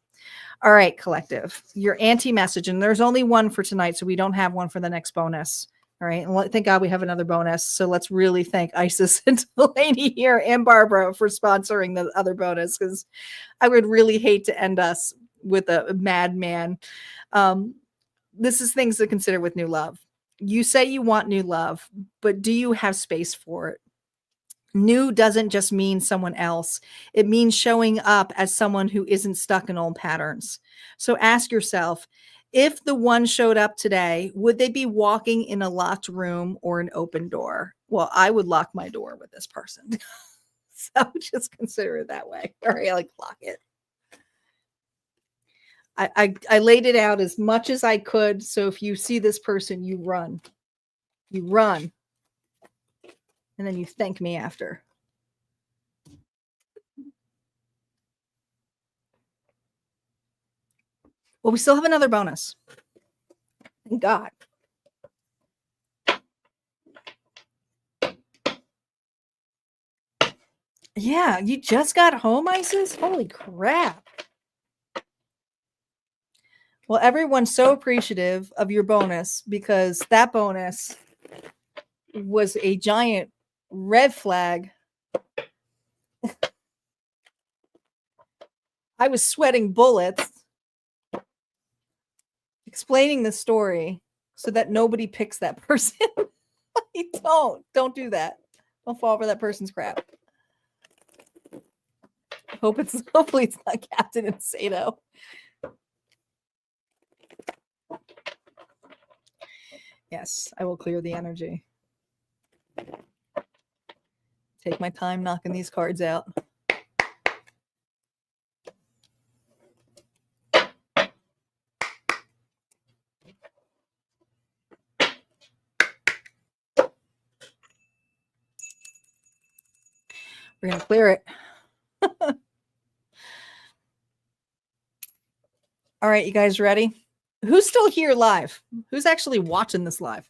All right, collective, your anti-message, and there's only one for tonight, so we don't have one for the next bonus. All right, and thank God we have another bonus. So let's really thank Isis and Delaney here and Barbara for sponsoring the other bonus, because I would really hate to end us with a madman. This is things to consider with new love. You say you want new love, but do you have space for it? New doesn't just mean someone else. It means showing up as someone who isn't stuck in old patterns. So ask yourself, if the one showed up today, would they be walking in a locked room or an open door? Well, I would lock my door with this person. So just consider it that way. All right, I like lock it. I laid it out as much as I could. So if you see this person, you run. You run. And then you thank me after. Well, we still have another bonus. Thank God. Yeah, you just got home, Isis? Holy crap. Well, everyone's so appreciative of your bonus, because that bonus was a giant red flag. I was sweating bullets explaining the story so that nobody picks that person. Don't do that. Don't fall for that person's crap. Hopefully it's not Captain and Sato. Yes, I will clear the energy. Take my time knocking these cards out. We're going to clear it. All right, you guys ready? Who's still here live? Who's actually watching this live?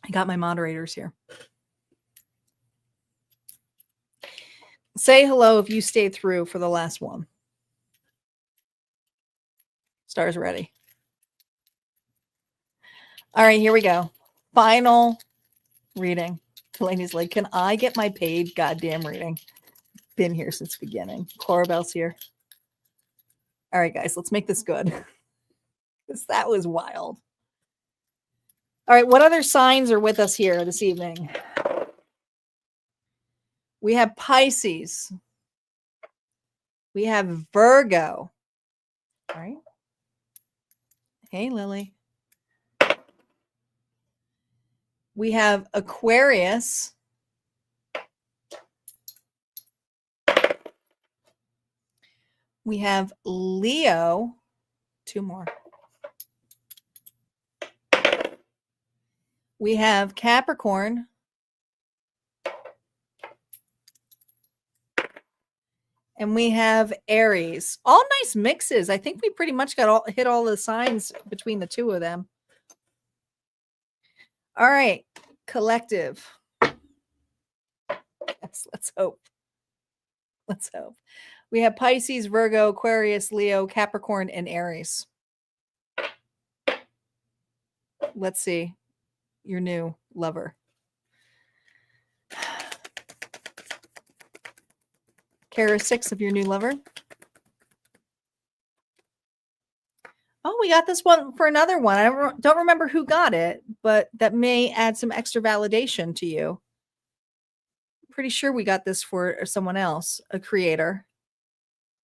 I got my moderators here. Say hello if you stayed through for the last one. Stars ready. All right, here we go. Final reading. Delaney's like, can I get my paid goddamn reading? Been here since the beginning. Clarabelle's here. All right, guys, let's make this good. Because that was wild. All right, what other signs are with us here this evening? We have Pisces. We have Virgo. All right. Hey, Lily. We have Aquarius. We have Leo. Two more. We have Capricorn. And we have Aries. All nice mixes. I think we pretty much hit all the signs between the two of them. All right, collective. Yes, let's hope. Let's hope. We have Pisces, Virgo, Aquarius, Leo, Capricorn, and Aries. Let's see your new lover. Characteristics of your new lover. Oh, we got this one for another one. I don't remember who got it, but that may add some extra validation to you. pretty sure we got this for someone else, a creator.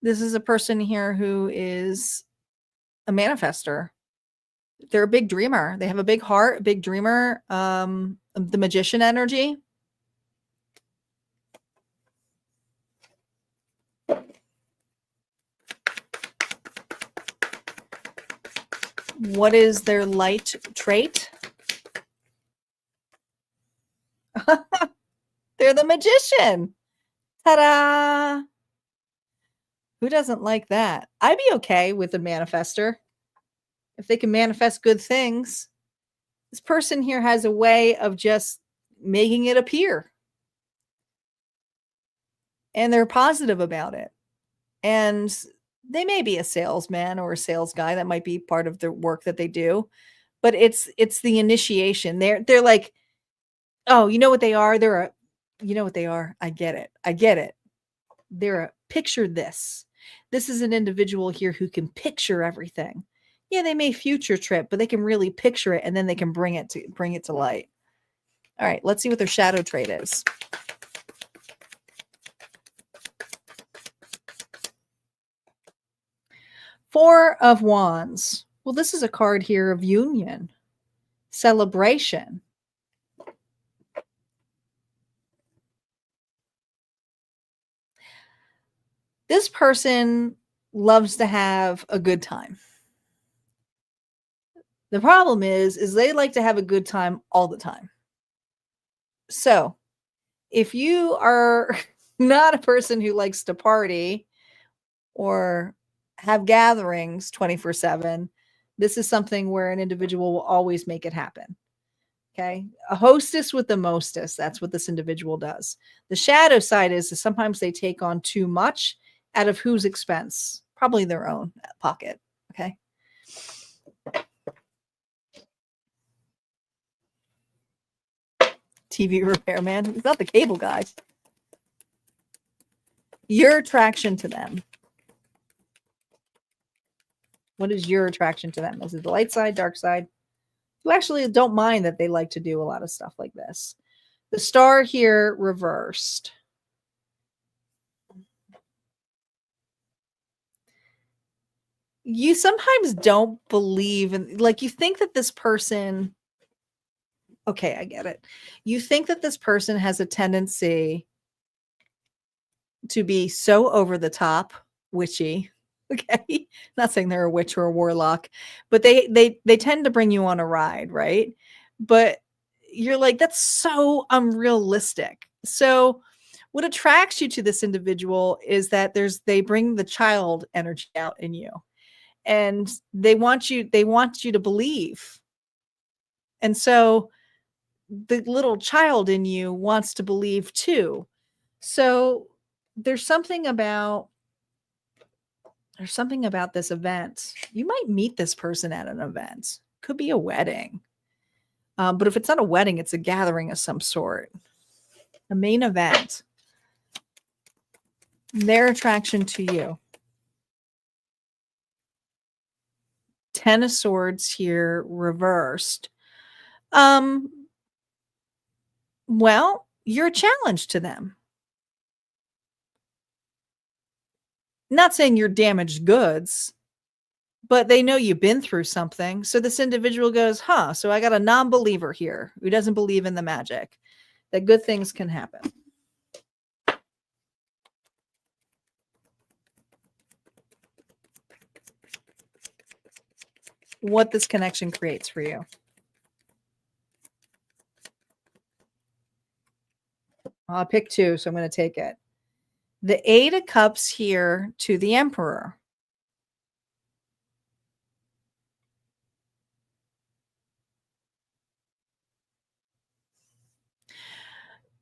This is a person here who is a manifester. They're a big dreamer. They have a big heart, a big dreamer, the magician energy. What is their light trait? They're the magician. Ta-da! Who doesn't like that? I'd be okay with a manifester if they can manifest good things. This person here has a way of just making it appear. And they're positive about it. And they may be a salesman or a sales guy. That might be part of the work that they do. But it's the initiation. They're like, oh, you know what they are? You know what they are? I get it. I get it. Picture this. This is an individual here who can picture everything. Yeah, they may future trip, but they can really picture it, and then they can bring it to light. All right, let's see what their shadow trait is. Four of Wands. Well, this is a card here of union, celebration. This person loves to have a good time. The problem is they like to have a good time all the time. So if you are not a person who likes to party or have gatherings 24/7, this is something where an individual will always make it happen. Okay. A hostess with the mostest. That's what this individual does. The shadow side is sometimes they take on too much out of whose expense? Probably their own pocket. Okay. TV repairman. He's not the cable guy. Your attraction to them. What is your attraction to them? Is it the light side, dark side? You actually don't mind that they like to do a lot of stuff like this. The star here reversed. You sometimes don't believe in, like, you think that this person, okay, I get it. You think that this person has a tendency to be so over the top, witchy. Okay. Not saying they're a witch or a warlock, but they tend to bring you on a ride, right? But you're like, that's so unrealistic. So what attracts you to this individual is that they bring the child energy out in you. And they want you to believe. And so the little child in you wants to believe too. So there's something about this event. You might meet this person at an event. Could be a wedding. But if it's not a wedding, it's a gathering of some sort. A main event. Their attraction to you. 10 of Swords here reversed. Well, you're a challenge to them. Not saying you're damaged goods, but they know you've been through something. So this individual goes, so I got a non-believer here who doesn't believe in the magic, that good things can happen. What this connection creates for you. I'll pick two, so I'm going to take it. The 8 of Cups here to the Emperor.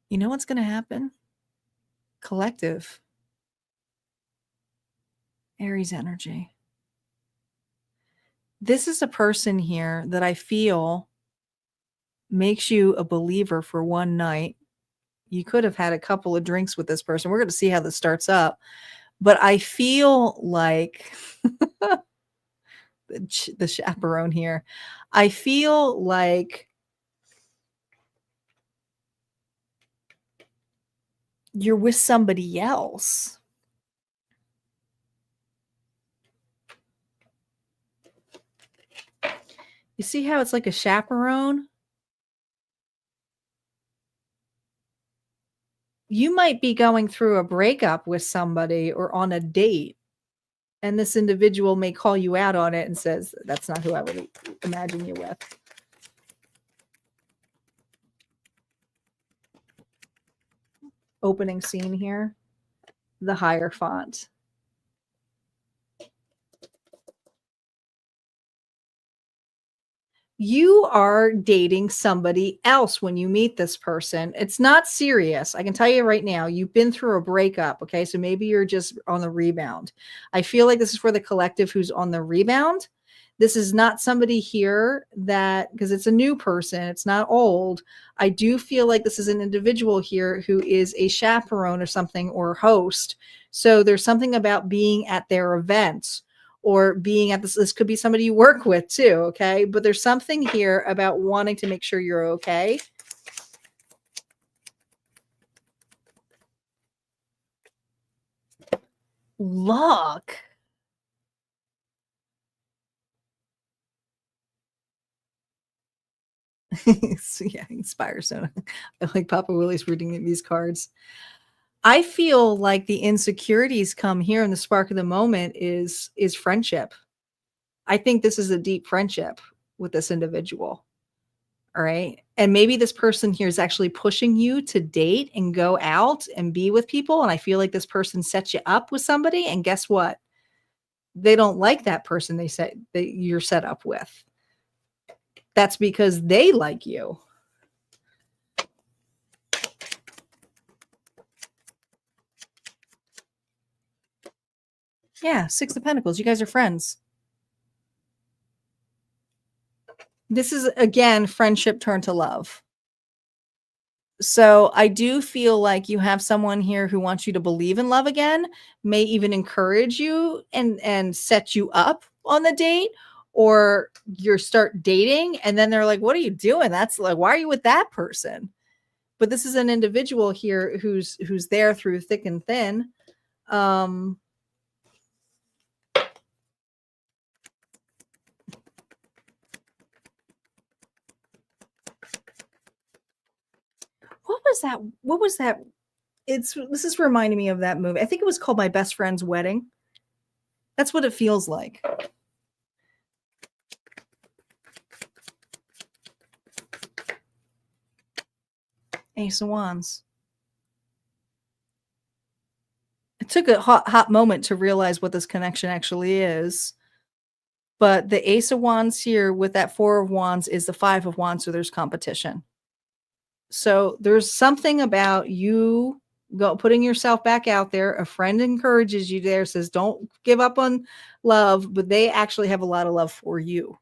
You know what's going to happen? Collective. Aries energy. This is a person here that I feel makes you a believer for one night. You could have had a couple of drinks with this person. We're going to see how this starts up. But I feel like the chaperone here. I feel like you're with somebody else. You see how it's like a chaperone? You might be going through a breakup with somebody or on a date, and this individual may call you out on it and says, that's not who I would imagine you with. Opening scene here, the higher font. You are dating somebody else when you meet this person. It's not serious. I can tell you right now, you've been through a breakup. Okay. So maybe you're just on the rebound. I feel like this is for the collective who's on the rebound. This is not somebody here that, because it's a new person, it's not old. I do feel like this is an individual here who is a chaperone or something, or host. So there's something about being at their events, or being at this could be somebody you work with too, okay? But there's something here about wanting to make sure you're okay. Look. So yeah, inspire. So I like Papa Willie's reading these cards. I feel like the insecurities come here, and the spark of the moment is friendship. I think this is a deep friendship with this individual. All right. And maybe this person here is actually pushing you to date and go out and be with people. And I feel like this person sets you up with somebody. And guess what? They don't like that person they said that you're set up with. That's because they like you. Yeah, Six of Pentacles. You guys are friends. This is, again, friendship turned to love. So I do feel like you have someone here who wants you to believe in love again, may even encourage you and set you up on the date, or you start dating and then they're like, what are you doing? That's like, why are you with that person? But this is an individual here who's there through thick and thin. What was that? This is reminding me of that movie. I think it was called My Best Friend's Wedding. That's what it feels like. Ace of Wands. It took a hot moment to realize what this connection actually is. But the Ace of Wands here with that Four of Wands is the Five of Wands, so there's competition. So there's something about you putting yourself back out there. A friend encourages you there, says don't give up on love, but they actually have a lot of love for you.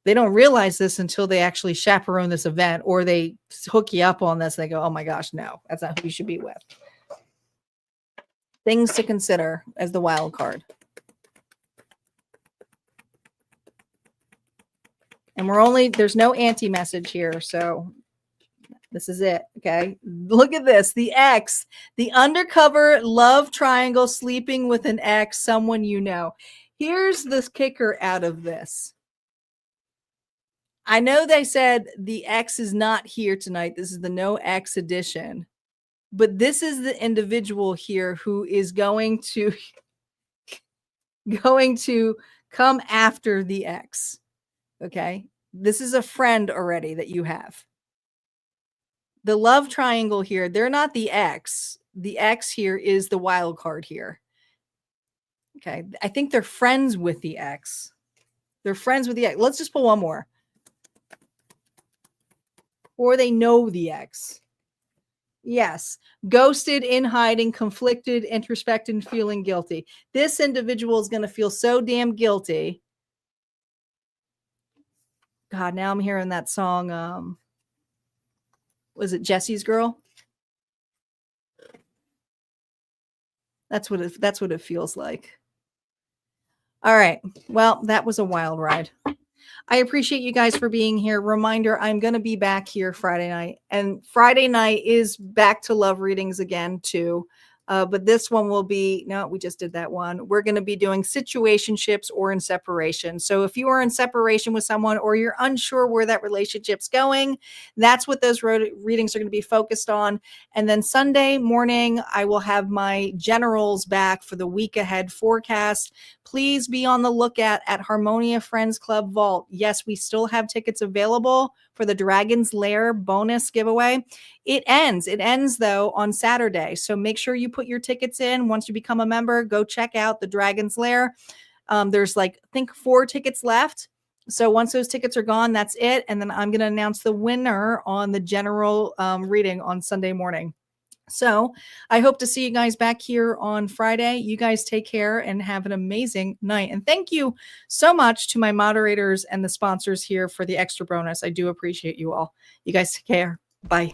They don't realize this until they actually chaperone this event, or they hook you up on this. And they go, oh my gosh, no, that's not who you should be with. Things to consider as the wild card. And there's no anti-message here. So this is it. Okay. Look at this. The ex, the undercover love triangle, sleeping with an ex, someone you know. Here's this kicker out of this. I know they said the ex is not here tonight. This is the no ex edition. But this is the individual here who is going to come after the ex. Okay. This is a friend already that you have. The love triangle here, they're not the ex. The ex here is the wild card here. Okay. I think they're friends with the ex. They're friends with the ex. Let's just pull one more. Or they know the ex. Yes. Ghosted, in hiding, conflicted, introspected, feeling guilty. This individual is going to feel so damn guilty. God, now I'm hearing that song. Was it Jesse's Girl? That's what it feels like. All right. Well, that was a wild ride. I appreciate you guys for being here. Reminder, I'm going to be back here Friday night. And Friday night is back to love readings again, too. But this one will be, no, we just did that one. We're going to be doing situationships or in separation. So if you are in separation with someone or you're unsure where that relationship's going, that's what those readings are going to be focused on. And then Sunday morning, I will have my generals back for the week ahead forecast. Please be on the lookout at Harmonia Friends Club Vault. Yes, we still have tickets available for the Dragon's Lair bonus giveaway. It ends though on Saturday. So make sure you put your tickets in. Once you become a member, go check out the Dragon's Lair. There's like, I think 4 tickets left. So once those tickets are gone, that's it. And then I'm going to announce the winner on the general reading on Sunday morning. So I hope to see you guys back here on Friday. You guys take care and have an amazing night. And thank you so much to my moderators and the sponsors here for the extra bonus. I do appreciate you all. You guys take care. Bye.